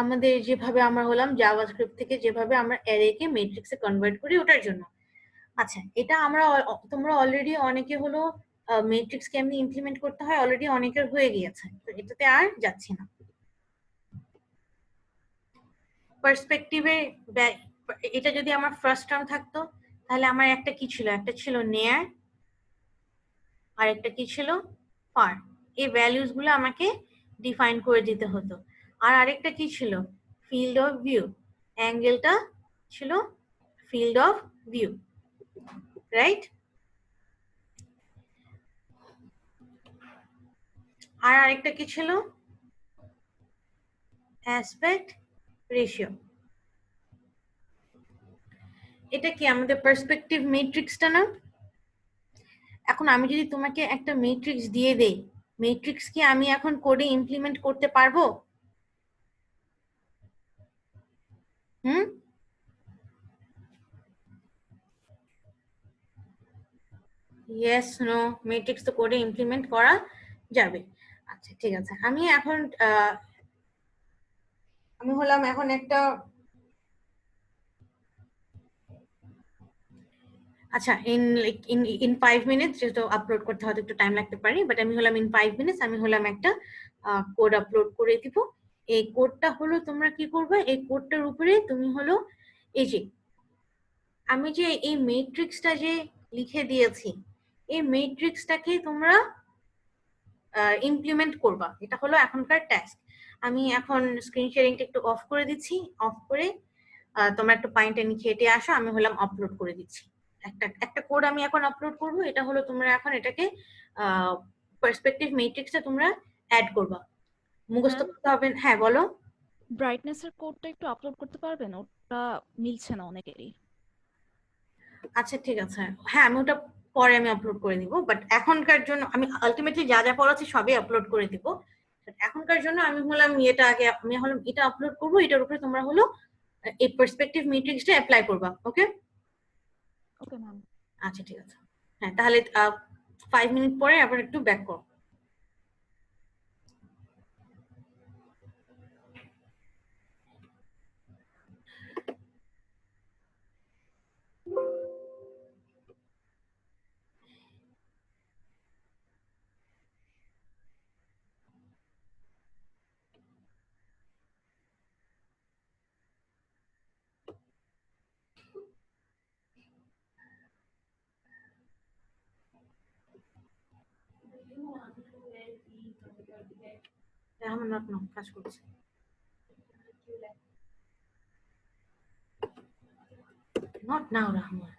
Speaker 1: আমাদের যেভাবে আমরা হলাম জাভাস্ক্রিপ্ট থেকে যেভাবে আমরা অ্যারে কে ম্যাট্রিক্সে কনভার্ট করি, ওটার জন্য। আচ্ছা, এটা তোমরা অলরেডি অনেকে হলো ম্যাট্রিক্স কেমনি ইমপ্লিমেন্ট করতে হয় অলরেডি অনেকের হয়ে গিয়েছে, তো এটাতে আর যাচ্ছি না। পার্সপেক্টিভে এটা যদি আমার ফার্স্ট টার্ম থাকতো, তাহলে আমার একটা কি ছিল, একটা ছিল নেয়ার, আর একটা কি ছিল ফার। এই ভ্যালুস গুলো আমাকে ডিফাইন করে দিতে হতো। আর আরেকটা কি ছিল, ফিল্ড অফ ভিউ, অ্যাঙ্গেলটা ছিল ফিল্ড অফ ভিউ, রাইট? আর আরেকটা কি ছিল, অ্যাসপেক্ট রেশিও। এটা কি আমাদের পার্সপেক্টিভ ম্যাট্রিক্সটা না? এখন আমি যদি তোমাকে একটা ম্যাট্রিক্স দিয়ে দেই, ম্যাট্রিক্স কি আমি এখন কোডে ইমপ্লিমেন্ট করতে পারবো? ইয়েস নো, ম্যাট্রিক্স তো কোডে ইমপ্লিমেন্ট করা যাবে। আচ্ছা ঠিক আছে, আমি হলাম এখন একটা, আচ্ছা ইন 5 মিনিটস, যেহেতু আপলোড করতে হয়তো একটু টাইম লাগতে পারে, বাট আমি হলাম ইন 5 মিনিটস আমি হলাম একটা কোড আপলোড করে দিব। এই কোডটা হলো তোমরা কি করবে, এই কোডটার উপরে তুমি হলো এই যে আমি যে এই ম্যাট্রিক্সটা যে লিখে দিয়েছি, এই ম্যাট্রিক্সটাকে তোমরা ইমপ্লিমেন্ট করবা, এটা হলো এখনকার টাস্ক। আমি এখন স্ক্রিন শেয়ারিংটা একটু অফ করে দিচ্ছি, অফ করে তোমরা একটু পানিটা নিচে হেঁটে আসো, আমি হলাম আপলোড করে দিচ্ছি। একটা কোড আমি এখন আপলোড করব, এটা হলো তোমরা এখন এটাকে পার্সপেক্টিভ ম্যাট্রিক্সে তোমরা অ্যাড করবা, মুখস্থ
Speaker 5: ম্যাম
Speaker 1: করতে হবে। হ্যাঁ বলো।
Speaker 5: ব্রাইটনেসের কোডটা একটু আপলোড করতে পারবেন? ওটা মিলছে না অনেকেরই।
Speaker 1: আচ্ছা ঠিক আছে, হ্যাঁ আমি ওটা পরে আমি আপলোড করে দিব, বাট এখনকার জন্য আমি আলটিমেটলি যা যা পড়াচ্ছি সবই আপলোড করে দিব। এখনকার জন্য আমি হলাম এটা আগে আমি হলাম এটা আপলোড করবো, এটার উপরে তোমরা হলো এই পার্সপেক্টিভ ম্যাট্রিক্সটা অ্যাপ্লাই করবা। ওকে
Speaker 5: ওকে ম্যাম।
Speaker 1: আচ্ছা ঠিক আছে। হ্যাঁ তাহলে 5 মিনিট পরে আবার একটু ব্যাক করো। আমার নট নো কাজ করছে। Not now Rahman.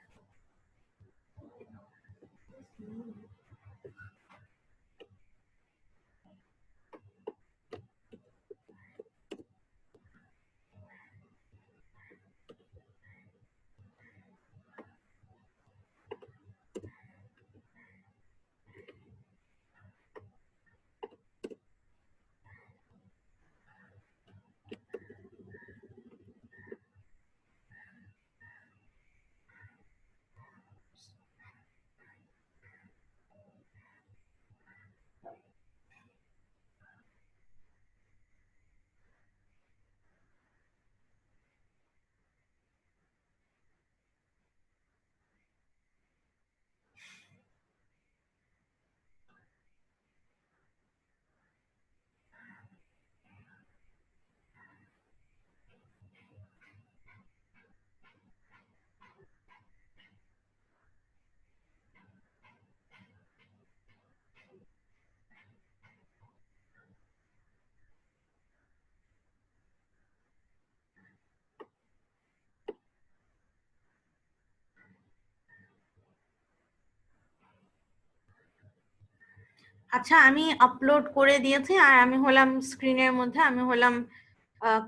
Speaker 1: আচ্ছা আমি আপলোড করে দিয়েছি, আর আমি হলাম স্ক্রিনের মধ্যে আমি হলাম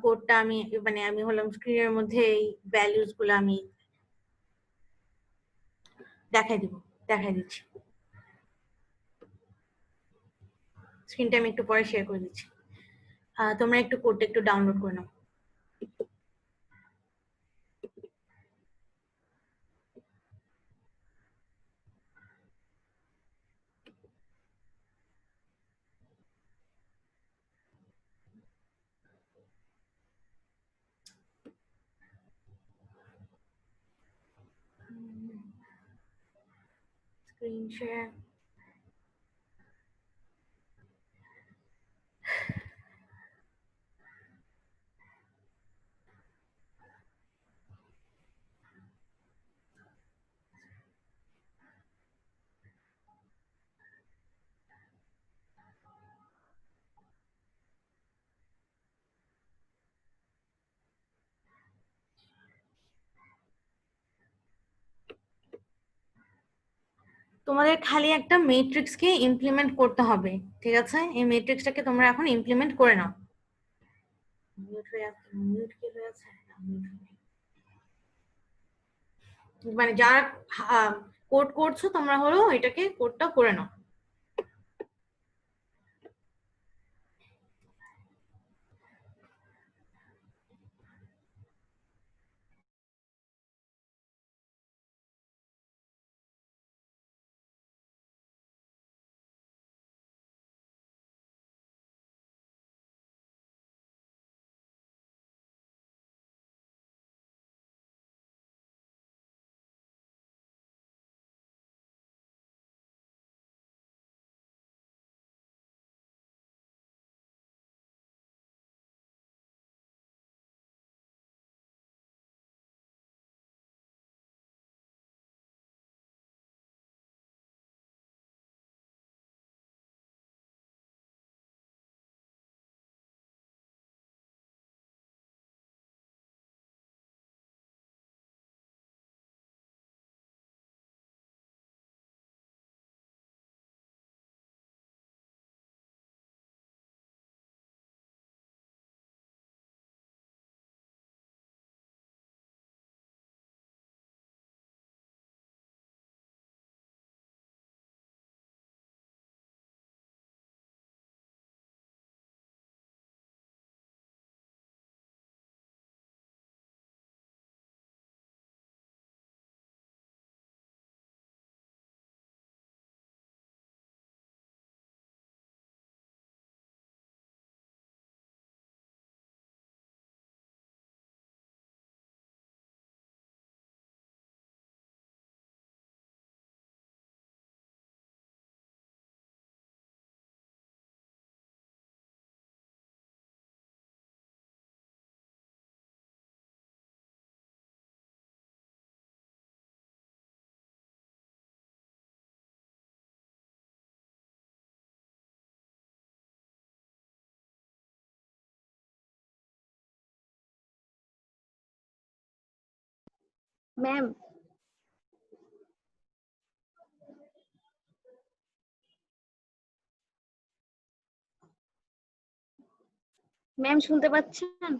Speaker 1: কোডটা আমি মানে আমি হলাম স্ক্রিনের মধ্যে এই ভ্যালুস গুলো আমি দেখাই দিচ্ছি। স্ক্রিনটা আমি একটু পরে শেয়ার করে দিচ্ছি, তোমরা একটু কোডটা একটু ডাউনলোড করে নাও। Screen share. তোমাদের খালি একটা ম্যাট্রিক্সকে ইমপ্লিমেন্ট করতে হবে, ঠিক আছে? এই ম্যাট্রিক্সটাকে তোমরা এখন ইমপ্লিমেন্ট করে নাও। মিউট কি হয়ে আছে? মানে যারা কোড করছো তোমরা হলো এটাকে কোডটা করে নাও।
Speaker 6: ম্যাম, ম্যাম শুনতে পাচ্ছেন?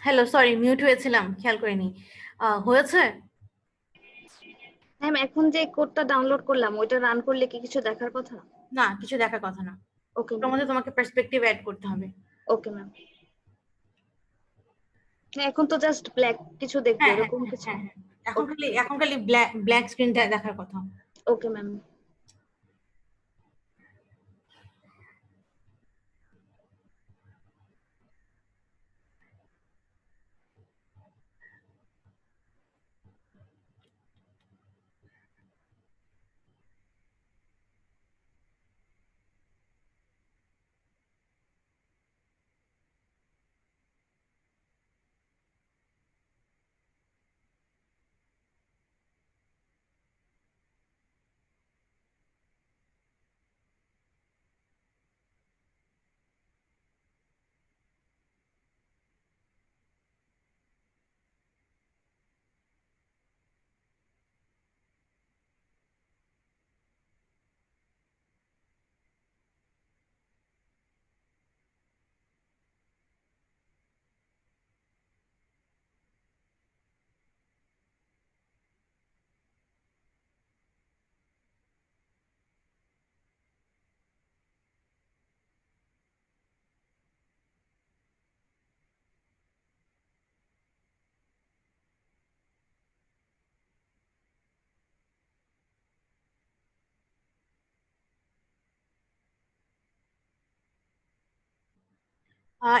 Speaker 1: হ্যালো, সরি মিউট হয়েছিলাম, খেয়াল করিনি। হয়েছে?
Speaker 6: ম্যাম, এখন যে কোডটা ডাউনলোড করলাম ওইটা রান করলে কি কিছু দেখার কথা?
Speaker 1: না, কিছু দেখার কথা না।
Speaker 6: ওকে
Speaker 1: ওটার
Speaker 6: ম্যাম।
Speaker 1: মধ্যে তোমাকে পার্সপেক্টিভ অ্যাড করতে হবে।
Speaker 6: Okay ma'am. এখন তো জাস্ট ব্ল্যাক কিছু দেখবো
Speaker 1: হ্যাঁ হ্যাঁ
Speaker 6: এরকম
Speaker 1: হ্যাঁ
Speaker 6: কিছু?
Speaker 1: হ্যাঁ হ্যাঁ। এখন
Speaker 6: ওকে
Speaker 1: খালি এখন খালি ব্ল্যাক স্ক্রিনটা দেখার কথা।
Speaker 6: Okay ma'am.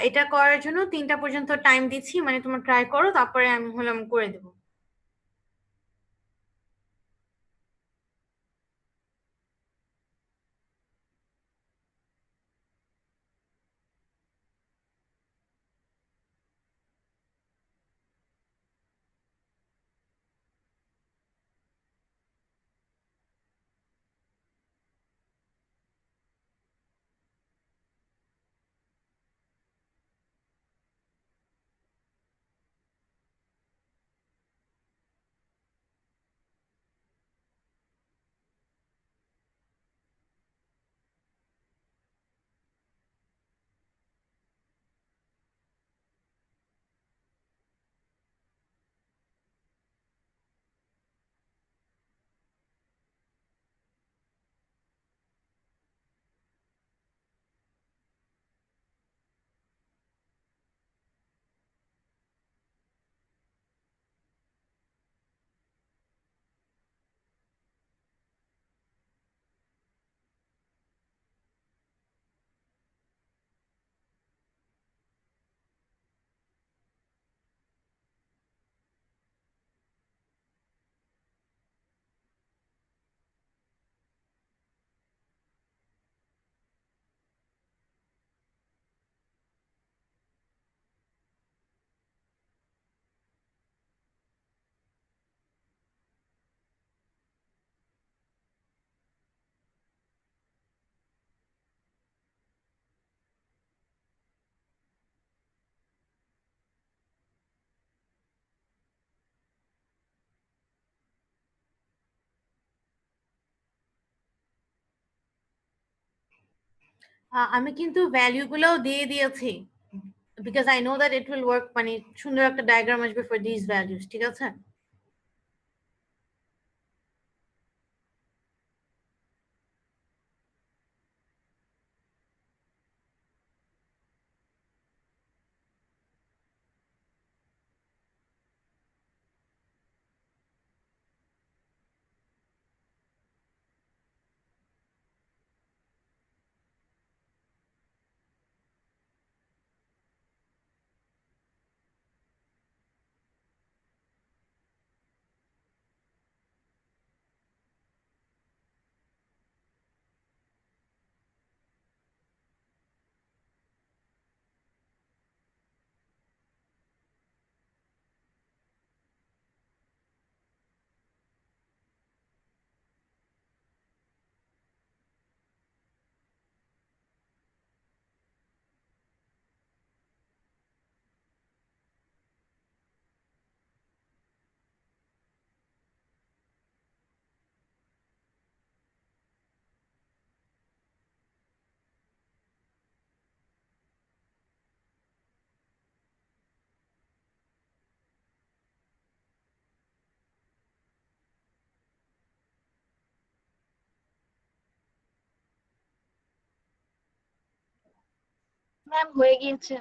Speaker 1: এটা করার জন্য 3টা পর্যন্ত টাইম দিচ্ছি, মানে তোমরা ট্রাই করো, তারপরে আমি হলাম করে দেবো। আমি কিন্তু ভ্যালু গুলোও দিয়ে দিয়েছি, because I know that it will work, মানে সুন্দর একটা ডায়াগ্রাম আসবে ফর দিস ভ্যালুস, ঠিক আছে?
Speaker 6: ম্যাম হয়ে গিয়েছে।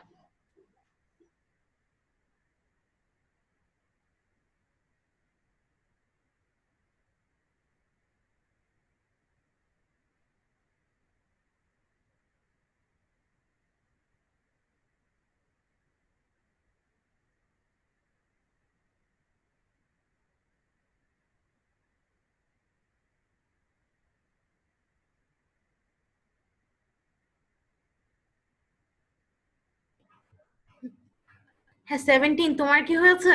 Speaker 1: হ্যাঁ 17 তোমার কি হয়েছে?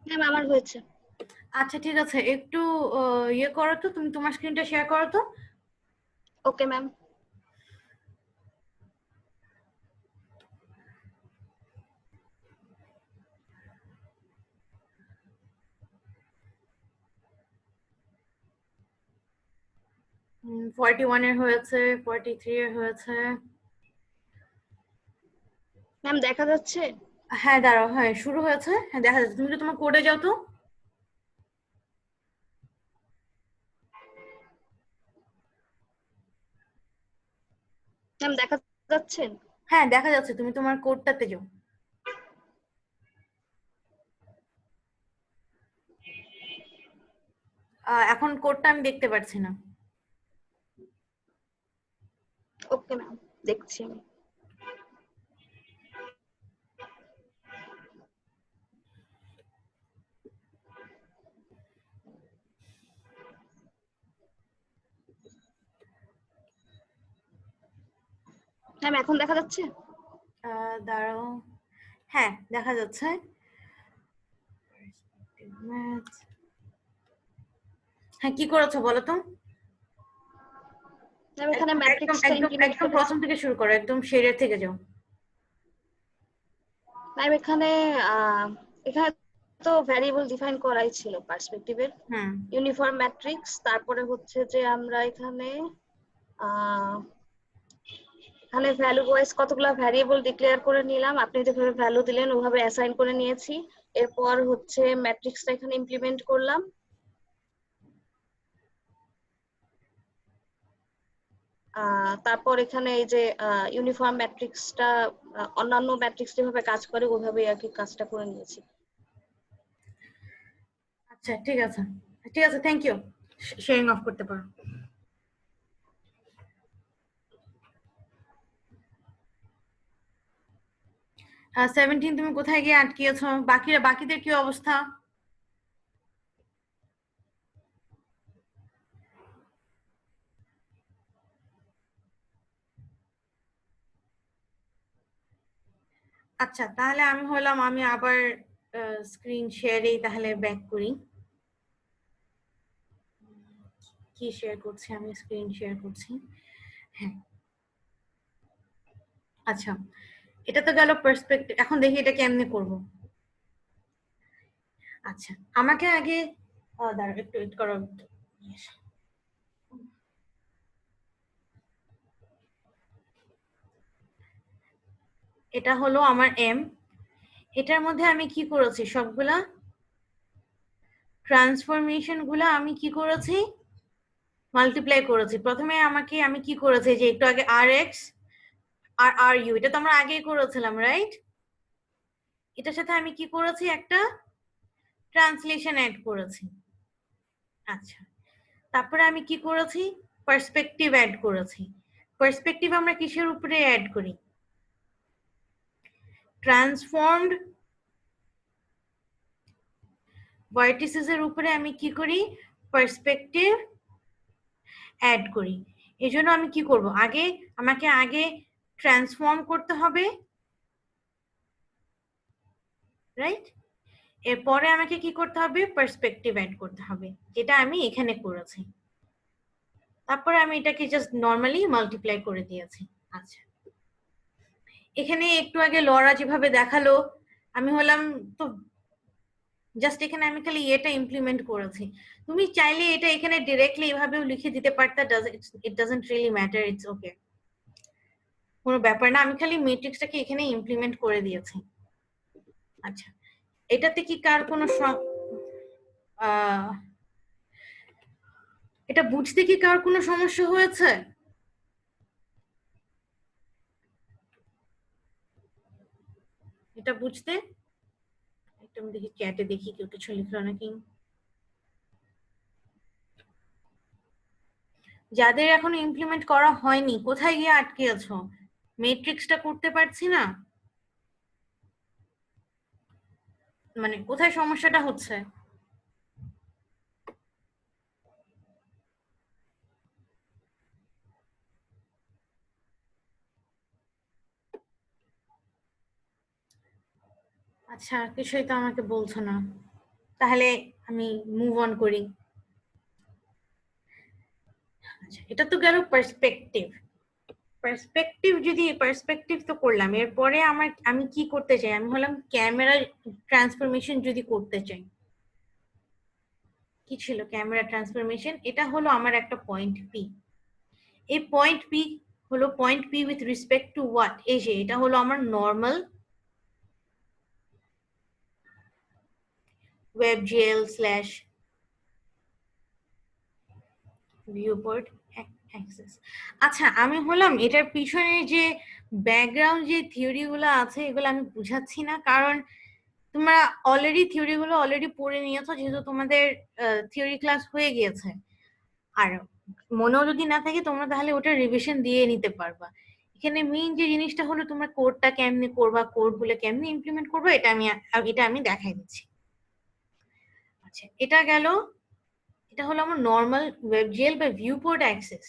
Speaker 6: ম্যাম আমার হয়েছে।
Speaker 1: আচ্ছা ঠিক আছে, একটু ইয়ে করো তো, তুমি তোমার স্ক্রিনটা শেয়ার করো তো।
Speaker 6: Okay ma'am.
Speaker 1: 41 এর হয়েছে, 43 এর হয়েছে।
Speaker 6: ম্যাম দেখা যাচ্ছে?
Speaker 1: হ্যাঁ দাঁড়াও, হ্যাঁ শুরু হয়েছে, হ্যাঁ দেখা যাচ্ছে। তুমি কি তোমার কোডে যাও তো।
Speaker 6: ম্যাম দেখা যাচ্ছে?
Speaker 1: হ্যাঁ দেখা যাচ্ছে, তুমি তোমার কোডটাতে যাও। এখন কোডটা আমি দেখতে পাচ্ছি না।
Speaker 6: ওকে ম্যাম দেখছি আমি। ম্যাম এখন দেখা যাচ্ছে?
Speaker 1: দাঁড়াও, হ্যাঁ দেখা যাচ্ছে। হ্যাঁ কি করেছো বলো তো।
Speaker 6: ম্যাম এখানে
Speaker 1: একদম
Speaker 6: ম্যাট্রিক্সটা
Speaker 1: একদম
Speaker 6: ইমপ্লিমেন্ট
Speaker 1: একদম
Speaker 6: করেছি।
Speaker 1: প্রথম থেকে শুরু করো, একদম শেডের থেকে যাও।
Speaker 6: ম্যাম এখানে এখানে তো ভ্যারিয়েবল ডিফাইন করাই ছিল পার্সপেক্টিভের।
Speaker 1: হুম
Speaker 6: ইউনিফর্ম ম্যাট্রিক্স, তারপরে হচ্ছে যে আমরা এখানে এখানে ভ্যালু ওয়াইজ কতগুলো ভ্যারিয়েবল ডিক্লেয়ার করে নিলাম, আপনি যেভাবে ভ্যালু দিলেন ওভাবে অ্যাসাইন করে নিয়েছি। এরপর হচ্ছে ম্যাট্রিক্সটা এখানে ইমপ্লিমেন্ট করলাম। তারপর এখানে এই যে ইউনিফর্ম ম্যাট্রিক্সটা অন্যান্য ম্যাট্রিক্স যেভাবে কাজ করে ওইভাবে আর কি কাজটা করে নিয়েছি।
Speaker 1: আচ্ছা ঠিক আছে, ঠিক আছে, থ্যাংক ইউ। শেয়ারিং অফ করতে পারো। হ্যাঁ 17 তুমি কোথায় গিয়ে আটকিয়েছো? বাকিদের কি অবস্থা? আচ্ছা তাহলে আমি আবার স্ক্রিন শেয়ারেই তাহলে ব্যাক করি। কি শেয়ার করছি, আমি স্ক্রিন শেয়ার করছি। হ্যাঁ আচ্ছা, এটা তো গেল পার্সপেক্টিভ। এখন দেখি এটা কেমনে করব। আচ্ছা আমাকে আগে দাঁড়াও একটু ওয়েট করো। এটা হলো আমার এম। এটার মধ্যে আমি কি করেছি, সবগুলা ট্রান্সফরমেশন গুলা আমি কি করেছি, মাল্টিপ্লাই করেছি। প্রথমে আমি কি করেছি, যে একটু আগে আর এক্স আর আর ইউ, এটা তো আমরা আগেই করেছিলাম রাইট। এটার সাথে আমি কি করেছি, একটা ট্রান্সলেশন অ্যাড করেছি। আচ্ছা তারপরে আমি কি করেছি, পার্সপেক্টিভ অ্যাড করেছি। পার্সপেক্টিভ আমরা কিসের উপরে অ্যাড করি, ট্রান্সফর্মড ভার্টিসেস এর উপরে আমি কি করি, পার্সপেক্টিভ অ্যাড করি। এজন্য আমি কি করব, আমাকে আগে ট্রান্সফর্ম করতে হবে রাইট। এরপরে আমাকে কি করতে হবে, পার্সপেক্টিভ অ্যাড করতে হবে, যেটা আমি এখানে করেছি। তারপরে আমি এটাকে জাস্ট নর্মালি মাল্টিপ্লাই করে দিয়েছি। আচ্ছা এখানে একটু আগে লরা যেভাবে দেখালো, আমি হলাম তো জাস্ট এখানে আমি খালি এটা ইমপ্লিমেন্ট করেছি। তুমি চাইলে এটা এখানে ডিরেক্টলি এভাবেও লিখে দিতে পারতা, it doesn't really matter, it's okay, কোনো ব্যাপার না। আমি খালি ম্যাট্রিক্সটাকে এখানে ইমপ্লিমেন্ট করে দিয়েছি। আচ্ছা এটাতে কি কার কোনো এটা বুঝতে কি কার কোনো সমস্যা হয়েছে? এটা বুঝতে একটু আমি দেখি চ্যাটে দেখি কেউ কিছু লিখলো নাকি। যাদের এখনো ইমপ্লিমেন্ট করা হয়নি কোথায় গিয়ে আটকে আছো? ম্যাট্রিক্সটা করতে পারছি না, মানে কোথায় সমস্যাটা হচ্ছে? আচ্ছা কিছুই তো আমাকে বলছো না, তাহলে আমি মুভ অন করি। আচ্ছা এটা তো গেল পার্সপেক্টিভ। পার্সপেক্টিভ তো করলাম, এরপরে আমি কি করতে চাই? আমি হলাম ক্যামেরা ট্রান্সফরমেশন যদি করতে চাই। কি ছিল ক্যামেরা ট্রান্সফরমেশন? এটা হলো আমার একটা পয়েন্ট পি। এই পয়েন্ট পি হলো point P with respect to what? এই যে এটা হলো আমার নর্মাল WebGL / viewport access। আচ্ছা আমি হলাম এটার পিছনে যে ব্যাকগ্রাউন্ড যে থিওরি গুলো আছে এগুলো আমি বুঝাচ্ছি না, কারণ তোমরা অলরেডি থিওরি গুলো অলরেডি পড়ে নিয়েছো, যেহেতু তোমাদের থিওরি ক্লাস হয়ে গিয়েছে। আর মনেও যদি না থাকে তোমরা তাহলে ওটা রিভিশন দিয়ে নিতে পারবা। এখানে মেইন যে জিনিসটা হলো তোমরা কোডটা কেমনে করবা, কোড গুলো কেমনে ইমপ্লিমেন্ট করবা, এটা আমি দেখাই দিচ্ছি। আচ্ছা এটা গেল, এটা হলো আমার নর্মাল WebGL বা ভিউপোর্ট অ্যাক্সেস।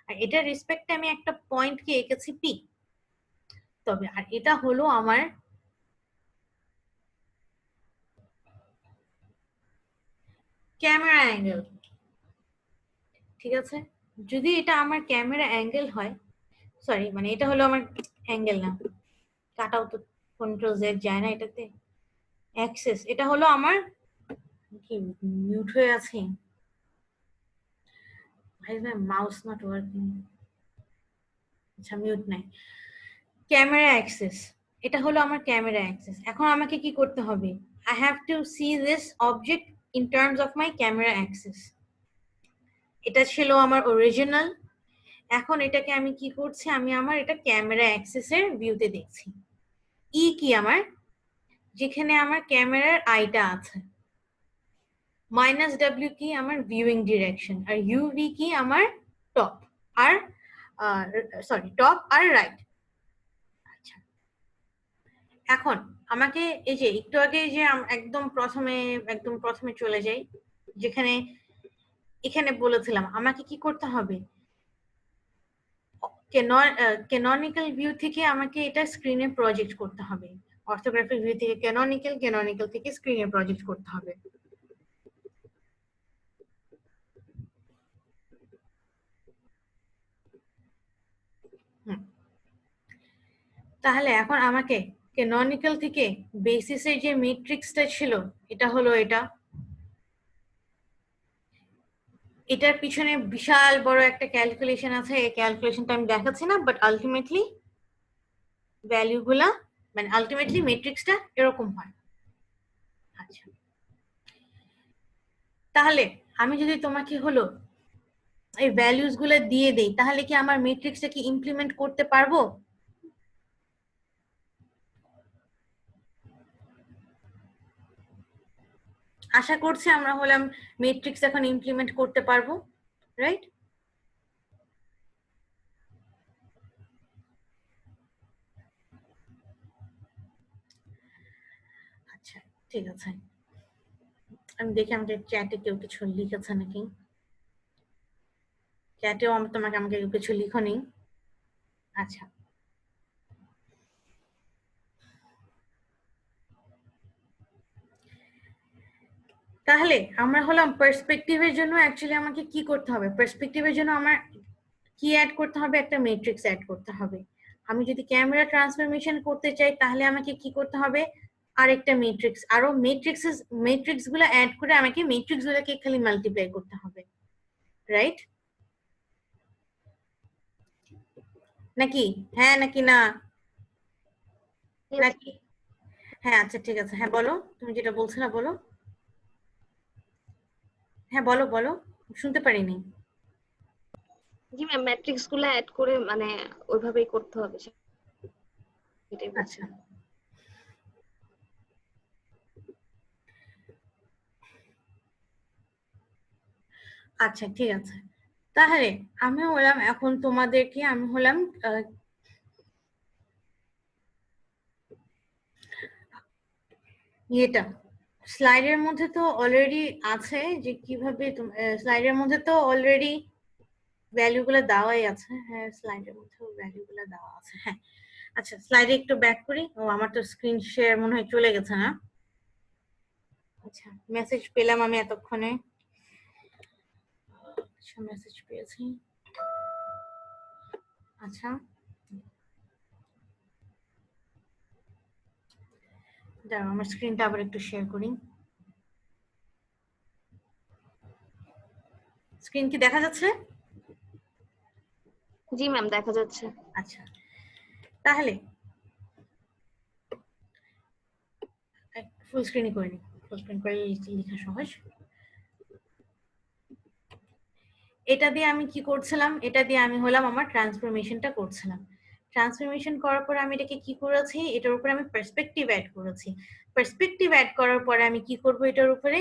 Speaker 1: আর এটার রেসপেক্টে আমি একটা পয়েন্টকে এঁকেছি পি। তবে আর এটা হলো আমার ক্যামেরা অ্যাঙ্গেল, ঠিক আছে? যদি এটা আমার ক্যামেরা অ্যাঙ্গেল হয়, সরি মানে এটা হলো আমার অ্যাঙ্গেল না, কাটাও তো কন্ট্রোল জেড যায় না এটাতে। অ্যাক্সেস এটা হলো আমার, কি মিউট হয়ে আছে? Mouse not working. আচ্ছা মিউট নাই। ক্যামেরা অ্যাক্সেস, এটা হলো আমার ক্যামেরা অ্যাক্সেস। এখন আমাকে কি করতে হবে? I have to see this object in terms of my camera access. এটা ছিল আমার অরিজিনাল। এখন এটাকে আমি কি করছি? আমি আমার এটা ক্যামেরা অ্যাক্সেসের ভিউতে দেখছি। ই কি আমার, যেখানে আমার ক্যামেরার আইটা আছে। -w কি আমার ভিউইং ডিরেকশন, আর ইউভি কি আমার টপ আর টপ আর রাইট। আচ্ছা এখন আমাকে এই যে একটু আগে যে একদম প্রথমে চলে যাই, যেখানে এখানে বলেছিলাম আমাকে কি করতে হবে? ক্যানোনিক্যাল ভিউ থেকে আমাকে এটা স্ক্রিনে প্রজেক্ট করতে হবে। অর্থোগ্রাফিক ভিউ থেকে ক্যানোনিক্যাল থেকে স্ক্রিনে প্রজেক্ট করতে হবে। তাহলে এখন আমাকে ক্যানোনিক্যাল থেকে বেসিসের যে ম্যাট্রিক্সটা ছিল এটা হলো এটা। এটার পিছনে বিশাল বড় একটা ক্যালকুলেশন আছে, এই ক্যালকুলেশনটা আমি দেখাচ্ছি না, বাট আলটিমেটলি ভ্যালুগুলা মানে আলটিমেটলি ম্যাট্রিক্সটা এরকম হয়। আচ্ছা তাহলে আমি যদি তোমাকে হলো এই ভ্যালুস গুলো দিয়ে দেই, তাহলে কি আমার ম্যাট্রিক্সটা কি ইমপ্লিমেন্ট করতে পারবো? আশা করছি আমরা হলাম ম্যাট্রিক্স এখন ইমপ্লিমেন্ট করতে পারবো, রাইট? আচ্ছা ঠিক আছে, আমি দেখি আমাদের চ্যাটে কেউ কিছু লিখেছে নাকি। চ্যাটেও আমাকে কেউ কিছু লিখনি। আচ্ছা তাহলে আমরা হলাম পার্সপেক্টিভের জন্য অ্যাকচুয়ালি আমাকে কি করতে হবে? পার্সপেক্টিভের জন্য আমার কি অ্যাড করতে হবে? একটা ম্যাট্রিক্স অ্যাড করতে হবে। আমি যদি ক্যামেরা ট্রান্সফরমেশন করতে চাই তাহলে আমাকে কি করতে হবে? আরেকটা ম্যাট্রিক্স, আরো ম্যাট্রিক্স গুলো অ্যাড করে আমাকে ম্যাট্রিক্স গুলোকে খালি মাল্টিপ্লাই করতে হবে, রাইট? নাকি হ্যাঁ নাকি না? নাকি হ্যাঁ আচ্ছা ঠিক আছে, হ্যাঁ বলো তুমি যেটা বলছো না, বলো। হ্যাঁ বলো শুনতে পারিনি।
Speaker 6: জি ম্যাম, ম্যাট্রিক্স গুলো অ্যাড করে মানে ওইভাবেই করতে হবে, সেটাই বলছি।
Speaker 1: আচ্ছা আচ্ছা ঠিক আছে, তাহলে আমি হলাম এখন তোমাদেরকে আমি হলাম ইয়েটা স্লাইডের মধ্যে তো অলরেডি আছে যে কিভাবে স্লাইডের মধ্যে তো অলরেডি ভ্যালু গুলো দেওয়াই আছে। হ্যাঁ স্লাইডের মধ্যে ভ্যালু গুলো দেওয়া আছে। হ্যাঁ আচ্ছা স্লাইডে একটু ব্যাক করি। ও আমার তো স্ক্রিন শেয়ার মনে হয় চলে গেছে না? আচ্ছা মেসেজ পেলাম আমি এতক্ষণে। আচ্ছা মেসেজ পেয়েছি। আচ্ছা দাঁড়াও আমার স্ক্রিনটা আবার একটু শেয়ার করি। স্ক্রিন কি দেখা যাচ্ছে?
Speaker 6: জি ম্যাম, দেখা যাচ্ছে।
Speaker 1: আচ্ছা তাহলে ফুল স্ক্রিনই করে নি, ফুল স্ক্রিন করে লেখা সহজ। এটা দিয়ে আমি কি করছিলাম, এটা দিয়ে আমি হলাম আমার ট্রান্সফরমেশনটা করছিলাম। ট্রান্সফরমেশন করার পর আমি এটাকে কি করেছি, এটার উপরে আমি পার্সপেক্টিভ অ্যাড করেছি। পার্সপেক্টিভ অ্যাড করার পরে আমি কি করব, এটার উপরে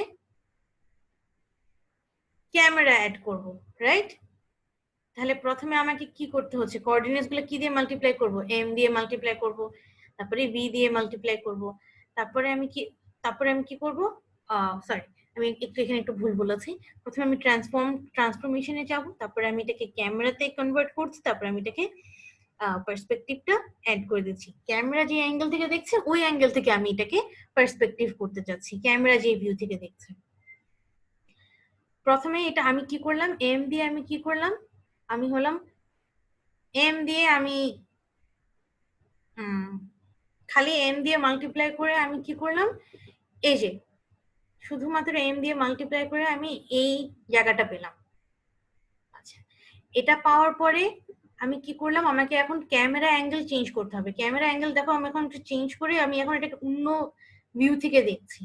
Speaker 1: ক্যামেরা অ্যাড করব, রাইট? তাহলে প্রথমে আমাকে কি করতে হচ্ছে, কোঅর্ডিনেটস গুলো কি দিয়ে মাল্টিপ্লাই করব, এম দিয়ে মাল্টিপ্লাই করব, তারপরে বি দিয়ে মাল্টিপ্লাই করব, তারপরে আমি কি করব, সরি আমি একটু এখানে একটু ভুল বলেছি। প্রথমে আমি ট্রান্সফরমেশনে যাব, তারপরে আমি এটাকে ক্যামেরাতে কনভার্ট করছি, তারপরে আমি এটাকে পার্সপেক্টিভটা অ্যাড করে দিচ্ছি। ক্যামেরা যে অ্যাঙ্গেল থেকে দেখছে ওই অ্যাঙ্গেল থেকে আমি এটাকে পার্সপেক্টিভ করতে যাচ্ছি, ক্যামেরা যে ভিউ থেকে দেখছে। প্রথমে এটা আমি কি করলাম, এম দিয়ে আমি কি করলাম, আমি হলাম এম দিয়ে আমি খালি এম দিয়ে মাল্টিপ্লাই করে আমি কি করলাম, এই যে শুধুমাত্র এম দিয়ে মাল্টিপ্লাই করে আমি এই জায়গাটা পেলাম। আচ্ছা এটা পাওয়ার পরে আমি কি করলাম, আমাকে এখন ক্যামেরা অ্যাঙ্গেল চেঞ্জ করতে হবে। ক্যামেরা অ্যাঙ্গেল দেখো আমি এখন একটু চেঞ্জ করে আমি এখন এটাকে অন্য ভিউ থেকে দেখছি।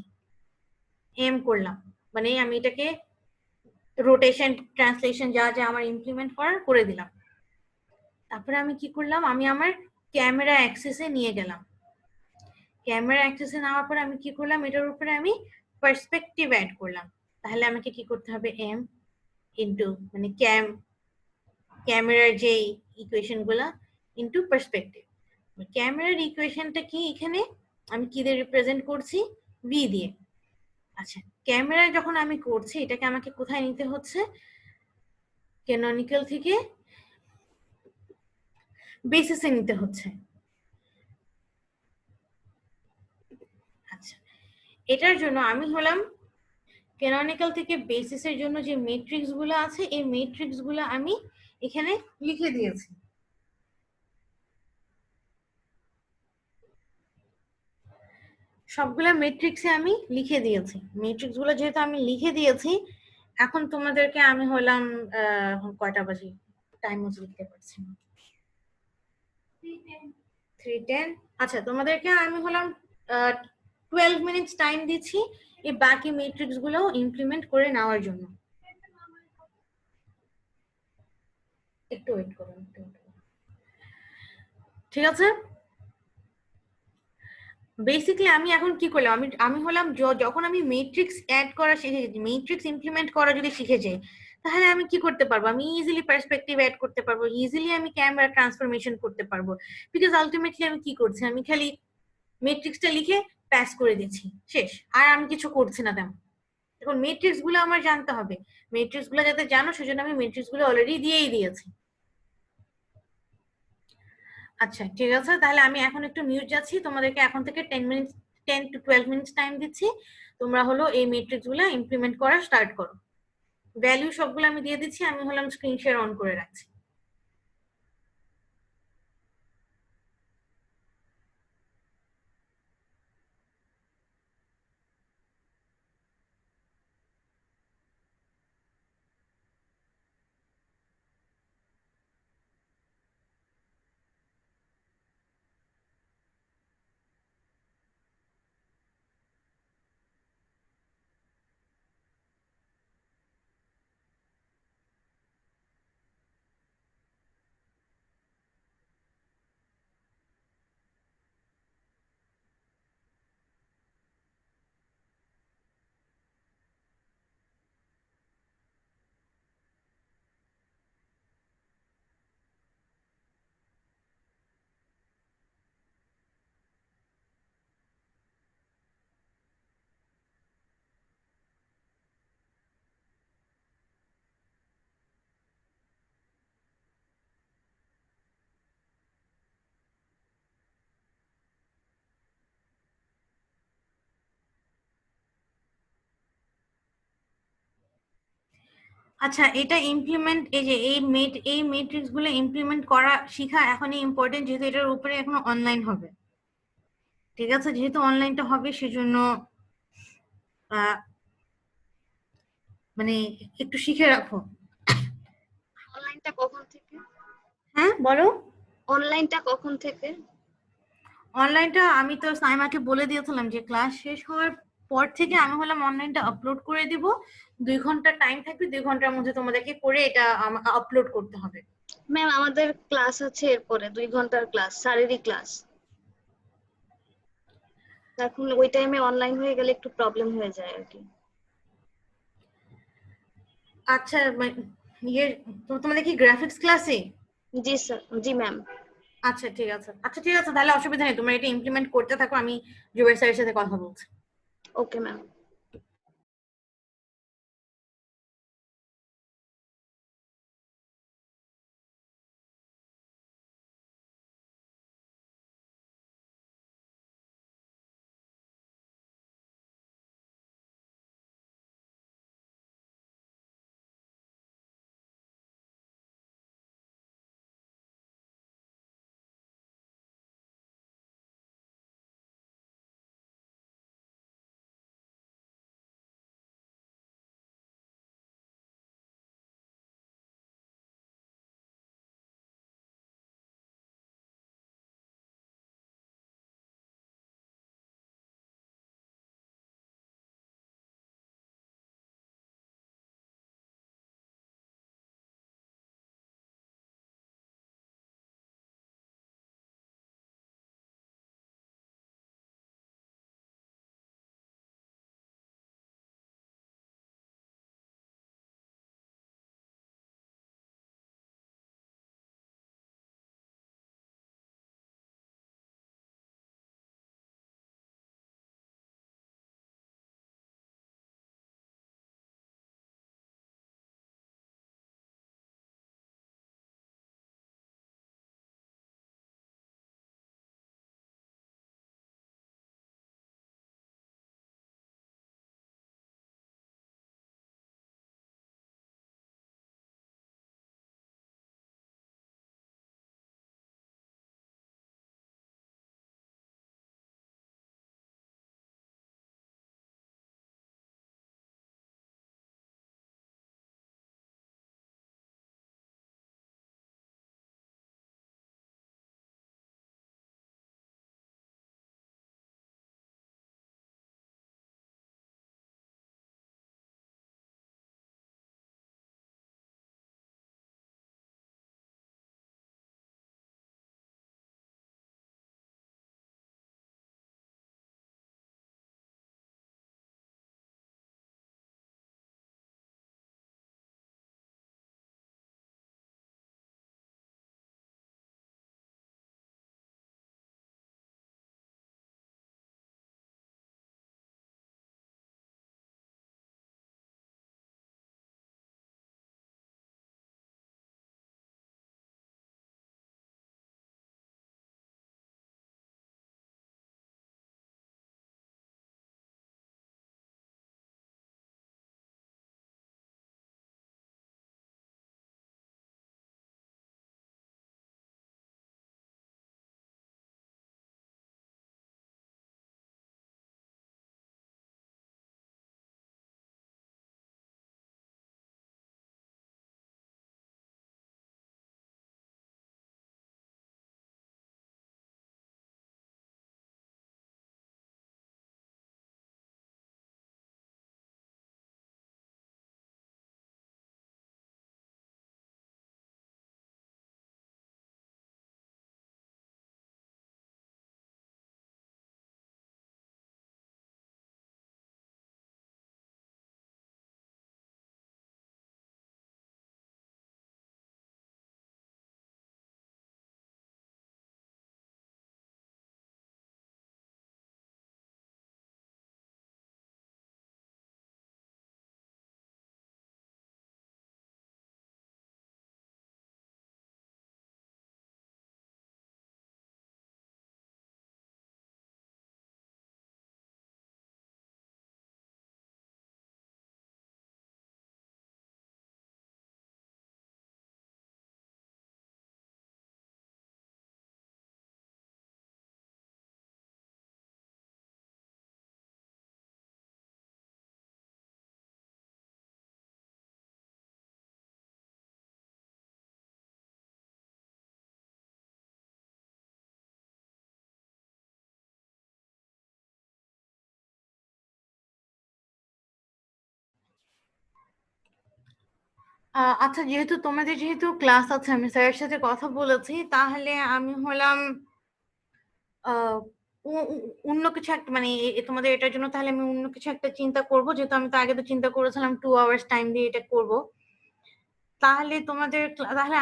Speaker 1: এম করলাম মানে আমি এটাকে রোটেশন ট্রান্সলেশন যা যা আমার ইমপ্লিমেন্ট করার করে দিলাম। তারপরে আমি কি করলাম, আমি আমার ক্যামেরা অ্যাক্সেসে নিয়ে গেলাম। ক্যামেরা অ্যাক্সেসে নেওয়ার পর আমি কি করলাম, এটার উপরে আমি পার্সপেক্টিভ অ্যাড করলাম। তাহলে আমাকে কি করতে হবে, এম ইন্টু মানে ক্যামেরার যে ইকুয়েশন গুলা ইন্টু পার্সপেক্টিভ। ক্যামেরার ইকুয়েশনটা কি, এখানে আমি কি দিয়ে রিপ্রেজেন্ট করছি, ভি দিয়ে। আচ্ছা ক্যামেরা যখন আমি করছি এটাকে আমাকে কোথায় নিতে হচ্ছে, ক্যানোনিক্যাল থেকে বেসিসে নিতে হচ্ছে। আচ্ছা এটার জন্য আমি হলাম ক্যানোনিক্যাল থেকে বেসিসের জন্য যে ম্যাট্রিক্স গুলো আছে এই ম্যাট্রিক্স গুলো আমি এখানে লিখে দিয়েছি। সবগুলা ম্যাট্রিক্সে আমি লিখে দিয়েছি। ম্যাট্রিক্স গুলো যেহেতু আমি লিখে দিয়েছি, এখন তোমাদেরকে আমি হলাম এখন কয়টা বাজে, টাইমও লিখতে পারছি না, 3:10। আচ্ছা তোমাদেরকে আমি হলাম 12 মিনিটস টাইম দিচ্ছি এই বাকি ম্যাট্রিক্স গুলো ইমপ্লিমেন্ট করে নেওয়ার জন্য। একটু ওয়েট করুন, ঠিক আছে? বেসিক্যালি আমি এখন কি করলাম, আমি হলাম যখন আমি ম্যাট্রিক্স অ্যাড করা শিখে গেছি, ম্যাট্রিক্স ইমপ্লিমেন্ট করা যদি শিখে যাই, তাহলে আমি কি করতে পারবো, আমি ইজিলি পার্সপেক্টিভ অ্যাড করতে পারবো, ইজিলি আমি ক্যামেরা ট্রান্সফরমেশন করতে পারবো। বিকজ আলটিমেটলি আমি কি করছি, আমি খালি ম্যাট্রিক্সটা লিখে প্যাস করে দিচ্ছি, শেষ। আর আমি কিছু করছি না তেমন। এখন ম্যাট্রিক্স গুলো আমার জানতে হবে, ম্যাট্রিক্স গুলো যাতে জানো সেজন্য আমি ম্যাট্রিক্স গুলো অলরেডি দিয়েই দিয়েছি। আচ্ছা ঠিক আছে, তাহলে আমি এখন একটু মিউট যাচ্ছি, তোমাদেরকে এখন থেকে 10 to 12 মিনিটস টাইম দিচ্ছি। তোমরা হলো এই ম্যাট্রিক্স গুলো ইমপ্লিমেন্ট করা স্টার্ট করো। ভ্যালু সবগুলো আমি দিয়ে দিচ্ছি, আমি হলাম স্ক্রিন শেয়ার অন করে রাখছি। আচ্ছা, এটা ইমপ্লিমেন্ট, এই যে এই মেট্রিক্স গুলো ইমপ্লিমেন্ট করা শিখা এখনই ইম্পর্টেন্ট, যেহেতু এটার উপরে এখনো অনলাইন হবে। ঠিক আছে, যেহেতু অনলাইনটা হবে সেজন্য আহ, মানে একটু শিখে রাখো।
Speaker 6: অনলাইনটা কখন থেকে?
Speaker 1: হ্যাঁ বলো।
Speaker 6: অনলাইনটা কখন থেকে?
Speaker 1: অনলাইনটা আমি তো সাইমাকে বলে দিয়েছিলাম যে ক্লাস শেষ হওয়ার পর থেকে আমি হলাম অনলাইনটা আপলোড করে দিব। 2 ঘন্টা টাইম থাকবে, 2 ঘন্টার মধ্যে তোমাদেরকে করে এটা আপলোড করতে হবে।
Speaker 6: ম্যাম আমাদের ক্লাস আছে এরপরে 2 ঘন্টার ক্লাস, শারীরিক ক্লাস। এখন ওই টাইমে অনলাইন হয়ে গেলে একটু প্রবলেম হয়ে যায় আর কি।
Speaker 1: আচ্ছা, ইয়ে তোমাদের কি গ্রাফিক্স ক্লাসে?
Speaker 6: জি স্যার, জি ম্যাম।
Speaker 1: আচ্ছা ঠিক আছে, আচ্ছা ঠিক আছে, তাহলে অসুবিধা নেই, তোমরা এটা ইমপ্লিমেন্ট করতে থাকো, আমি জুবের স্যারের সাথে কথা বলছি।
Speaker 6: Okay ma'am.
Speaker 1: আচ্ছা, যেহেতু ক্লাস আছে, আমি স্যারের সাথে কথা বলেছি, তাহলে আমি হলাম আহ, অন্য কিছু একটা মানে তোমাদের এটার জন্য তাহলে আমি অন্য কিছু একটা চিন্তা করব, যেহেতু আমি তো আগে তো চিন্তা করেছিলাম 2 আওয়ার্স টাইম দিয়ে এটা করব। তাহলে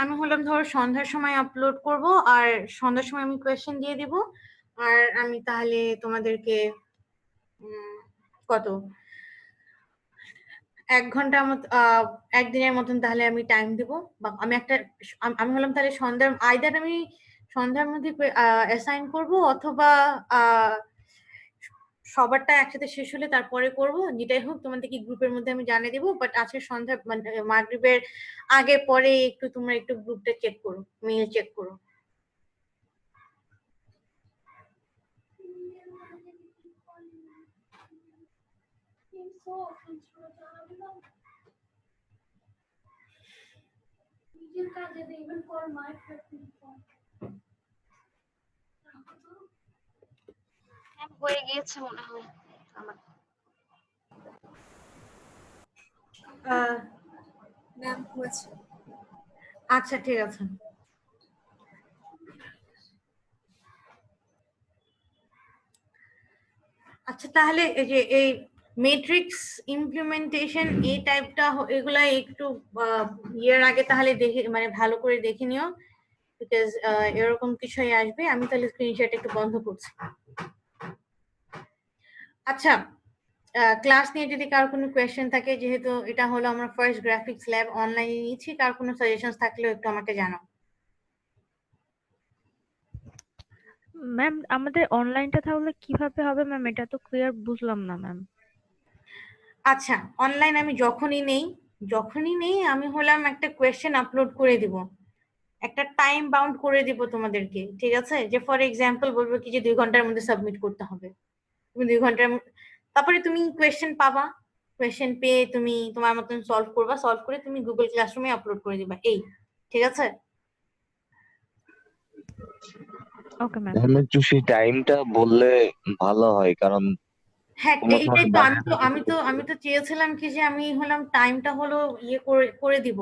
Speaker 1: আমি হলাম ধরো সন্ধ্যার সময় আপলোড করব, আর সন্ধ্যার সময় আমি কোয়েশ্চেন দিয়ে দিব। আর আমি তাহলে তোমাদেরকে কত 1 ঘন্টার মতো একদিনের মতন তাহলে আমি টাইম দিব। বা আমি হলাম তাহলে আমি সন্ধ্যার মধ্যে অ্যাসাইন করব, অথবা আহ সবারটা একসাথে শেষ হলে তারপরে করব। যেটাই হোক তোমাদেরকে গ্রুপের মধ্যে আমি জানিয়ে দেবো, বাট আজকে সন্ধ্যা মানে মাগরিবের আগে পরে তোমরা একটু গ্রুপটা চেক করো, মেইল চেক করো।
Speaker 6: হয়ে গিয়েছে মনে হয় আমার।
Speaker 8: ম্যাম হয়েছে।
Speaker 1: আচ্ছা, ঠিক আছে। আচ্ছা, তাহলে এই মেট্রিক্স ইমপ্লিমেন্টেশন এই টাইপটা এগুলা একটু ইয়ের আগে তাহলে দেখে মানে ভালো করে দেখে নিও, বিকজ এরকম কিছুই আসবে। আমি তাহলে স্ক্রিনশট একটু বন্ধ করছি। আচ্ছা, ক্লাস নিয়ে যদি কারো কোনো কোয়েশ্চেন থাকে, যেহেতু এটা হলো আমার ফার্স্ট গ্রাফিক্স ল্যাব অনলাইনে নিচ্ছি, কার কোনো সাজেশন থাকলেও একটু আমাকে জানাও।
Speaker 12: ম্যাম আমাদের অনলাইনটা তাহলে কিভাবে হবে ম্যাম? এটা তো ক্লিয়ার বুঝলাম না ম্যাম।
Speaker 1: আচ্ছা, অনলাইন আমি যখনই নেই আমি হলাম একটা কোয়েশ্চেন আপলোড করে দিব, একটা টাইম বাউন্ড করে দিব তোমাদেরকে, ঠিক আছে? যে ফর এক্সাম্পল বলবো কি যে 2 ঘন্টার মধ্যে সাবমিট করতে হবে। তুমি 2 ঘন্টার তারপরে তুমি কোয়েশ্চেন পাবা, কোয়েশ্চেন পেয়ে তুমি তোমার মতন সলভ করবা, সলভ করে তুমি গুগল ক্লাসরুমে আপলোড করে দিবা, এই ঠিক আছে?
Speaker 12: Okay ma'am.
Speaker 13: ম্যাম একটু সেই টাইমটা বললে ভালো হয়, কারণ
Speaker 1: হ্যাঁ,
Speaker 13: কোনো
Speaker 1: এইটাই
Speaker 13: সময়
Speaker 1: তো
Speaker 13: বাসায় থাকতে
Speaker 1: আমি তো চেয়েছিলাম কি যে আমি হলাম টাইমটা হলো ইয়ে করে দিব।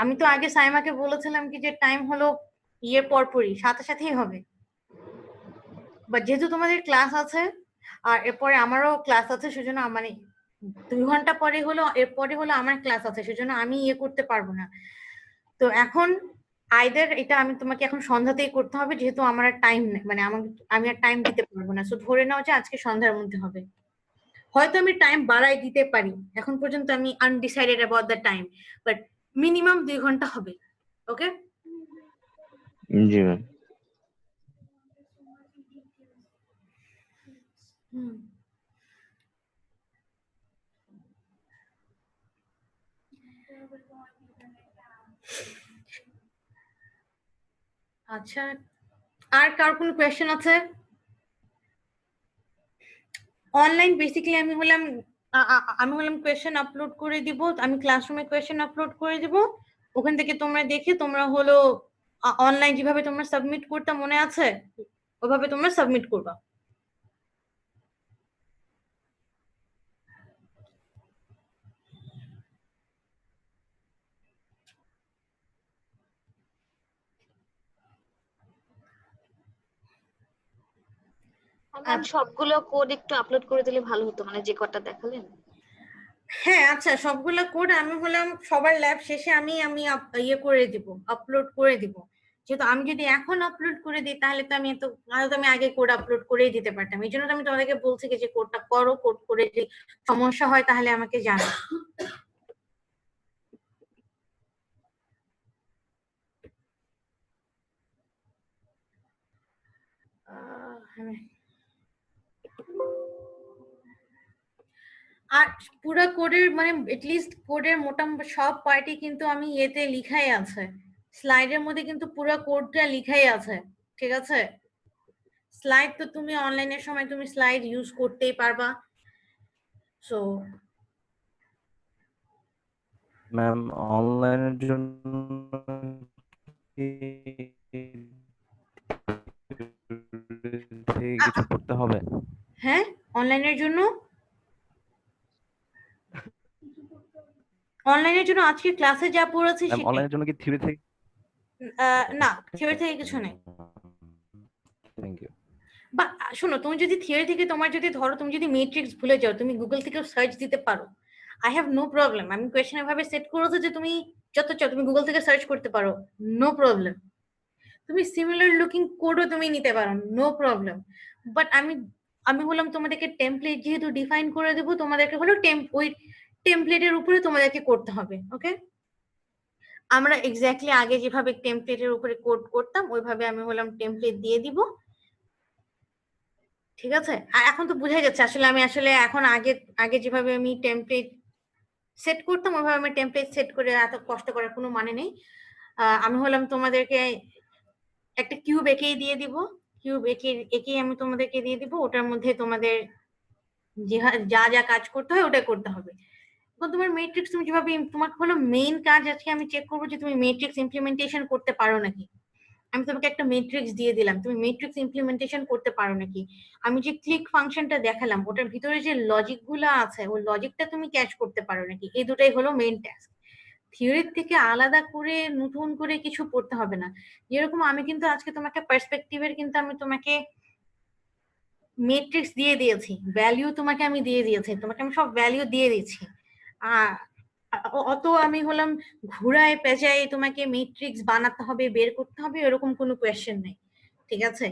Speaker 1: আমি তো আগে সাইমাকে বলেছিলাম কি যে টাইম হলো ইয়ে পরপরই সাথে সাথেই হবে, বাট যেহেতু তোমাদের ক্লাস আছে আর এরপরে আমারও ক্লাস আছে, সেজন্য মানে 2 ঘন্টা পরে হলো এরপরে হলো আমার ক্লাস আছে, সেজন্য আমি ইয়ে করতে পারবো না। তো এখন আইদার এটা আমি তোমাকে এখন সন্ধ্যাতেই করতে হবে, যেহেতু আমার আর টাইম নেই, মানে আমি আর টাইম দিতে পারবো না। সো ধরে নাও যে আজকে সন্ধ্যার মধ্যে হবে। হয়তো আমি টাইম বাড়াই দিতে পারি, এখন পর্যন্ত আমি undecided about the time, but minimum 2 ঘন্টা হবে। ওকে?
Speaker 13: জি ম্যাম।
Speaker 1: আচ্ছা, আর কার কোনো কোয়েশ্চেন আছে? অনলাইন বেসিক্যালি আমি হলাম কোয়েশ্চেন আপলোড করে দিব, আমি ক্লাসরুমে কোয়েশ্চেন আপলোড করে দিব, ওখান থেকে তোমরা দেখে তোমরা হলো অনলাইন যেভাবে তোমরা সাবমিট করতে মনে আছে ওভাবে তোমরা সাবমিট করবা।
Speaker 6: ম্যাম সবগুলো কোড একটু আপলোড করে দিলে ভালো হতো, মানে যে কটা দেখালেন।
Speaker 1: হ্যাঁ, আচ্ছা, সবগুলা কোড আমি হলাম সবার ল্যাব শেষে ইয়ে করে দিব, আপলোড করে দিব। যেহেতু আমি যদি এখন আপলোড করে দিই তাহলে তো আমি আগে কোড আপলোড করেই দিতে পারতাম। এই জন্য তো আমি তোমাদেরকে বলছি যে কোডটা করো, কোড করে যদি সমস্যা হয় তাহলে আমাকে জানাও। আর পুরো কোডের মানে এটলিস্ট কোডের মোটামুটি সব পার্টি কিন্তু আমি এতে লিখাই আছে, স্লাইডের মধ্যে কিন্তু পুরো কোডটা লিখাই আছে, ঠিক আছে? স্লাইড তো তুমি অনলাইনের সময় তুমি স্লাইড ইউজ করতেই পারবা। সো
Speaker 10: ম্যাম অনলাইনের জন্য কিছু করতে হবে?
Speaker 1: হ্যাঁ, অনলাইনের জন্য অনলাইনের জন্য আজকে ক্লাসে যা পড়েছি
Speaker 10: ম্যাম
Speaker 1: সেটাই।
Speaker 10: অনলাইনের জন্য কি থিওরি থেকে?
Speaker 1: না, থিওরি থেকে কিছু নেই।
Speaker 10: Thank you.
Speaker 1: বা শোনো, তুমি যদি থিওরি থেকে তোমার যদি ধরো তুমি যদি ম্যাট্রিক্স ভুলে যাও, তুমি গুগল থেকে সার্চ দিতে পারো। I have no problem. আমি কোয়েশ্চেন এভাবে সেট করেছি যে তুমি যত চাও তুমি গুগল থেকে সার্চ করতে পারো, নো প্রবলেম। তুমি সিমিলার লুকিং কোডও তুমি নিতে পারো, নো প্রবলেম। বাট আমি বললাম তোমাদেরকে টেমপ্লেট যেহেতু ডিফাইন করে দেবো, তোমাদেরকে হলো ওই টেমপ্লেটের উপরে তোমাদেরকে করতে হবে। ওকে, আমরা এক্স্যাক্টলি আগে যেভাবে টেমপ্লেটের উপরে কোড করতাম ওইভাবে আমি বললাম টেমপ্লেট দিয়ে দিব। ঠিক আছে, আর এখন তো বোঝাই যাচ্ছে আসলে আমি আসলে এখন আগে আগে যেভাবে আমি টেমপ্লেট সেট করতাম ওইভাবে আমি টেমপ্লেট সেট করে এত কষ্ট করার কোনো মানে নেই। আমি হলাম তোমাদেরকে একটা কিউব এঁকেই দিয়ে দিব, কিউব এঁকেই আমি তোমাদেরকে দিয়ে দিব। ওটার মধ্যে তোমাদের যা যা কাজ করতে হয় ওটা করতে হবে। এখন তোমার ম্যাট্রিক্স তুমি যেভাবে তোমাকে হলো মেইন কাজ আজকে আমি চেক করবো যে তুমি ম্যাট্রিক্স ইমপ্লিমেন্টেশন করতে পারো নাকি। আমি তোমাকে একটা ম্যাট্রিক্স দিয়ে দিলাম, তুমি ম্যাট্রিক্স ইমপ্লিমেন্টেশন করতে পারো নাকি। আমি যে ক্লিক ফাংশনটা দেখালাম ওটার ভিতরে যে লজিক গুলো আছে ওই লজিকটা তুমি ক্যাচ করতে পারো নাকি। এই দুটাই হলো মেইন টাস্ক। থিওরির থেকে আলাদা করে নতুন করে কিছু পড়তে হবে না। যেরকম আমি কিন্তু আজকে তোমাকে পার্সপেক্টিভের কিন্তু আমি তোমাকে ম্যাট্রিক্স দিয়ে দিয়েছি, ভ্যালিউ তোমাকে আমি দিয়ে দিয়েছি, তোমাকে আমি সব ভ্যালিউ দিয়ে দিচ্ছি। অত আমি হলাম ঘুরায় পেঁচায় তোমাকে ম্যাট্রিক্স বানাতে হবে বের করতে হবে এরকম কোনো কোয়েশ্চেন নেই। ঠিক আছে,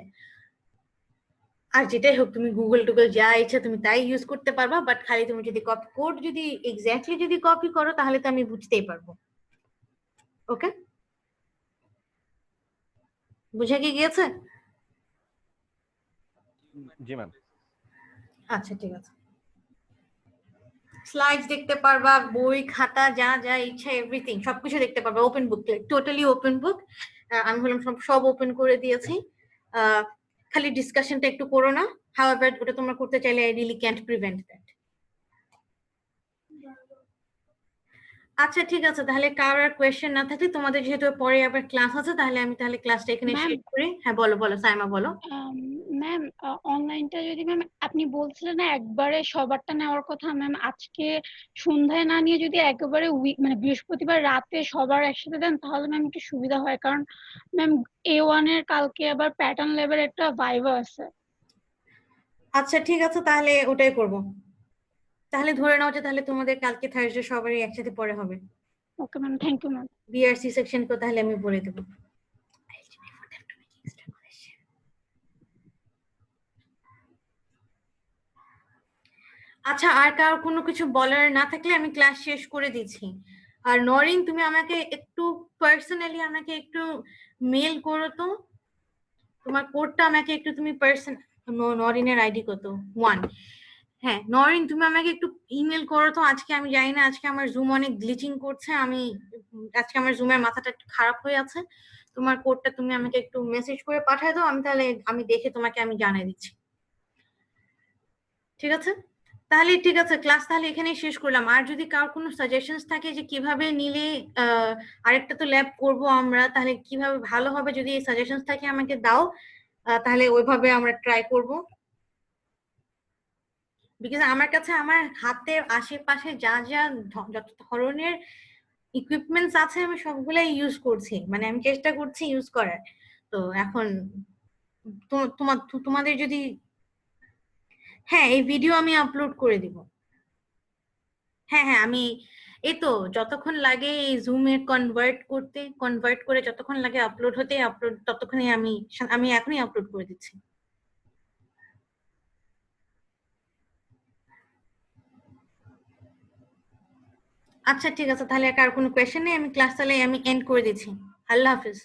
Speaker 1: আর যেটাই হোক তুমি গুগল টুগল যা ইচ্ছা তুমি তাই ইউজ করতে পারবা, বাট খালি তুমি যদি কপি কোড যদি এক্স্যাক্টলি যদি কপি করো তাহলে তো আমি বুঝতেই পারবো। ওকে, বুঝা কি গিয়েছে?
Speaker 10: জি ম্যাম।
Speaker 1: আচ্ছা ঠিক আছে, স্লাইডস দেখতে পারবা, বই খাতা যা যা ইচ্ছা এভরিথিং সবকিছু দেখতে পারবা। Open book, totally open book. আমি বললাম সব ওপেন করে দিয়েছি। খালি ডিসকাশনটা একটু করো না, হাউএভার ওটা তোমরা করতে চাইলে I really can't prevent that. আচ্ছা ঠিক আছে, তাহলে কারোর কোয়েশ্চেন না থাকলে তোমাদের যেহেতু পরে আবার ক্লাস আছে তাহলে আমি তাহলে ক্লাসটা এখানে
Speaker 11: ম্যাম
Speaker 1: শেষ করি। হ্যাঁ বলো বলো সাইমা বলো।
Speaker 11: ম্যাম অনলাইনটা যদি ম্যাম আপনি বলছিলেন না একবারে সবারটা নেওয়ার কথা, ম্যাম আজকে সন্ধ্যায় না নিয়ে যদি একেবারে মানে বৃহস্পতিবার রাতে সবার একসাথে দেন তাহলে ম্যাম একটু সুবিধা হয়, কারণ ম্যাম A1 এর কালকে আবার প্যাটার্ন লেভেল একটা ভাইভা আছে।
Speaker 1: আচ্ছা ঠিক আছে, তাহলে ওটাই করব। তাহলে ধরে নাও যে তাহলে তোমাদের কালকে থার্সডে সবারই একসাথে পরে হবে।
Speaker 11: Okay ma'am, thank you ma'am.
Speaker 1: BRC section কো তাহলে আমি বলে দেব। আচ্ছা, আর কার কোনো কিছু বলার না থাকলে আমি ক্লাস শেষ করে দিচ্ছি। আর নরিন তুমি আমাকে একটু পার্সোনালি আমাকে একটু মেল করো তো, তোমার কোডটা আমাকে একটু তুমি নরিনের আইডি কত 1। হ্যাঁ নরিন তুমি আমাকে একটু ইমেল করো তো। আজকে আমি জানি না, আজকে আমার জুম অনেক গ্লিচিং করছে, আজকে আমার জুমের মাথাটা একটু খারাপ হয়ে আছে। তোমার কোডটা তুমি আমাকে একটু মেসেজ করে পাঠায় দাও, তাহলে আমি দেখে তোমাকে আমি জানিয়ে দিচ্ছি। ঠিক আছে, তাহলে ঠিক আছে, ক্লাস তাহলে এখানেই শেষ করলাম। আর যদি কারোর কোনো সাজেশনস থাকে যে কিভাবে নিলে আরেকটা তো ল্যাব করব আমরা, তাহলে কিভাবে ভালো হবে যদি এই সাজেশনস থাকে আমাকে দাও, তাহলে ওইভাবে আমরা ট্রাই করব। বিকজ আমার কাছে আমার হাতের আশেপাশে যা যা যত ধরনের ইকুইপমেন্টস আছে আমি সবগুলাই ইউজ করছি, মানে আমি চেষ্টা করছি ইউজ করার। তো এখন তোমাদের যদি হ্যাঁ এই ভিডিও আমি আপলোড করে দিব। হ্যাঁ হ্যাঁ আমি এই তো যতক্ষণ লাগে এই জুমে কনভার্ট করে যতক্ষণ লাগে আপলোড হতে ততক্ষণই আমি এখনই আপলোড করে দিচ্ছি। আচ্ছা ঠিক আছে, তাহলে কার কোনো কোয়েশ্চেন নেই, আমি ক্লাস তাহলে আমি এন্ড করে দিচ্ছি। আল্লাহ হাফিজ।